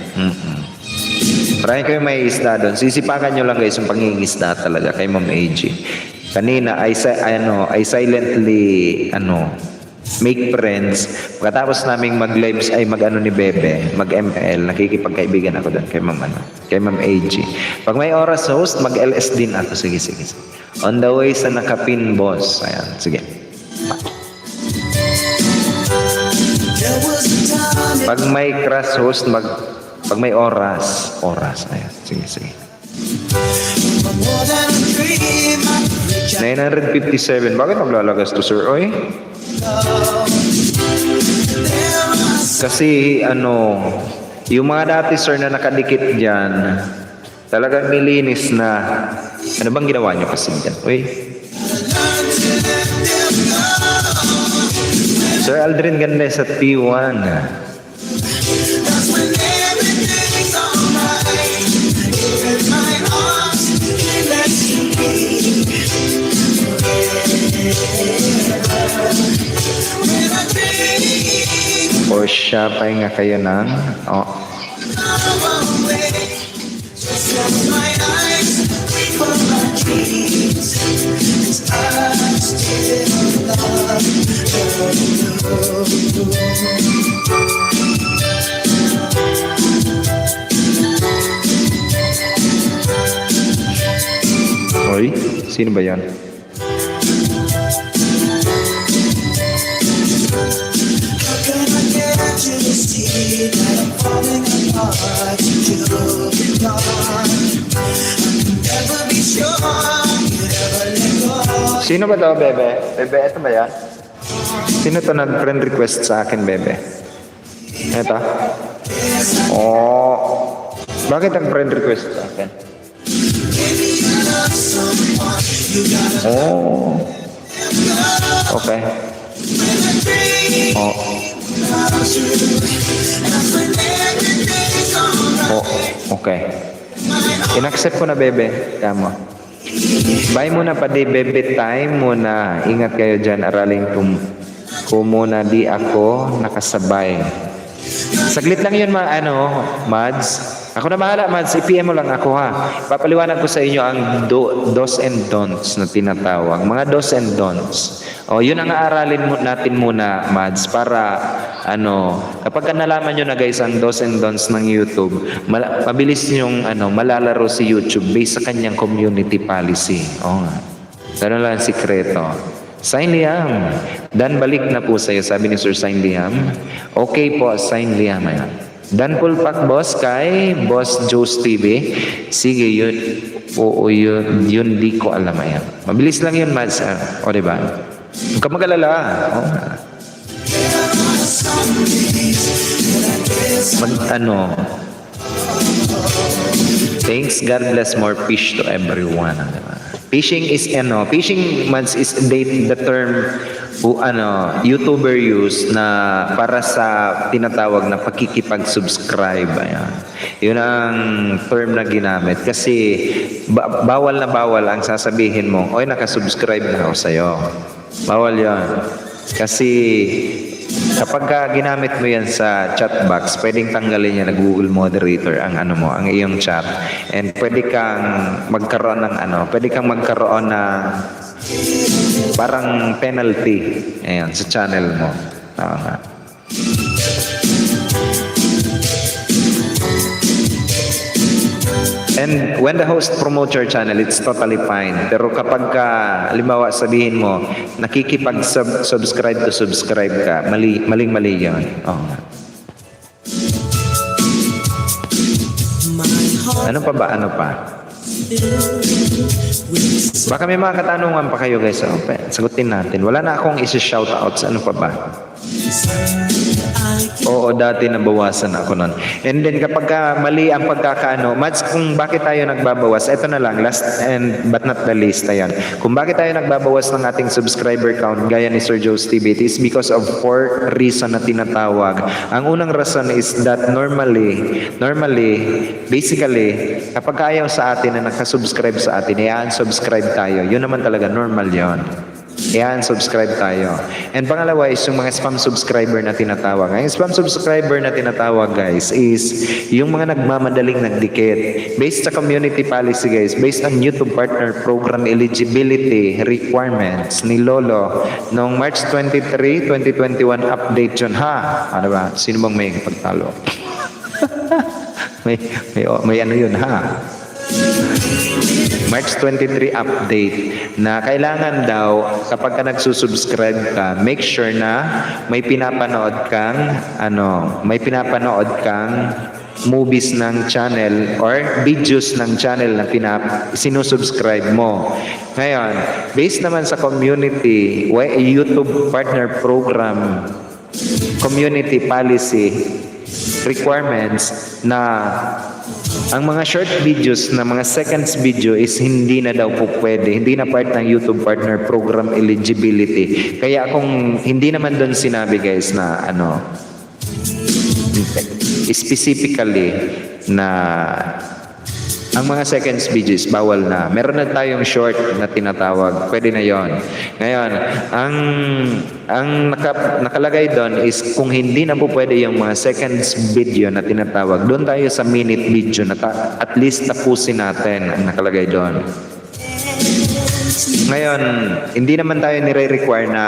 Marami kayong may isda doon. Sisipakan nyo lang guys yung pangingisda talaga kay Ma'am AG. Kanina, I silently, make friends. Pagkatapos naming mag-lives, ni Bebe, mag-ML, nakikipagkaibigan ako doon kay Ma'am AG. Pag may oras host, mag-LS din ako. Sige. On the way sa nakapin, boss. Ayan, sige. Pag may crush host, pag may oras. Ayan. Sige. 957. Bakit maglalagas to, sir? Oy? Kasi, yung mga dati, sir, na nakadikit dyan, talagang nilinis na. Ano bang ginawa nyo kasi dyan? Uy. Sir Aldrin, ganda sa T1. O siya, pahinga kayo ng... Oy, sino ba yan? Sino ba to, bebe? Bebe, ito ba yan? Sino to nag-friend request sa akin, bebe? Ito? Oh. Bakit nag-friend request sa akin? Oh. Okay. Oh. Oh, okay. In-accept ko na, bebe. Tama. Bye muna pa di, bebe time muna. Ingat kayo dyan. Araling ko muna, di ako nakasabay. Saglit lang yun, Mads. Ako na bahala, Mads. I-PM mo lang ako, ha. Papaliwanag ko sa inyo ang dos and don'ts na tinatawag. Mga dos and don'ts. O, yun ang aaralin natin muna, Mads, para, kapag nalaman nyo na, guys, ang dos and don'ts ng YouTube, mabilis nyong, malalaro si YouTube based sa kanyang community policy. O, nga. Ganun lang ang sikreto. Sign Liam. Dan, balik na po sa'yo, sabi ni Sir Sign Liam. Okay po, Sign Liam. Ayan. Dan Pulpak, boss, kay Boss Joe's TV. Sige, yun. Oo, yun di ko alam. Ayan. Mabilis lang yun, Mads. O, diba? Huwag ka mag-alala. O, thanks, God bless, more fish to everyone. Fishing is, fishing, Mads, is the term YouTuber use na para sa tinatawag na pakikipag-subscribe. Ayan. Yun ang term na ginamit. Kasi bawal na bawal ang sasabihin mo, oy, nakasubscribe na ako sa'yo. Bawal yan. Kasi kapag ginamit mo yan sa chat box, pwedeng tanggalin yan na Google Moderator ang ang iyong chat. And pwede kang magkaroon ng parang penalty sa channel mo. And when the host promotes your channel, it's totally fine. Pero kapag halimbawa sabihin mo, nakikipag-subscribe ka, maling-mali yun. Ano pa? Baka may mga katanungan pa kayo, guys. Sagutin natin. Wala na akong isi-shoutouts. Ano pa ba? Oo, dati nabawasan ako nun. And then kapag mali ang Mads, kung bakit tayo nagbabawas, ito na lang, last and but not the least, ayan. Kung bakit tayo nagbabawas ng ating subscriber count, gaya ni Sir Joe's TV, it is because of 4 reason na tinatawag. Ang unang rason is that normally, basically, kapag ayaw sa atin na nakasubscribe sa atin, i-unsubscribe tayo. Yun naman talaga, normal yon. Subscribe tayo. And pangalawa is yung mga spam subscriber na tinatawag. Ang spam subscriber na tinatawag, guys, is yung mga nagmamadaling nagdikit. Based sa community policy, guys, based on YouTube Partner Program eligibility requirements ni Lolo noong March 23, 2021 update yun. Ano ba? Sino bang may pagtalo? may ano yun, March 23 update na kailangan daw kapag ka nagsusubscribe ka, make sure na may pinapanood kang movies ng channel or videos ng channel na sinusubscribe mo. Ngayon, based naman sa community, YouTube Partner Program, community policy requirements na ang mga short videos na mga seconds video is hindi na daw po pwede, hindi na part ng YouTube Partner Program eligibility. Kaya kung hindi naman doon sinabi guys na specifically na ang mga seconds videos bawal na. Meron na tayong short na tinatawag. Pwede na yon. Ngayon, ang nakalagay doon is kung hindi na po pwede yung mga seconds video na tinatawag, doon tayo sa minute video na at least tapusin natin ang nakalagay doon. Ngayon, hindi naman tayo nire-require na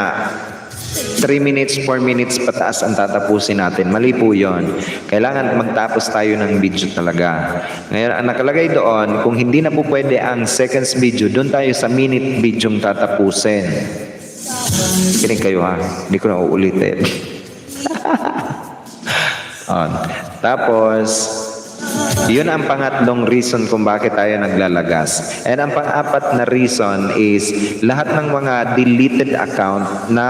3 minutes, 4 minutes pataas ang tatapusin natin. Mali po yun. Kailangan magtapos tayo ng video talaga. Ngayon, ang nakalagay doon, kung hindi na po pwede ang seconds video, doon tayo sa minute video yung tatapusin. Kinig kayo ha. Hindi ko na uulitin. Tapos, yun ang pangatlong reason kung bakit tayo naglalagas. And ang pang-apat na reason is lahat ng mga deleted account na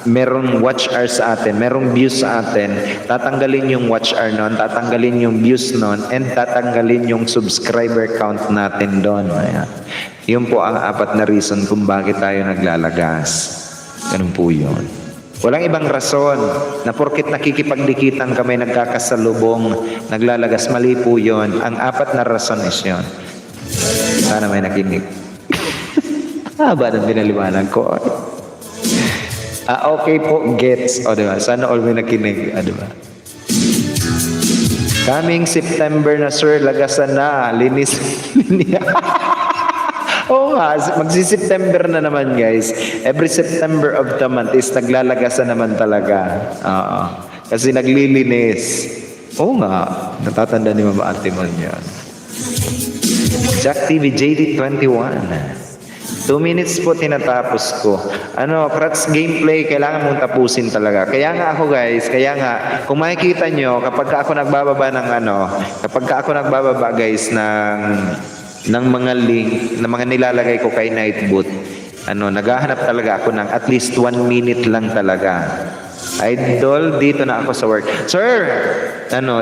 merong watch hour sa atin, merong views sa atin, tatanggalin yung watch hour nun, tatanggalin yung views nun, and tatanggalin yung subscriber count natin doon. Ayan. Yun po ang apat na reason kung bakit tayo naglalagas. Ganun po yun. Walang ibang rason na porkit nakikipagdikitan kami nagkakasalubong, naglalagas, mali po yun. Ang apat na rason is yun. Sana may nakinig. Haba ng pinaliwanag ko. Okay po, gets. O diba? Sana all may nakinig. Diba? Coming September na sir, lagasan na. Linis. Oo nga, magsi-September na naman guys. Every September of the month is naglalagasan naman talaga. Kasi naglilinis. Oo nga, natatanda ni Mama Ate Mon yan. Jack TV JD21. 2 minutes po tinatapos ko. Crats gameplay, kailangan mong tapusin talaga. Kaya nga ako guys, kung makikita nyo, kapag ako nagbababa guys ng mga link, ng mga nilalagay ko kay Nightbot, naghahanap talaga ako ng at least 1 minute lang talaga. Idol, dito na ako sa work. Sir,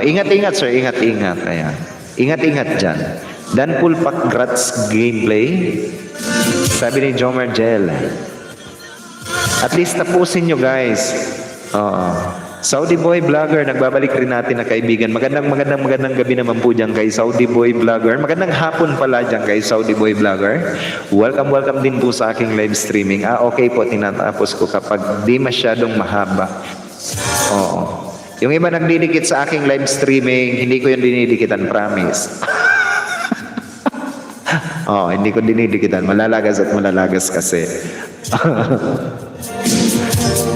ingat-ingat sir, ingat-ingat. Ayan. Ingat-ingat dyan. Dan Pulpak Grats gameplay. Sabi ni Jomer Gel. At least tapusin nyo guys. Saudi Boy Vlogger, nagbabalik rin natin na kaibigan. Magandang gabi naman po dyan kay Saudi Boy Vlogger. Magandang hapon pala dyan kay Saudi Boy Vlogger. Welcome din po sa aking live streaming. Okay po, tinatapos ko kapag di masyadong mahaba. Oo. Yung iba nagdidikit sa aking live streaming, hindi ko yung dinidikitan, promise. Hindi ko dinidikitan. Malalagas kasi.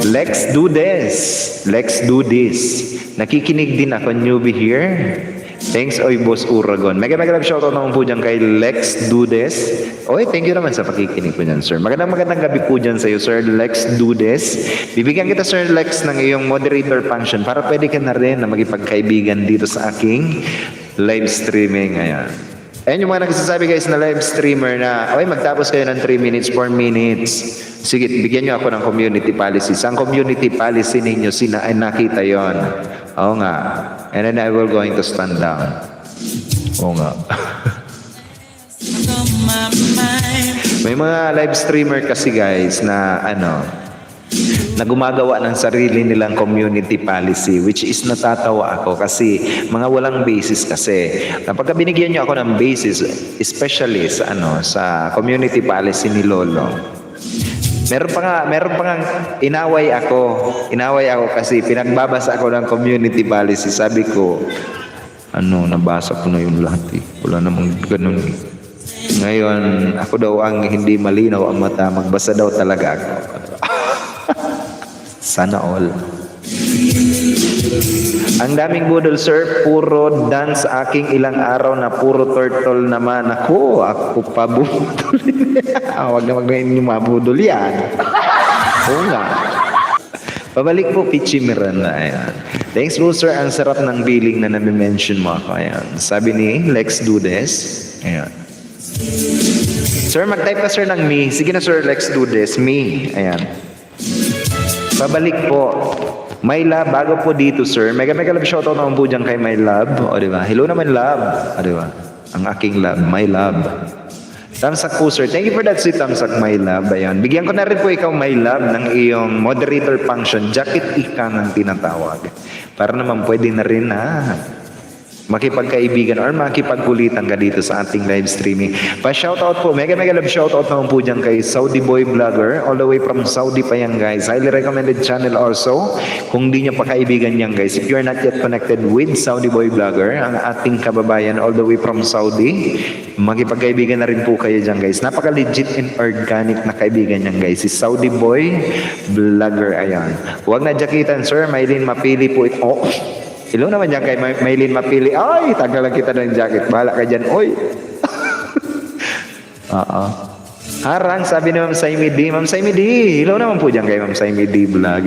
Let's do this. Nakikinig din ako, newbie here. Thanks, oy Boss Uragon. Mega love shoutout naman po dyan kay Lex Do This. Oy, thank you naman sa pakikinig po dyan, sir. Magandang gabi po dyan sa'yo, sir Lex Do This. Bibigyan kita, sir Lex, ng iyong moderator function para pwede ka na rin na magipagkaibigan dito sa aking live streaming. Ayan. Ayan yung mga nagsasabi guys na live streamer na, magtapos kayo ng 3 minutes, 4 minutes. Sige, bigyan nyo ako ng community policies. Ang community policy ninyo, ay nakita yon. Oo nga. And then I will going to stand down. Oo nga. May mga live streamer kasi guys na na gumagawa ng sarili nilang community policy, which is natatawa ako kasi mga walang basis kasi. Kapag binigyan niyo ako ng basis, especially sa community policy ni Lolo, meron pa nga inaway ako kasi pinagbabasa ako ng community policy. Sabi ko, nabasa ko na yung lahat eh. Wala namang ganun eh. Ngayon, ako daw ang hindi malinaw ang mata, magbasa daw talaga ako. Sana all. Ang daming budol, sir. Puro dance aking ilang araw na puro turtle naman. Ako pa budol. Huwag na magawin yung mga budol yan. Oo nga. Pabalik po, Pichi Miranda. Ayan. Thanks po, sir. Ang sarap ng billing na nami-mention mo ako. Ayan. Sabi ni Lex Dudes. Ayan. Sir, mag-type ka, sir, ng me. Sige na, sir, Lex Dudes. Me. Ayan. Pabalik po. My love, bago po dito, sir. Mega love shoutout naman po dyan kay my love. O, diba? Hello naman, love. O, diba? Ang aking love, my love. Tamsak po, sir. Thank you for that, sweet Tamsak, my love. Ayan. Bigyan ko na rin po ikaw, my love, ng iyong moderator function. Jacket ika ng tinatawag. Para naman pwede na rin makipagkaibigan or makipagkulitan ka dito sa ating live streaming. Pa-shoutout po, mega love shoutout naman po dyan kay Saudi Boy Vlogger, all the way from Saudi pa yan, guys. Highly recommended channel also. Kung di nyo pa kaibigan yan, guys, if you're not yet connected with Saudi Boy Vlogger, ang ating kababayan all the way from Saudi, makipagkaibigan na rin po kayo dyan, guys. Napaka-legit and organic na kaibigan yan, guys. Si Saudi Boy Vlogger, ayan. Huwag na jakitan, sir. Maylin mapili po ito. Oh. Hello naman dyan kay Maylin mapili. Ay, tagal lang kita ng jacket. Bahala ka dyan. Oy. Oo. Harang, sabi ni Ma'am Saimi D. Ma'am Saimi D. Hello naman po dyan kay Ma'am Saimi D vlog.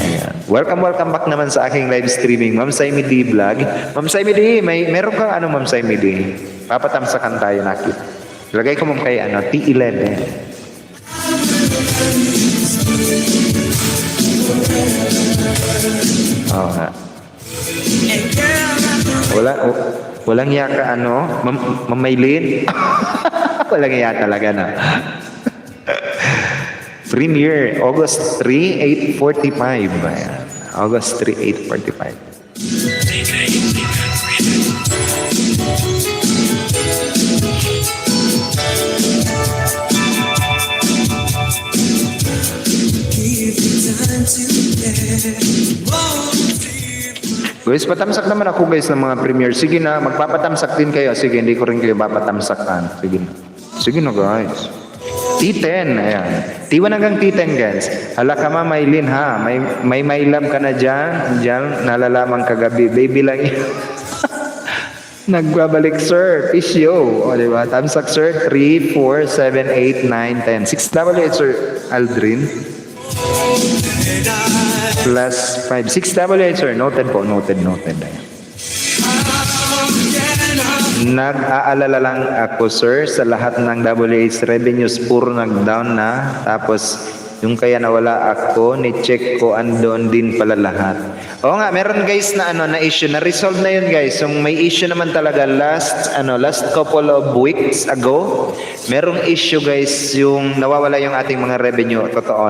Ayan. Welcome back naman sa aking live streaming. Ma'am Saimi D vlog. Ma'am Saimi D, meron kang Ma'am Saimi D? Papatamsakan tayo nakit. Lagay ko ma'am kay T11. Oo nga. Walang yaka Mamaylin. Walang yaka talaga na. Premiere, August 3, 8:45. Ayan. August 3, 8:45. Guys, patamsak naman ako guys ng mga premiere. Sige na, magpapatamsak din kayo. Sige, hindi ko rin kayo papatamsakan. Sige na. Sige na guys. T10, ayan. T1 hanggang T10 guys. Hala ka Maylin ha. May love ka na dyan. Diyan, nalalaman kagabi. Baby lang yun. Nagbabalik sir. Fish yo. O diba? Tamsak sir. 3, 4, 7, 8, 9, 10. 6W sir. Aldrin. Plus 5. 6W sir. Noted po. Noted. Nag-aalala lang ako sir sa lahat ng WH revenues puro nag-down na. Tapos yung kaya nawala ako, ni-check ko andon din pala lahat. Oo nga, meron guys na na issue, na resolve na yun guys. Yung may issue naman talaga last couple of weeks ago, merong issue guys yung nawawala yung ating mga revenue. Totoo,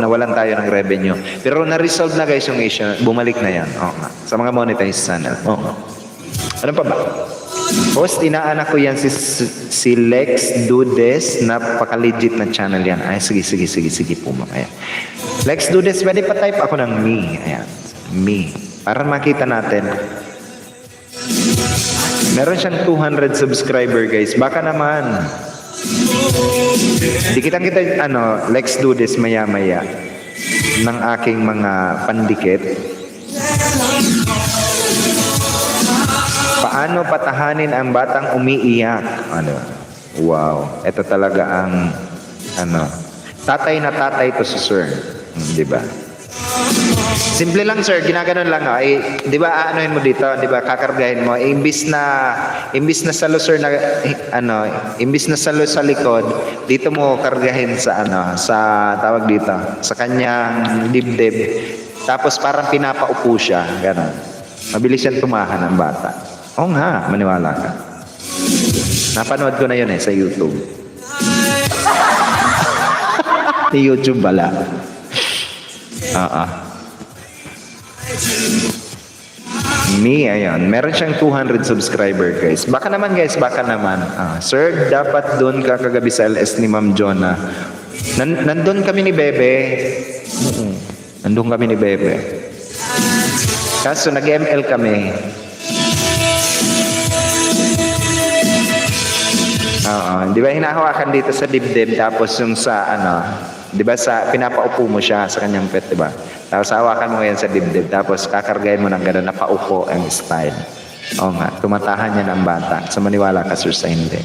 nawalan tayo ng revenue. Pero na-resolve na guys yung issue, bumalik na yan. Oo nga, sa mga monetized channel. Oo nga. Ano pa ba? Host, inaanak ko yan si Lex Dudes. Napaka-legit na channel yan. Ay, sige po mga. Ayan. Lex Dudes, pwede pa type ako ng me. Ayan. Me. Para makita natin. Meron siyang 200 subscriber guys. Baka naman. Hindi kita Lex Dudes maya-maya ng aking mga pandikit. Paano patahanin ang batang umiiyak? Wow. Ito talaga ang tatay na tatay to si sir. Di ba? Simple lang sir, ginaganon lang di ba aanohin mo dito, di ba kakargahin mo, imbis na salo sir na imbis na salo sa likod, dito mo kargahin sa sa tawag dito, sa kanyang dibdib. Tapos parang pinapaupo siya, gano'n. Mabilis yan tumahan ang bata. Oo nga, maniwala ka. Napanood ko na yun sa YouTube. Sa YouTube bala. Me, ayan. Meron siyang 200 subscriber guys. Baka naman guys, baka naman. Sir, dapat doon ka kagabi sa LS ni Ma'am Jonah. Nandun kami ni Bebe. Nandun kami ni Bebe. Kaso nag-ML kami. Di ba hinahawakan dito sa dibdib tapos yung sa 'Di ba sa pinapaupo mo siya sa kanyang pet, 'di ba? Tapos hawakan mo yan sa dibdib, tapos kakargahin mo ng gano'n na paupo ang style. Oo nga, tumatahan yan ang bata. So maniwala ka sir sa hindi.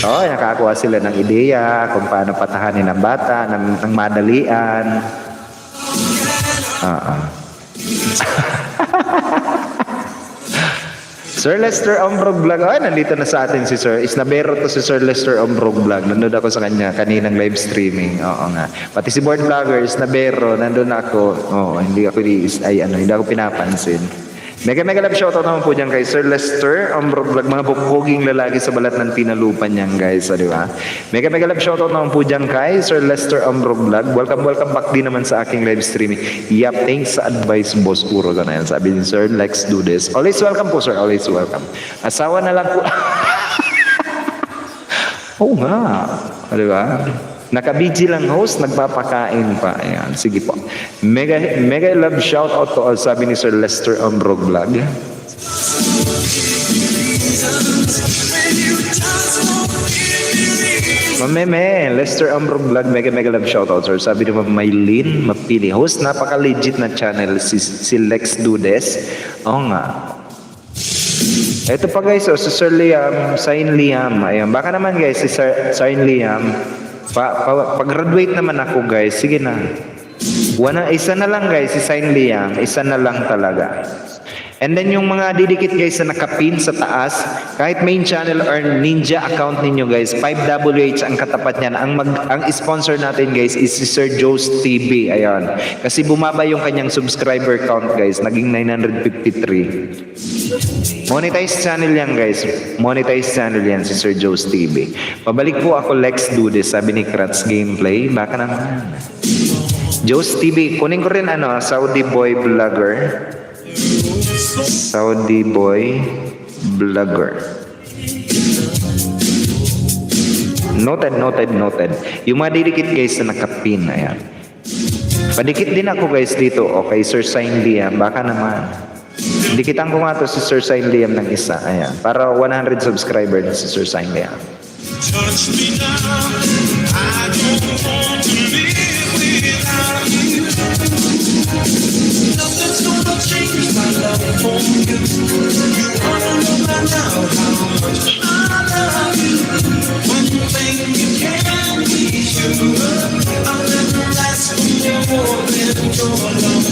Nakakuha sila ng ideya kung paano patahanin ang bata ng madalian. Sir Lester Ombrog Vlog. Nandito na sa atin si Sir. Isnabero to si Sir Lester Ombrog Vlog. Nandun ako sa kanya kaninang live streaming. Oo nga. Pati si Board Vlogger, Isnabero, nandun ako. Hindi ako pinapansin. Mega love shoutout naman po dyan kay Sir Lester Ombrog Vlog. Mga bukuging lalaki sa balat ng tinalupan niyan guys. Di ba? Mega love shoutout naman po dyan kay Sir Lester Ombrog Vlog. Welcome back din naman sa aking live streaming. Yap, thanks sa advice boss Uro Ganayan. Sabi ni Sir, let's do this. Always welcome po sir, always welcome. Asawa na lang po. Oo nga. Di ba? Naka-BG lang host, nagpapakain pa. Ayan, sige po. Mega love shout out to all, sabi ni Sir Lester Ombrog Vlog. Mameme, Lester Ombrog Vlog, mega love shout out sir. Sabi ni Ma'am Maylin Mapili, host, napaka-legit na channel si Lex Dudes. Oo nga. Ito pa guys, si Sir Liam, Sain Liam. Ayan, baka naman guys, si Sain Liam, pag-graduate naman ako guys, sige na. Isa na lang guys, si Sain Liam, isa na lang talaga. And then yung mga didikit guys na nakapin sa taas, kahit main channel or ninja account ninyo guys, 5WH ang katapat niyan. Ang sponsor natin guys is si Sir Joe's TV. Ayan. Kasi bumaba yung kanyang subscriber count guys, naging 953. Monetize channel yan guys. Monetize channel yan si Sir Joe's TV. Pabalik po ako Lex Dudes, sabi ni Kratz Gameplay. Baka naman. Joe's TV. Kunin ko rin Saudi Boy Vlogger. Saudi Boy Vlogger. Noted. Yung mga didikit guys na nakapin. Ayan. Padikit din ako guys dito. Okay, Sir Sain Liam. Baka naman. Dikitan ko nga to si Sir Sain Liam ng isa. Ayan. Para 100 subscriber na si Sir Sain Liam. Touch me now. I don't want to live without you. Nothing's gonna change my love for you. You wanna know by now how much I love you. One thing you can be sure, I'll never ask for more than your love.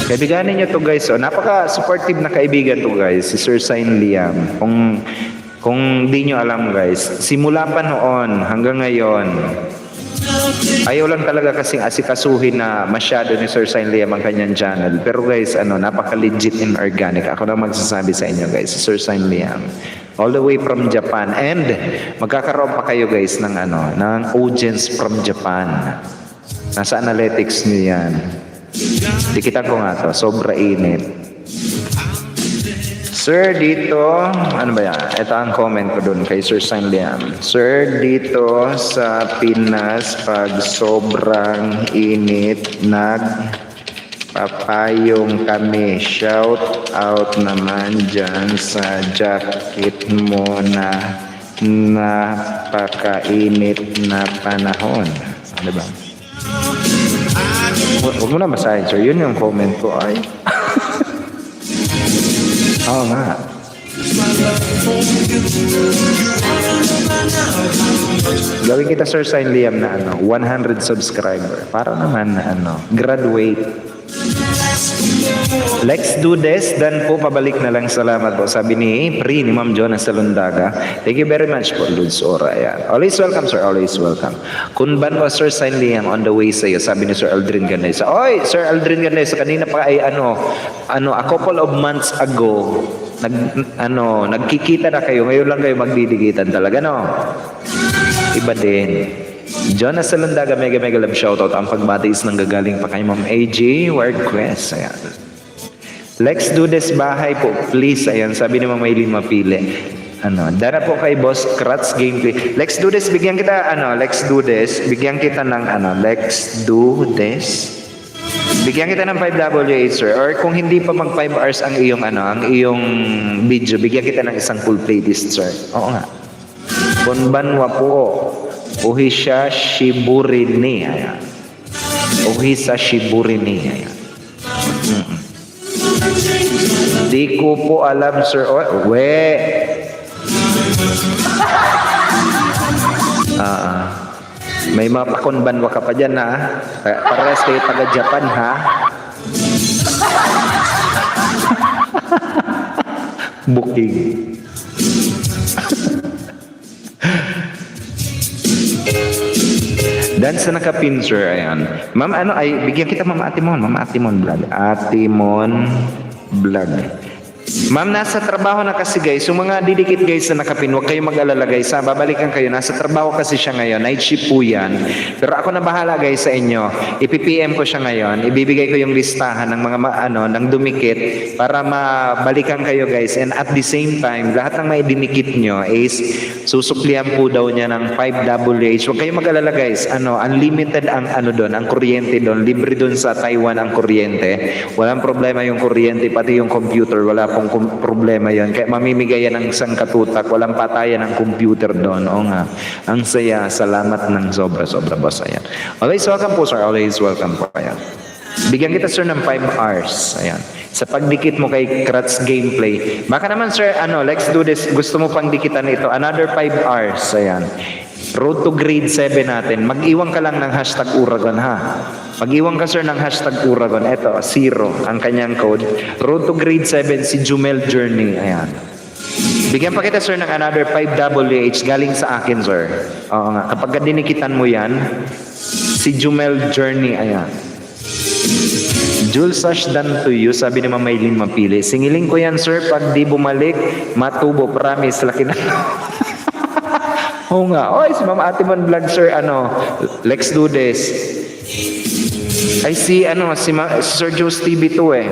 Kaibiganin nyo to guys. Napaka-supportive na kaibigan to guys. Si Sir Sain Liam. Kung di nyo alam guys, simula pa noon hanggang ngayon, ayaw lang talaga kasing asikasuhin na masyado ni Sir Sain Liam ang kanyang channel. Pero guys, napaka-legit and organic. Ako na magsasabi sa inyo guys, si Sir Sain Liam. All the way from Japan. And magkakaroon pa kayo guys ng audience from Japan. Nasa analytics nyo yan. Dikitan ko nga to, sobra init. Sir, dito, ano ba yan? Ito ang comment ko dun kay Sir Sain Liam. Sir, dito sa Pinas, pag sobrang init, nagpapayong kami. Shout out naman dyan sa jacket mo na napakainit na panahon. Ano ba? Huwag mo na basahin, sir. Yun yung comment ko ay. Oo nga. Gawin kita Sir Sain Liam na 100 subscriber. Para naman na graduate. Let's do this. Dan po, pabalik na lang. Salamat po. Sabi ni Ma'am Jonas Salundaga. Thank you very much po, Ludes Ora. Ayan. Always welcome, sir. Always welcome. Kunban po, Sir Sain Liam, on the way sa'yo. Sabi ni Sir Aldrin Ganesa. Oy, Sir Aldrin Ganesa, kanina pa ay a couple of months ago, nagkikita na kayo. Ngayon lang kayo magdidigitan talaga, no? Iba din. Jonas Salandaga, mega love shoutout. Ang pagbati is nanggagaling pa kay Ma'am AJ Wordquest. Ayan. Let's do this bahay po, please. Ayan, sabi ni Ma'am Maylin Mapili. Dara po kay Boss Kratz Gameplay. Let's do this, bigyan kita, let's do this. Bigyan kita ng, let's do this. Bigyan kita ng 5W8, sir. Or kung hindi pa mag 5 hours ang iyong, ang iyong video, bigyan kita ng isang full playlist, sir. Oo nga. Konbanwa po. Uhisha Shiburini. Ayan. Uhisa Shiburini. Ayan. Di ko po alam, sir. Oh, may mapakunbanwa ka pa dyan, ha? Parehas kayo taga-Japan, ha? Booking. Dan sa nakapin, sir, ayan. Ma'am, bigyan kita, Ma'am Atimon Vlog. Atimon Vlog. Ma'am, nasa trabaho na kasi guys. Yung mga didikit guys na nakapin, huwag kayong mag-alala guys. Babalikan kayo. Nasa trabaho kasi siya ngayon. Night shift po yan. Pero ako na bahala guys sa inyo. Ipi-PM ko siya ngayon. Ibibigay ko yung listahan ng mga ng dumikit para mabalikan kayo guys. And at the same time, lahat ng may dinikit nyo is susuklihan po daw niya ng 5WH. Huwag kayong mag-alala guys. Unlimited ang doon, ang kuryente doon. Libre doon sa Taiwan ang kuryente. Walang problema yung kuryente, pati yung computer. Wala pong problema yon. Kaya mamimigay yan ng isang katutak. Walang patayan ng computer doon. Oo nga. Ang saya. Salamat ng sobra-sobra, boss. Ayan. Always welcome po, sir. Always welcome po. Ayan. Bigyan kita, sir, ng 5 hours. Ayan. Sa pagdikit mo kay Kratz Gameplay. Baka naman, sir, let's do this. Gusto mo pang dikitan ito. Another 5 hours. Ayan. Road to grade 7 natin. Mag-iwan ka lang ng hashtag Uragon, ha? Mag-iwan ka, sir, ng hashtag Uragon. Ito, 0 ang kanyang code. Road to grade 7, si Jumel Journey. Ayan. Bigyan pa kita, sir, ng another 5WH galing sa akin, sir. Oo nga. Kapag dinikitan mo yan, si Jumel Journey. Ayan. Jules Sash done to you, sabi ni Ma'am Maylin Mapili. Singiling ko yan, sir. Pag di bumalik, matubo. Promise. Laki na. Oo nga. Oy, si Ma'am Atimon Vlog, sir. Let's do this. Ay, si Sir Joe's TV 2 eh.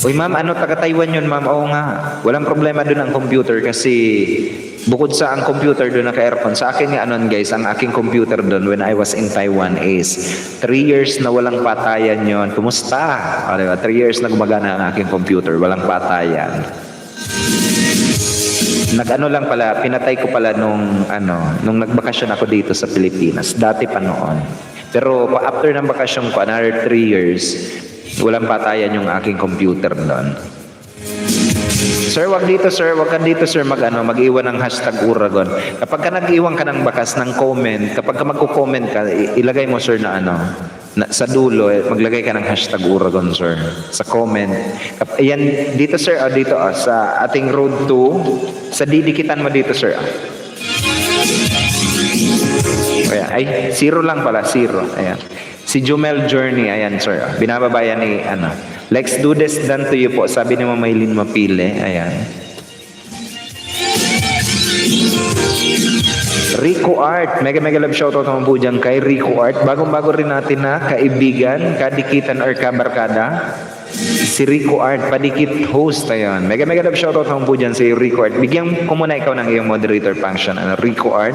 Uy, ma'am, taga Taiwan yun, ma'am. Oo nga. Walang problema doon ang computer kasi bukod sa ang computer doon naka-aircon, sa akin nga guys, ang aking computer doon when I was in Taiwan is 3 years na walang patayan yon. Kumusta? Diba? 3 years na gumagana ang aking computer, walang patayan. Lang pala, pinatay ko pala nung nagbakasyon ako dito sa Pilipinas. Dati pa noon. Pero after ng bakasyon ko, another 3 years, walang patayan yung aking computer doon. Sir, wag dito, sir. Wag ka dito, sir, mag-iwan ng hashtag Uragon. Kapag ka nag-iwan ka ng bakas ng comment, kapag ka magko-comment ka, ilagay mo, sir, sa dulo, maglagay ka ng hashtag Uragon, sir. Sa comment. Ayan, dito, sir, dito, sa ating road to, sa didikitan mo dito, sir. Ayan, ay, 0 lang pala, 0. Ayan. Si Jumel Journey, ayan, sir. Binababayan ni, Let's do this done to you po. Sabi ni Ma'am Maylin Mapili. Ayan. Rico Art. Mega love shoutout naman po dyan kay Rico Art. Bagong-bago rin natin na kaibigan, kadikitan or kabarkada. Si Rico Art, padikit host. Ayan. Mega love shoutout naman po dyan si Rico Art. Bigyan ko muna ikaw ng iyong moderator function. Rico Art.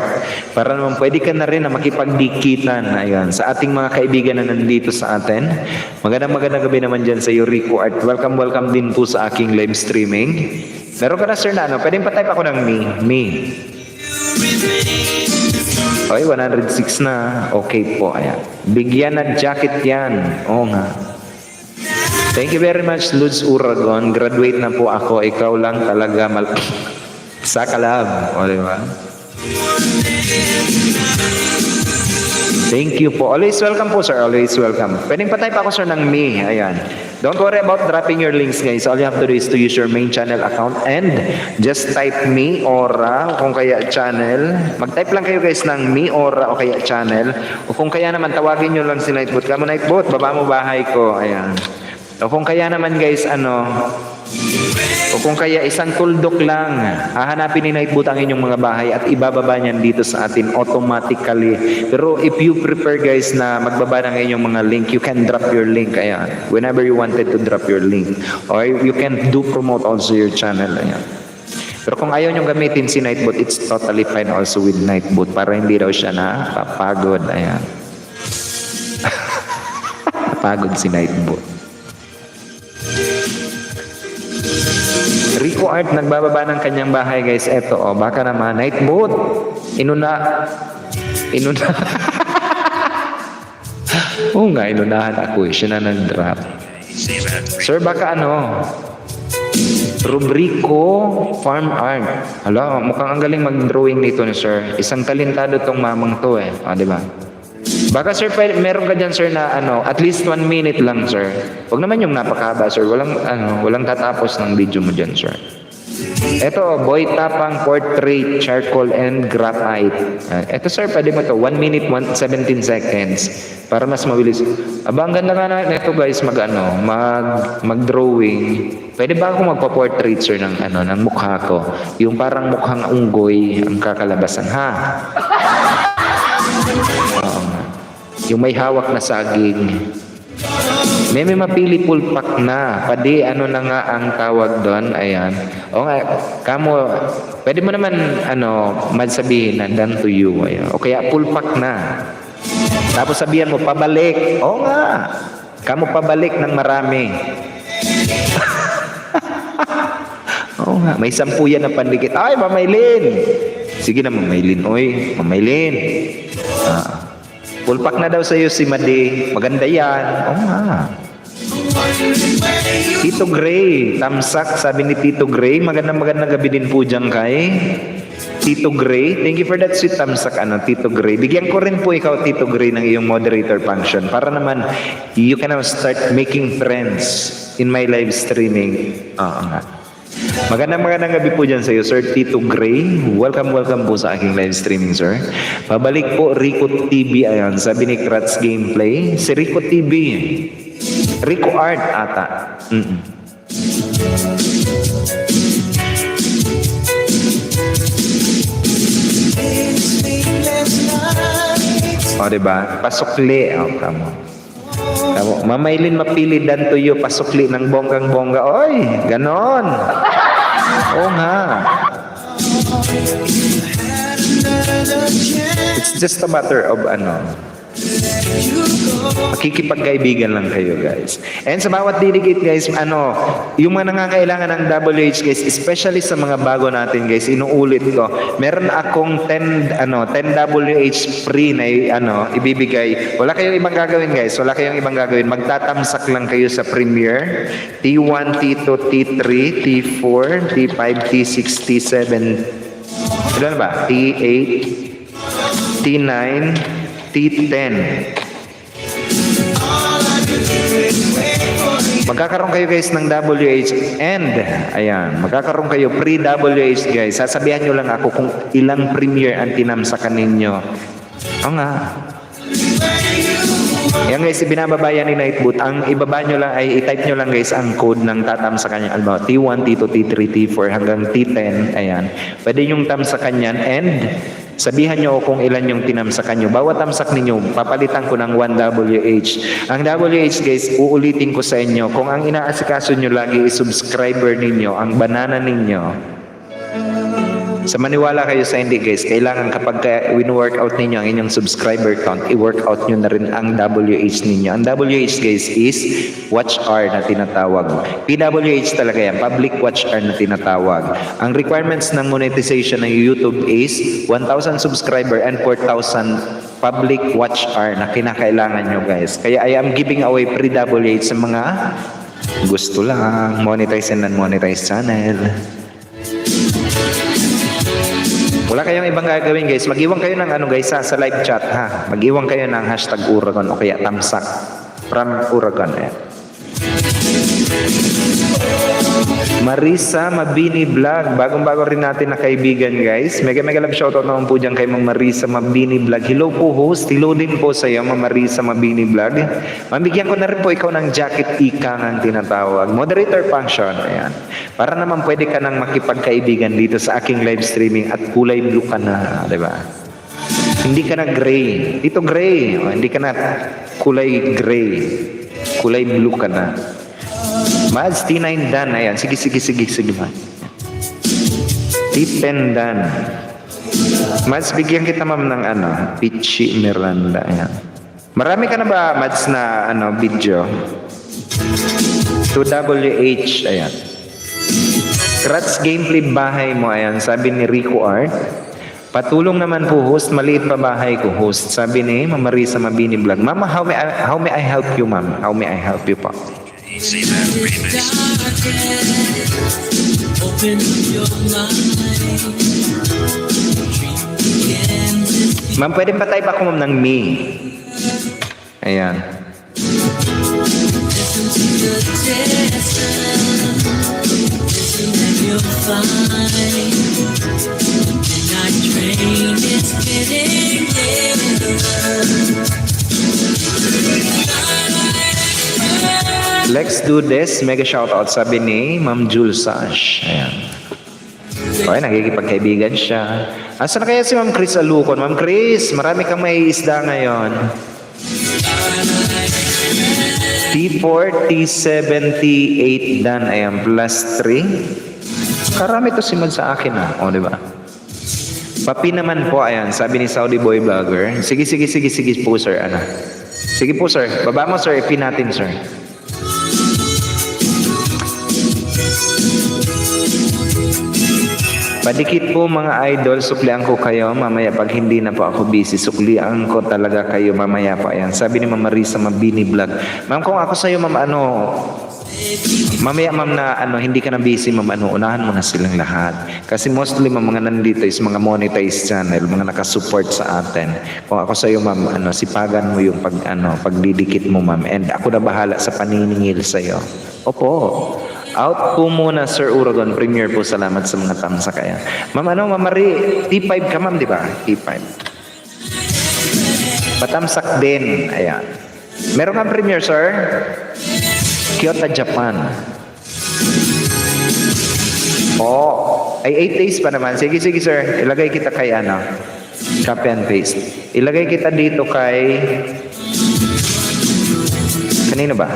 Para naman pwede ka na rin na makipagdikitan. Ayan. Sa ating mga kaibigan na nandito sa atin. Magandang gabi naman dyan sa iyo, Rico Art. Welcome din po sa aking live streaming. Meron ka na, sir, na pwedeng pa-type ako ng me. Okay, 106 na. Okay po. Ayan. Bigyan na jacket yan. Oo nga. Thank you very much, Lutz Uragon. Graduate na po ako. Ikaw lang talaga sa kalab. O, diba? Thank you po. Always welcome po, sir. Always welcome. Pwedeng pa-type ako, sir, ng me. Ayan. Don't worry about dropping your links, guys. All you have to do is to use your main channel account and just type me, Ora, o kung kaya channel. Mag-type lang kayo, guys, ng me, Ora, o kaya channel. O kung kaya naman, tawagin nyo lang si Nightbot. Kamo, Nightbot, baba mo bahay ko. Ayan. O kung kaya naman, guys, o kung kaya isang tuldok lang, hahanapin ni Nightbot ang inyong mga bahay at ibababa niyan dito sa atin automatically. Pero if you prefer, guys, na magbaba ng inyong mga link, you can drop your link. Ayan. Whenever you wanted to drop your link. Or you can do promote also your channel. Ayan. Pero kung ayaw nyo gamitin si Nightbot, it's totally fine also with Nightbot para hindi daw siya napapagod. Ayan. Napagod si Nightbot. Rico Art nagbababa ng kanyang bahay guys. Eto baka naman night boat. Inuna. Oo nga, inunahan ako eh. Siya na nag-drop. Sir, baka Rubrico Farm Art. Hala, mukhang ang galing mag-drawing nito ni sir. Isang talentado tong mamang to eh. Di ba? Baka sir, meron ka dyan sir na at least 1 minute lang sir. Huwag naman yung napakahaba sir. Walang tatapos ng video mo dyan sir. Ito, Boy Tapang Portrait, Charcoal and Graphite. Ito sir, pwede mo to 1 minute 17 seconds para mas mabilis. Aba, ang ganda nga na ito guys, mag-drawing. Pwede ba ako magpa-portrait sir ng mukha ko? Yung parang mukhang unggoy ang kakalabasan, ha? Yung may hawak na saging. May mapili pulpak na. Pwede na nga ang tawag doon. Ayan. O nga, pwede mo naman magsabihin na done to you. Ayan. O kaya pulpak na. Tapos sabihan mo, pabalik. O nga. Kamo pabalik ng marami. O nga. May 10 yan na pandikit. Ay, Mamaylin. Sige na, Mamaylin. Oy, Mamaylin. Pulpak na daw sa'yo si Madi. Maganda yan. Oo nga. Tito Gray. Tamsak, sabi ni Tito Gray. Magandang gabi din po dyan kay Tito Gray. Thank you for that sweet tamsak, Tito Gray. Bigyan ko rin po ikaw, Tito Gray, ng iyong moderator function. Para naman, you can now start making friends in my live streaming. Oo nga. Magandang gabi po dyan sa iyo, Sir Tito Gray. Welcome po sa aking live streaming, sir. Pabalik po, Rico TV. Ayan, sabi ni Kratz Gameplay. Si Rico TV. Rico Art ata. Diba? Pasukli. Kamo. Mamaylin mapili dan to you, pasukli ng bonggang-bongga. Oy, ganon. Oo nga. It's just a matter of makikipagkaibigan lang kayo guys. And sa bawat dedicate guys, yung mga nangangailangan ng WH guys, especially sa mga bago natin guys, inuulit ko, meron akong 10 WH free na ibibigay. Wala kayong ibang gagawin guys, magtatamsak lang kayo sa Premiere, T1, T2, T3, T4, T5, T6, T7, ilan ba? T8, T9, T10. Magkakaroon kayo guys ng WH and magkakaroon kayo pre-WH guys. Sasabihan nyo lang ako kung ilang premiere ang tinamsakan ninyo. O nga. Yan guys, binababaya ni Nightboot. Ang ibaba nyo lang ay i-type nyo lang guys ang code ng tatamsakan niya. Alba, T1, T2, T3, T4 hanggang T10. Ayan. Pwede yung tamsakan yan and sabihan nyo kung ilan yung tinamsakan nyo. Bawat tamsak ninyo, papalitan ko ng 1 WH. Ang WH guys, uulitin ko sa inyo. Kung ang inaasikaso nyo lagi is subscriber ninyo, ang banana ninyo, sa maniwala kayo sa hindi guys, kailangan kapag win-workout ninyo ang inyong subscriber count, i-workout nyo na rin ang WH ninyo. Ang WH guys is watch hour na tinatawag. PWH talaga yan, public watch hour na tinatawag. Ang requirements ng monetization ng YouTube is 1,000 subscriber and 4,000 public watch hour na kinakailangan nyo guys. Kaya I am giving away pre-WH sa mga gusto lang monetize and non-monetize channel. Wala kayong ibang gagawin guys. Mag-iwan kayo ng guys sa live chat ha. Mag-iwan kayo ng hashtag Uragon o kaya tamsak from Uragon. Marisa Mabini Vlog. Bagong-bago rin natin na kaibigan guys. Mega love shoutout naman po dyan kay Ma'am Marisa Mabini Vlog. Hello po host. Hello din po sa iyo Ma'am Marisa Mabini Vlog. Mabigyan ko na rin po ikaw ng jacket ikang ang tinatawag. Moderator function. Ayan. Para naman pwede ka nang makipagkaibigan dito sa aking live streaming at kulay blue ka na. Diba? Hindi ka na gray. Dito gray. Hindi ka na kulay gray. Kulay blue ka na. Mads, T9 dan. Ayan. Sige man. T10 dan. Mads, bigyan kita ma'am ng Pichi Miranda. Ayan. Marami ka na ba, Mads, na video? 2WH. Ayan. Rats Gameplay bahay mo, ayan, sabi ni Rico Art. Patulong naman po, host, maliit pa bahay ko, host. Sabi ni Ma'am Marisa Mabini Vlog. Ma'am, how may I help you, ma'am? How may I help you po? Open your mind. Ma'am, pwede pa type ako, ma'am, ng me. Ayan. Listen to the test. Listen and you'll find. Midnight train is getting Let's do this. Mega shoutout, sabi ni Ma'am Jules Sash. Ayan. Okay, nagkikipagkaibigan siya. Asa na kaya si Ma'am Chris Alucon? Ma'am Chris, marami kang may isda ngayon. T4, T78 dan. Ayan, plus 3. Karami to simad sa akin O, di ba? Papi naman po, ayan, sabi ni Saudi Boy Vlogger. Sige po, sir. Ano? Sige po, sir. Baba mo, sir. Ipin natin, sir. Padikit po mga idol, suklian ko kayo mamaya pag hindi na po ako busy. Suklian ko talaga kayo mamaya po. Ayan, sabi ni Ma'am Marisa Mabini Vlog. Ma'am, kung ako sa'yo, ma'am, mamaya ma'am na hindi ka na busy, ma'am, unahan mo na silang lahat. Kasi mostly ma'am, mga nandito is mga monetized channel, mga nakasupport sa atin. Kung ako sa'yo, ma'am, sipagan mo yung pagdidikit mo, ma'am. And ako na bahala sa paniningil sa'yo. Opo. Out po muna, Sir Uragon. Premier po, salamat sa mga tamsa kaya. Ma'am, Ma'am Marie, T5 ka, ma'am, di ba? T5. Patamsak din. Ayan. Meron kang premier, sir? Kyoto, Japan. Ay 8 days pa naman. Sige, sir. Ilagay kita kay copy and paste. Ilagay kita dito kay... Kanino ba?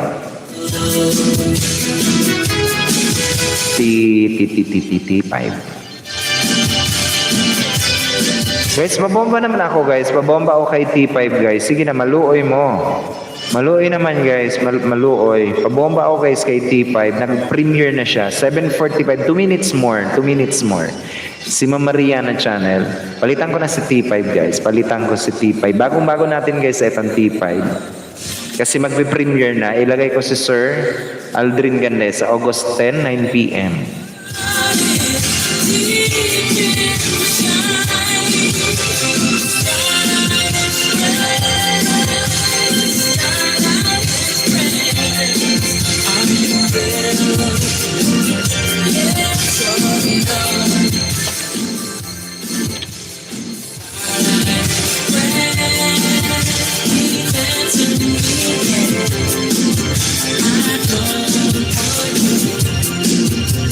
T5. Guys, mabomba naman ako, guys. Mabomba ako kay T5, guys. Sige na, maluoy mo. Maluoy naman, guys. Maluoy. Pabomba ako, guys, kay T5. Nag-premiere na siya. 7:45. 2 minutes more. Si Ma'am Mariana Channel. Palitan ko na si T5, guys. Palitan ko si T5. Bagong-bago natin, guys, itong T5. Kasi magpe-premiere na. Ilagay ko si Sir Aldrin Gandesa, August 10, 9 p.m.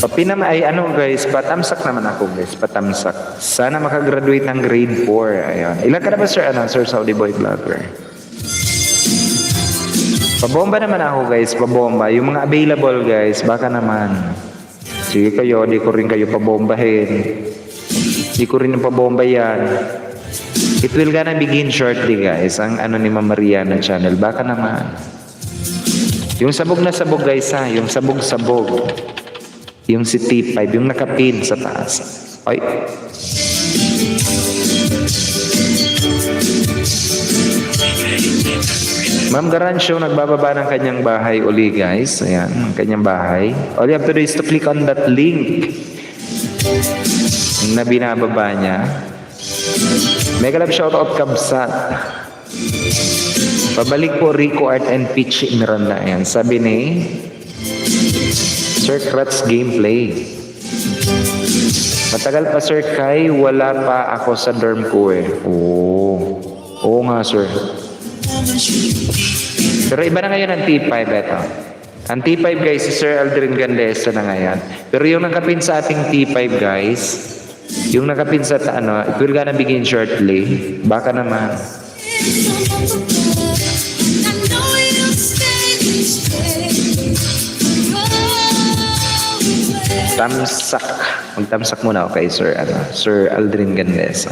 Papinam ay guys, patamsak naman ako, guys, patamsak. Sana makagraduate ng grade 4. Ayun. Ilan ka na ba, sir? Sir Saudi Boy Vlogger. Pabomba naman ako, guys, pabomba. Yung mga available, guys, baka naman. Sige kayo, di ko rin kayo pabombahin. Di ko rin pabomba yan. It will gonna begin shortly, guys, ang ni Ma'am Mariana Channel. Baka naman. Yung sabog na sabog, guys, ha? Yung sabog-sabog. Yung si T5, yung nakapin sa taas. Ay. Ma'am Garancio, nagbababa ng kanyang bahay uli, guys. Ayan, ang kanyang bahay. All you have to do is to click on that link na binababa niya. Mega love shoutout Kabsat. Pabalik po Rico Art and Peach Miranda. Ayan, sabi ni Sir Kratz Gameplay. Matagal pa, Sir Kai, wala pa ako sa dorm ko eh. Oo nga, sir. Pero iba na ngayon ang T5 ito. Ang T5, guys, si Sir Aldrin Gandesa na ngayon. Pero yung nakapin sa ating T5, guys, yung nakapin sa it will gonna begin shortly. Baka naman. Tamsak. Magtamsak muna ako kay Sir, Sir Aldrin Gandesa.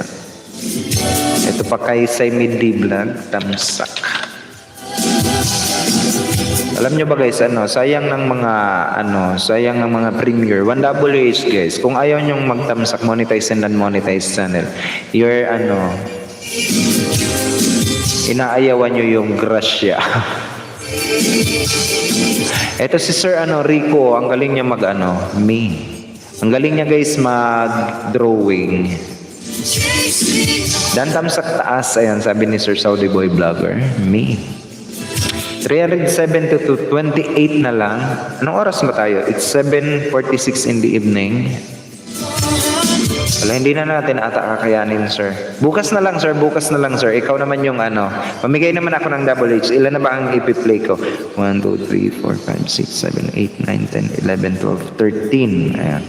Ito pa kay Saimid D Vlog, tamsak. Alam nyo ba guys, sayang ng mga, sayang ng mga premiere. 1WH guys, kung ayaw nyong magtamsak, monetize and non-monetize channel, you're, inaayawan nyo yung grasya. Ito si Sir, Rico, ang galing niya Ang galing niya guys mag-drawing. Dan tamsak taas, ayan, sabi ni Sir Saudi Boy Vlogger. 307 to 28 na lang. Anong oras ba tayo? It's 7:46 in the evening. Wala, hindi na natin ata kakayanin, sir. Bukas na lang, sir. Bukas na lang, sir. Ikaw naman yung Pamigay naman ako ng double H. Ilan na ba ang ipi-play ko? 1, 2, 3, 4, 5, 6, 7, 8, 9, 10, 11, 12, 13. Ayan.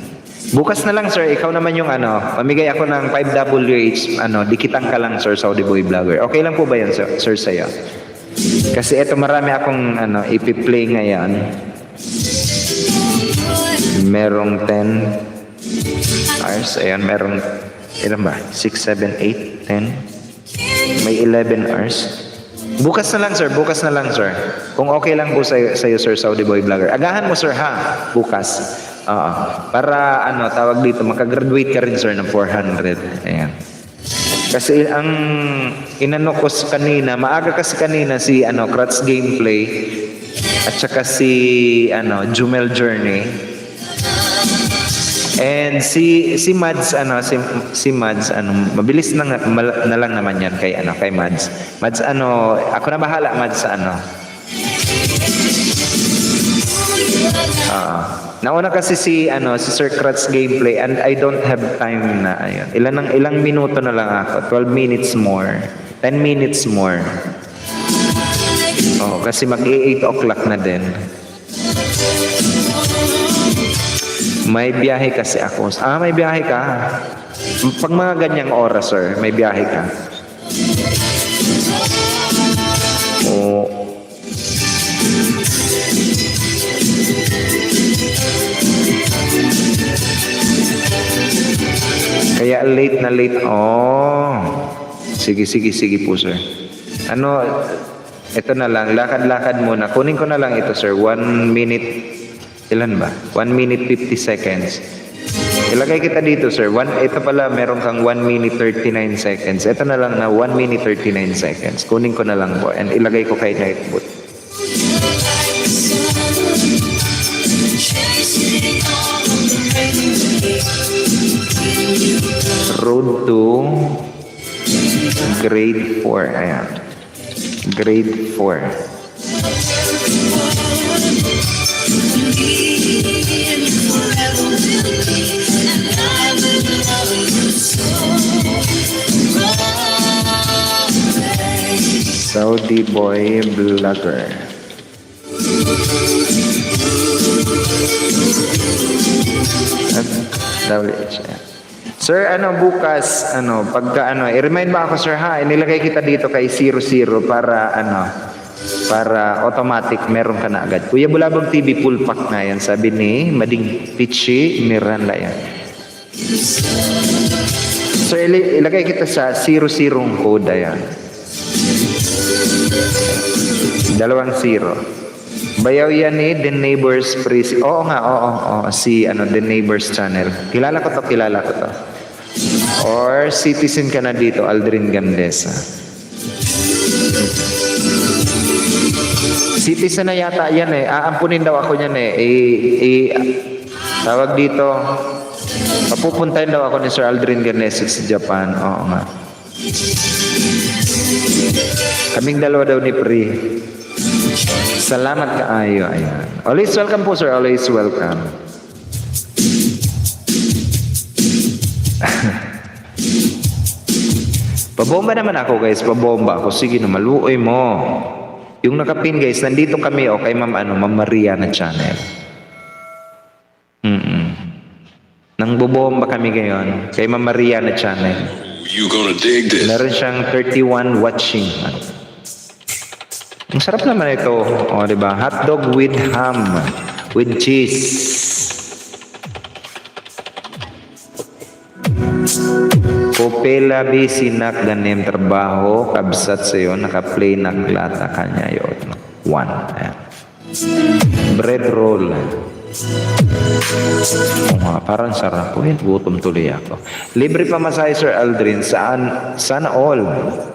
Bukas na lang, sir. Ikaw naman yung Pamigay ako ng 5WH. Dikitan ka lang, sir, Saudi Boy Vlogger. Okay lang po ba yan, sir, sa'yo? Kasi ito marami akong ipi-play ngayon. Merong 10 hours. Ayan, merong ilan ba? 6, 7, 8, 10. May 11 hours. Bukas na lang, sir. Bukas na lang, sir. Kung okay lang po sa'yo, Sir Saudi Boy Vlogger. Agahan mo, sir, ha? Bukas. Para, tawag dito, makagraduate ka rin, sir, ng 400. Ayan. Kasi ang inano ko kanina, maaga kasi kanina si Kratz Gameplay at saka si Jumel Journey. And si Mads si Mads mabilis na lang naman yan kay Mads. Mads ako na bahala Mads nauna kasi si Sir Kratz Gameplay and I don't have time na ayun. Ilang minuto na lang ako. 12 minutes more. 10 minutes more. Kasi mag-8 o'clock na din. May biyahe kasi ako. May biyahe ka. Pag mga ganyang oras, sir, may biyahe ka. Kaya late na late. Sige po, sir. Ito na lang. Lakad-lakad muna. Kunin ko na lang ito, sir. 1 minute. Ilan ba? 1 minute 50 seconds. Ilagay kita dito, sir. Ito pala, meron kang 1 minute 39 seconds. Ito na lang na 1 minute 39 seconds. Kunin ko na lang po. And ilagay ko kay Nightboot. Road to grade 4. Ayan. Grade 4. Saudi Boy Vlogger. Sir, bukas, pagka, i-remind ba ako, sir, ha? Inilagay kita dito kay 00 para, para automatic, meron ka na agad. Kuya Bulabog TV, full pack na yan. Sabi ni Mading Pichi Miranda yan. So, ilagay kita sa 00 code, ayan. 2 0. Bayaw yan ni The Neighbors Priest. Oo nga, oo. Si, The Neighbors Channel. Kilala ko to. Or citizen ka na dito, Aldrin Gandesa. Citizen na yata yan eh. Aampunin daw ako yan eh. Tawag dito. Papupuntahin daw ako ni Sir Aldrin Gandesa sa Japan. Oo nga. Kaming dalawa daw ni Pri. Salamat kaayo. Ayan. Always welcome po, sir. Always welcome. Pabomba naman ako, guys. Pabomba ako. Sige na, maluoy mo. Yung nakapin, guys, nandito kami kay Ma'am Maria na channel. Nang bubomba kami ngayon kay Ma'am Maria na channel. You gonna dig this? Meron siyang 31 watching. Ang sarap naman ito. Diba? Hotdog with ham. With cheese. Popela bisinak ganem trabaho kabsat sayo naka-play naglata kanya yun. 1. Ayan. Bread roll. Oo nga, parang sarap. Uy, gutom tuloy ako. Libre pa masahe, Sir Aldrin. Saan? Sana all.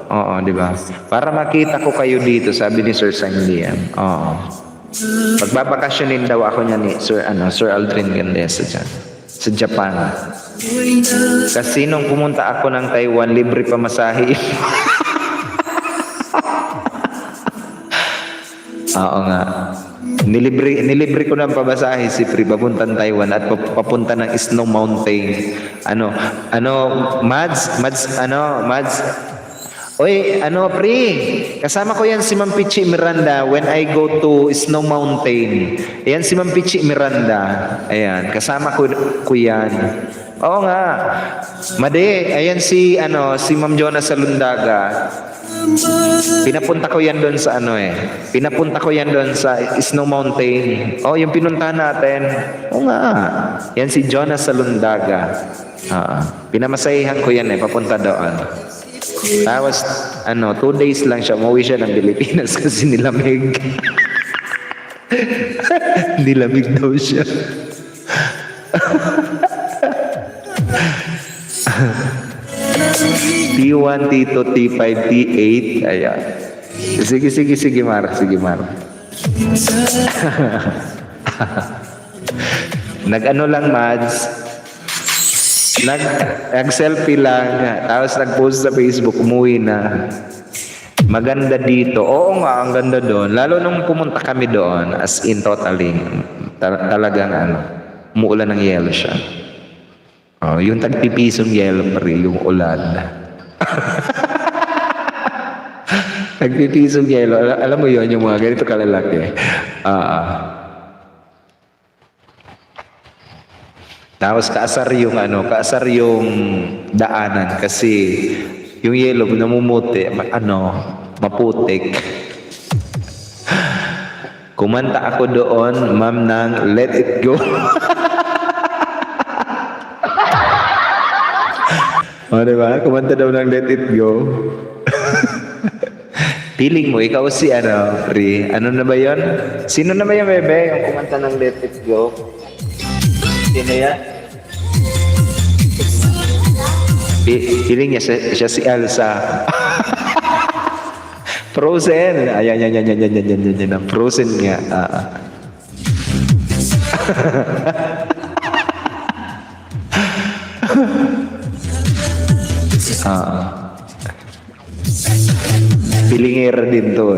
Oo, di ba? Para makita ko kayo dito, sabi ni Sir Sanglian. Oo. Pagbabakasyonin daw ako niya ni Sir Aldrin Gandesa dyan. Sa Japan. Kasi nung pumunta ako ng Taiwan, libre pa masahe. Oo nga. Nilibre ko ng pabasahe si Pri papuntang Taiwan at papunta ng Snow Mountain. Mads. Oy, Pri, kasama ko yan si Ma'am Pichi Miranda when I go to Snow Mountain. Ayan si Ma'am Pichi Miranda. Ayan, kasama ko yan. Oo nga. Made, ayan si Ma'am Jonas Salundaga. Pinapunta ko yan doon sa Pinapunta ko yan doon sa Snow Mountain. Oh, yung pinuntahan natin. Oo nga. Yan si Jonas Salundaga. Pinamasahihan ko yan papunta doon. Tapos, 2 days lang siya. Umuwi siya ng Pilipinas kasi nilamig. Nilamig daw siya. T1, T2, T5, T8. Ayan. Sige, Mar. Nag-ano lang, Mads. Nag-selfie lang. Tapos nag-post sa Facebook, umuwi na. Maganda dito. Oo nga, ang ganda doon. Lalo nung pumunta kami doon, as in totally, talagang umuulan ng yelo siya. Oh, yung tagpipisong yelo pa rin, yung ulan. Tagpipisong yelo. Alam mo yon yung mga ganito kalalaki. Tapos kaasar yung daanan kasi yung yelo namumuti, maputik. Kumanta ako doon, ma'am, ng Let It Go. O, diba? Kumanta daw ng Let It Go. Feeling mo, ikaw si Pri. Ano na ba yon? Sino na ba yung bebe? Yung kumanta ng Let It Go? Sino yan? Feeling niya siya si Elsa. Frozen. Ayan. Frozen nga. Pilingera din to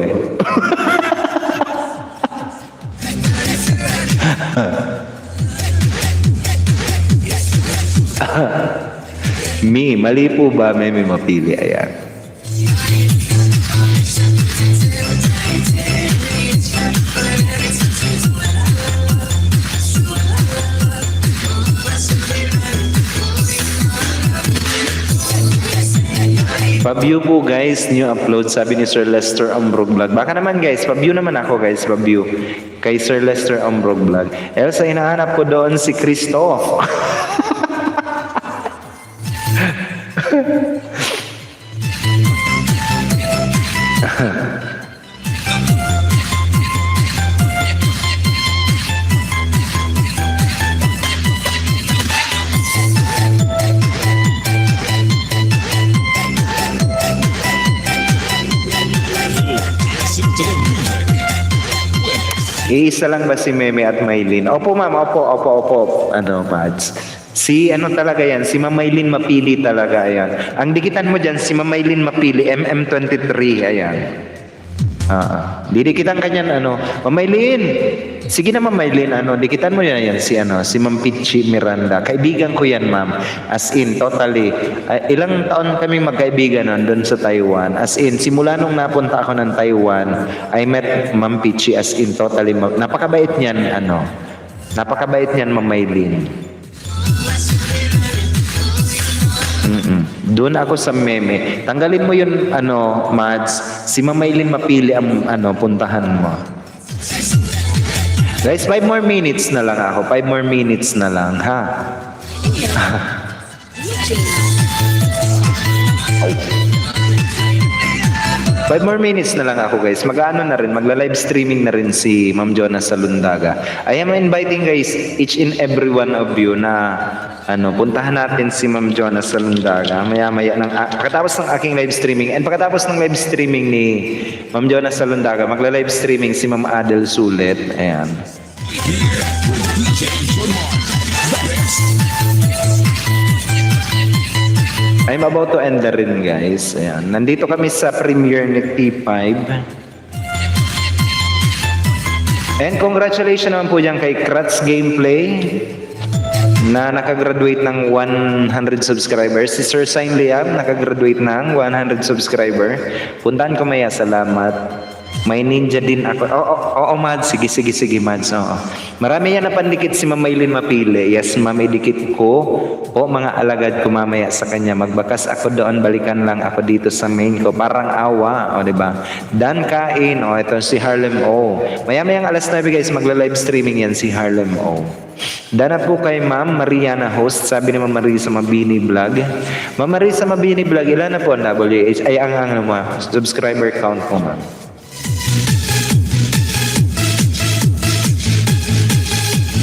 mali po ba may mapili? Ayan. Pa-view po guys, new upload, sabi ni Sir Lester Ambrog Vlog. Baka naman guys, pa-view naman ako guys, pa-view kay Sir Lester Ambrog Vlog. Elsa, hinahanap ko doon si Christoph. Iisa lang ba si Meme at Maylin? Opo ma'am, opo. Mads. Si talaga yan, si Ma'am Maylin Mapili talaga, ayan. Ang dikitan mo dyan, si Ma'am Maylin Mapili, MM23, ayan. Didikitan ka niyan, Ma'am Maylin, sige na Ma'am Maylin, dikitan mo yan, si Ma'am Pichi Miranda. Kaibigan ko yan, ma'am. As in, totally. Ilang taon kami magkaibigan doon sa Taiwan. As in, simula nung napunta ako ng Taiwan, I met Ma'am Pichi, as in, totally. Napakabait niyan, napakabait niyan, Ma'am Maylin. Doon ako sa Meme. Tanggalin mo yun, Mads. Si Ma'am Maylin Mapili ang, puntahan mo. Guys, 5 more minutes na lang ako. 5 more minutes na lang, ha? 5 more minutes na lang ako guys. Mag-ano na rin, magla-live streaming na rin si Ma'am Jonas Salundaga. I am inviting guys each and every one of you na puntahan natin si Ma'am Jonas Salundaga maya-maya pagkatapos ng aking live streaming and pagkatapos ng live streaming ni Ma'am Jonas Salundaga, magla-live streaming si Ma'am Adel Sulit. Ayan. I'm about to end the rin guys. Ayan. Nandito kami sa premiere ni T5. And congratulations naman po dyan kay Kratz Gameplay na nakagraduate ng 100 subscribers. Si Sir Sign Liam nakagraduate ng 100 subscriber. Puntahan ko maya, salamat. May ninja din ako. Oo, Mads. Sige, Mads. Oo. Marami yan na pandikit si Ma'am Maylin Mapili. Yes, Ma'am, idikit ko. O, mga alagad ko mamaya sa kanya. Magbakas ako doon, balikan lang ako dito sa main ko. Parang awa. O, diba? Dan Kain. O, ito si Harlem O. Maya-mayang alas 9, guys, magla-live streaming yan si Harlem O. Dana po kay Ma'am Mariana Host. Sabi ni Ma'am Marisa Mabini Vlog. Ma'am Marisa Mabini Vlog, ilan na po ang WH? Ay, ang subscriber count po, Ma'am.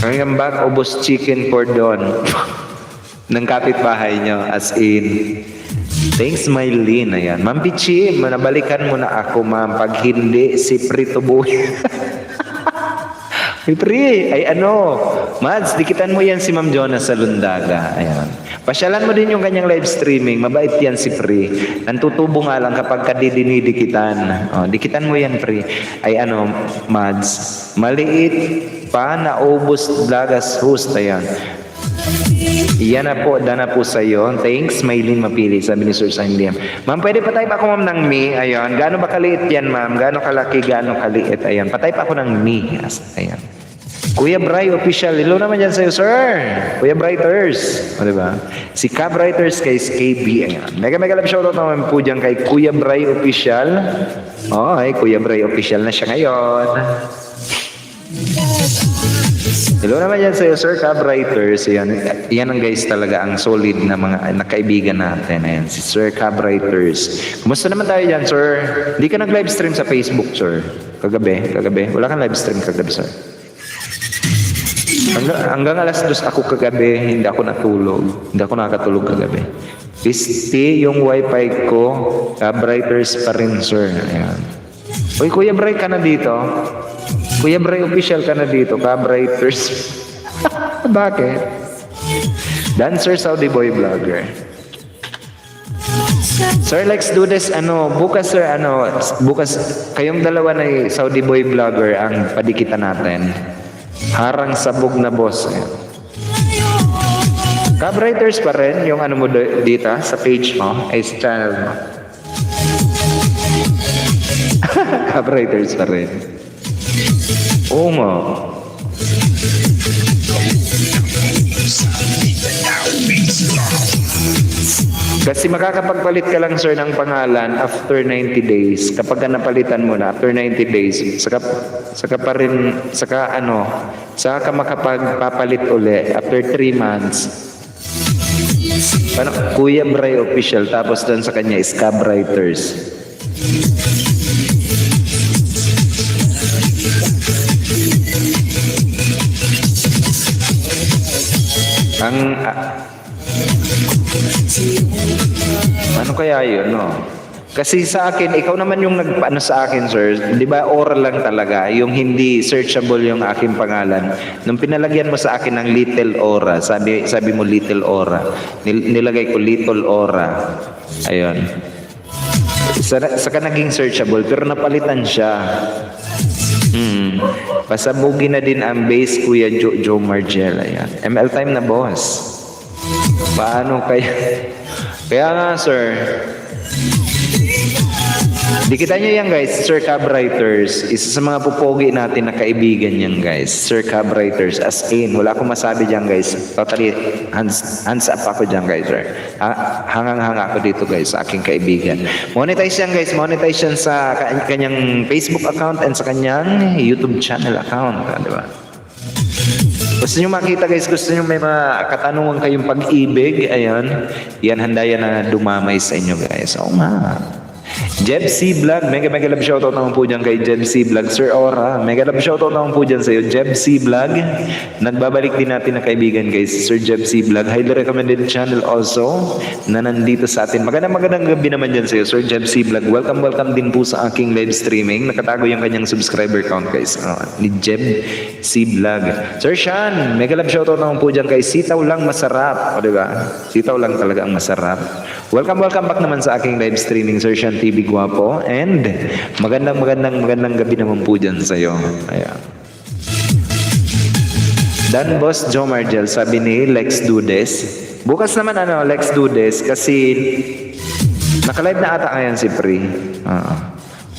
Hanggang back, ubos chicken cordon ng kapitbahay nyo. As in, thanks, Mylene. Ayan. Ma'am Pichi, nabalikan mo na ako, ma'am. Pag hindi, si Prito Boy. Pri, ay Mads, dikitan mo yan si Ma'am Jonas Salundaga. Ayan. Pasyalan mo din yung kanyang live streaming. Mabait yan si Pri. Nantutubo nga lang kapag kadidinidikitan. Dikitan mo yan, Pri. Ay Mads, maliit pa na ubos Blagas host. Ayan. Iyan na po, dana po sa iyo. Thanks, Maylin Mapili, sabi ni Sir Sandiam. Ma'am, pwede pa-type ako, ma'am, ng me. Ayan. Gaano ba kaliit yan, ma'am? Gaano kalaki, gaano kaliit? Ayan. Pa-type ako ng me. Ayan. Kuya Bray Official. Hello naman dyan sa'yo, sir. Kuya Brighters. O, diba? Si Ka Brighters kay KB. Ayan. Mega love shoutout naman po dyan kay Kuya Bray Official. Ay, Kuya Bray Official na siya ngayon. Hello naman yan sa'yo, Sir Ka Brighters. Yan ang guys talaga ang solid na mga nakaibigan natin. Ayan, si Sir Ka Brighters. Kumusta naman tayo dyan, sir? Hindi ka nag-live stream sa Facebook, sir? Kagabi? Wala kang live stream kagabi, sir? Hanggang alas 2 ako kagabi, hindi ako natulog. Hindi ako nakatulog kagabi. Pisti yung wifi ko, Ka Brighters pa rin, sir. Ayan. Uy, Kuya Bray ka na dito? Kuya Bray Official ka na dito, Ka Brighters. Bakit? Dancer Saudi Boy Vlogger. Sir, let's do this. Bukas, sir, bukas, kayong dalawa na Saudi Boy Vlogger ang padikitan natin. Harang sabog na boss. Ka Brighters pa rin, yung mo dito, sa page mo, ay sa channel mo. Ka Brighters pa rin. Oo nga. Kasi makakapagpalit ka lang, sir, ng pangalan after 90 days. Kapag napalitan mo na after 90 days, saka ka makapagpapalit uli after 3 months. Kuya Bray Official, tapos doon sa kanya is Ka Brighters. Ano kaya yun, no? Kasi sa akin, ikaw naman yung nagpaano sa akin, sir. Di ba oral lang talaga, yung hindi searchable yung aking pangalan. Nung pinalagyan mo sa akin ng Little Aura, sabi mo Little Aura. Nilagay ko Little Aura. Ayun. Saka naging searchable, pero napalitan siya. Pasabugi na din ang base, Kuya Joe Margel. Ayan. ML time na, boss. Paano kaya? Kaya nga, sir. Dikitan nyo yan, guys. Sir Ka Brighters. Isa sa mga pupogi natin na kaibigan yan, guys. Sir Ka Brighters. As in, wala akong masabi dyan, guys. Totally, hands up ako dyan, guys, sir. Hangang-hanga ako dito, guys, sa aking kaibigan. Monetize yan, guys. Monetize yan sa kanyang Facebook account and sa kanyang YouTube channel account. Diba? Gusto nyo makita, guys, gusto nyo may mga katanungan kayong pag-ibig, ayan, yan, handa yan na dumamay sa inyo, guys. Oo nga. Jeb C Vlog, mega love shoutout naman po dyan kay Jeb C Vlog. Sir Aura, mega love shoutout naman po dyan sa'yo. Jeb C Vlog, nagbabalik din natin na kaibigan guys, Sir Jeb C Vlog. Highly recommended channel also na nandito sa atin. Magandang gabi naman dyan sa'yo, Sir Jeb C Vlog. Welcome din po sa aking live streaming. Nakatago yung kanyang subscriber count guys, ni Jeb C Vlog. Sir Sean, mega love shoutout naman po dyan kay Sitaw Lang Masarap. O diba? Sitaw lang talaga ang masarap. Welcome back naman sa aking live streaming, Sir Sean TV Guapo. And magandang gabi naman po dyan sa'yo. Ayan. Dan Boss Joe Margel, sabi ni Lex Dudes. Bukas naman Lex Dudes, kasi naka-live na ata ngayon si Pri.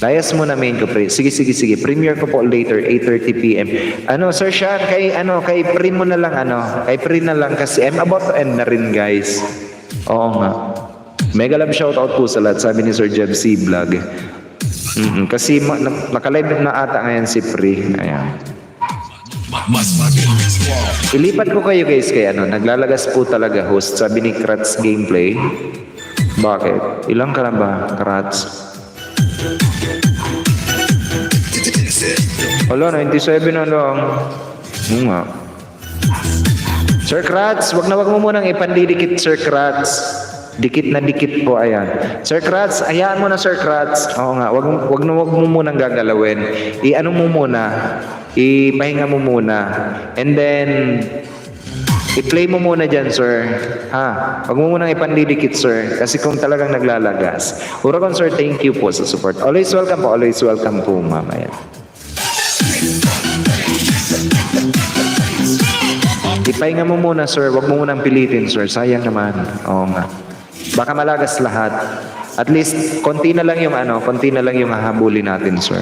Layas mo na main ko, Pri. Sige. Premiere ko po later, 8:30 PM. Sir Sean, kay Pri mo na lang, kay Pri na lang kasi I'm about to end na rin, guys. Oo nga. Mega love shoutout po sa lahat, sabi ni Sir Jeb C Vlog. Kasi naka-live na ata ngayon si Pri. Ayan. Ilipat ko kayo guys kay naglalagas po talaga host, sabi ni Kratz Gameplay. Bakit? Ilang ka na ba, Kratz? Wala, 97 na lang. Nga. Sir Kratz, wag mo munang ipandidikit, Sir Kratz. Dikit na dikit po, ayan. Sir Kratz, hayaan mo na, Sir Kratz. Oo nga, wag mo munang gagalawin. I-ano mo muna, ipahinga mo muna. And then, i-play mo muna dyan, sir. Wag mo munang ipandidikit, sir. Kasi kung talagang naglalagas. Uragon, sir, thank you po sa support. Always welcome po, ma'am. Ayan. Ipahinga mo muna, sir. Wag mo munang pilitin, sir. Sayang naman. Oo nga. Baka malagas lahat. At least, konti na lang yung hahabulin natin, sir.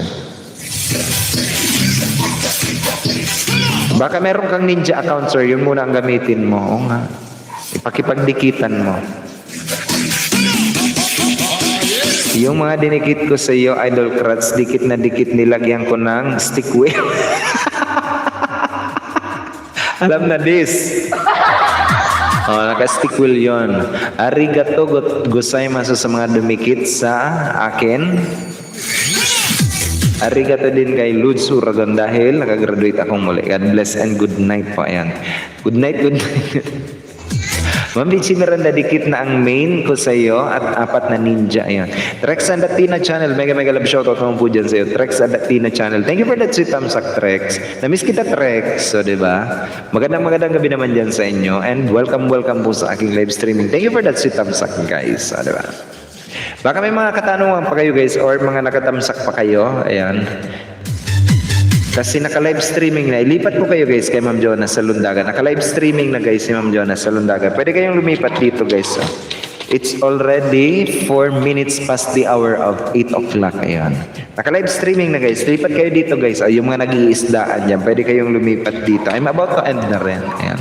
Baka meron kang ninja account, sir. Yun muna ang gamitin mo. Oo nga. Ipakipagdikitan mo. Yung mga dinikit ko sa iyo, Idol Kratz, dikit na dikit nilagyan ko ng stick wheel. Alam na this. Naka-stick wheel yun. Arigato gozaimasu sa mga dumikit sa akin. Arigato din kay Lutz Uragon dahil nakagraduate akong muli. God bless and good night po. Ayan. Good night. Ma'am Bichi Miranda, dikit na ang main ko sa iyo at 4 na ninja. Ayan. Trex and Tina Channel, mega love shoutout naman po dyan sa iyo. Trex and Tina Channel. Thank you for that sweet thumbs up, Trex. Namiss kita, Trex. So, diba? Magandang gabi naman dyan sa inyo. And welcome po sa aking live streaming. Thank you for that sweet thumbs up, guys. So, diba? Baka may mga katanungan pa kayo, guys, or mga nakatamsak pa kayo. Ayan. Kasi naka-live streaming na. Ilipat ko kayo guys kay Ma'am Jonas sa Lundaga. Naka-live streaming na guys si Ma'am Jonas sa Lundaga. Pwede kayong lumipat dito guys. It's already 4 minutes past the hour of 8 o'clock. Ayan. Naka-live streaming na guys. Lipat kayo dito guys. Yung mga nag-iisdaan dyan. Pwede kayong lumipat dito. I'm about to end na rin. Ayan.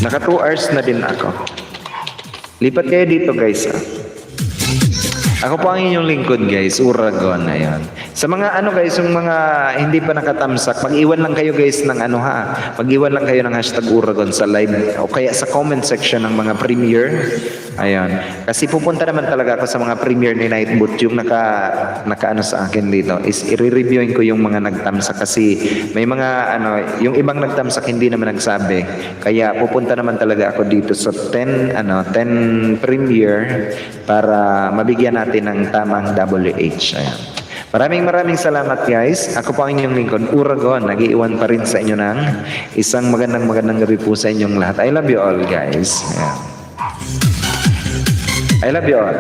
Naka 2 hours na din ako. Lipat kayo dito guys. Ako po ang inyong lingkod guys, Uragon. Ayan. Sa mga guys, yung mga hindi pa nakatamsak, mag-iwan lang kayo guys ng mag-iwan lang kayo ng hashtag Uragon sa live o kaya sa comment section ng mga premiere. Ayan. Kasi pupunta naman talaga ako sa mga premiere ni Nightboot. Yung naka sa akin dito is i-reviewin ko yung mga nagtamsak kasi may mga yung ibang nagtamsak hindi naman nagsabi. Kaya pupunta naman talaga ako dito sa 10 premiere para mabigyan natin ng tamang WH. Ayan. Maraming salamat guys. Ako po ang inyong lingkod, Uragon. Nag-iwan pa rin sa inyo ng isang magandang gabi po sa inyong lahat. I love you all guys. Ayan. I love you all.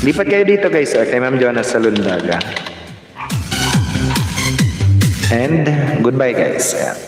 Lipat kayo dito guys kay Ma'am Jonas sa Lundaga. And goodbye guys. Ayan.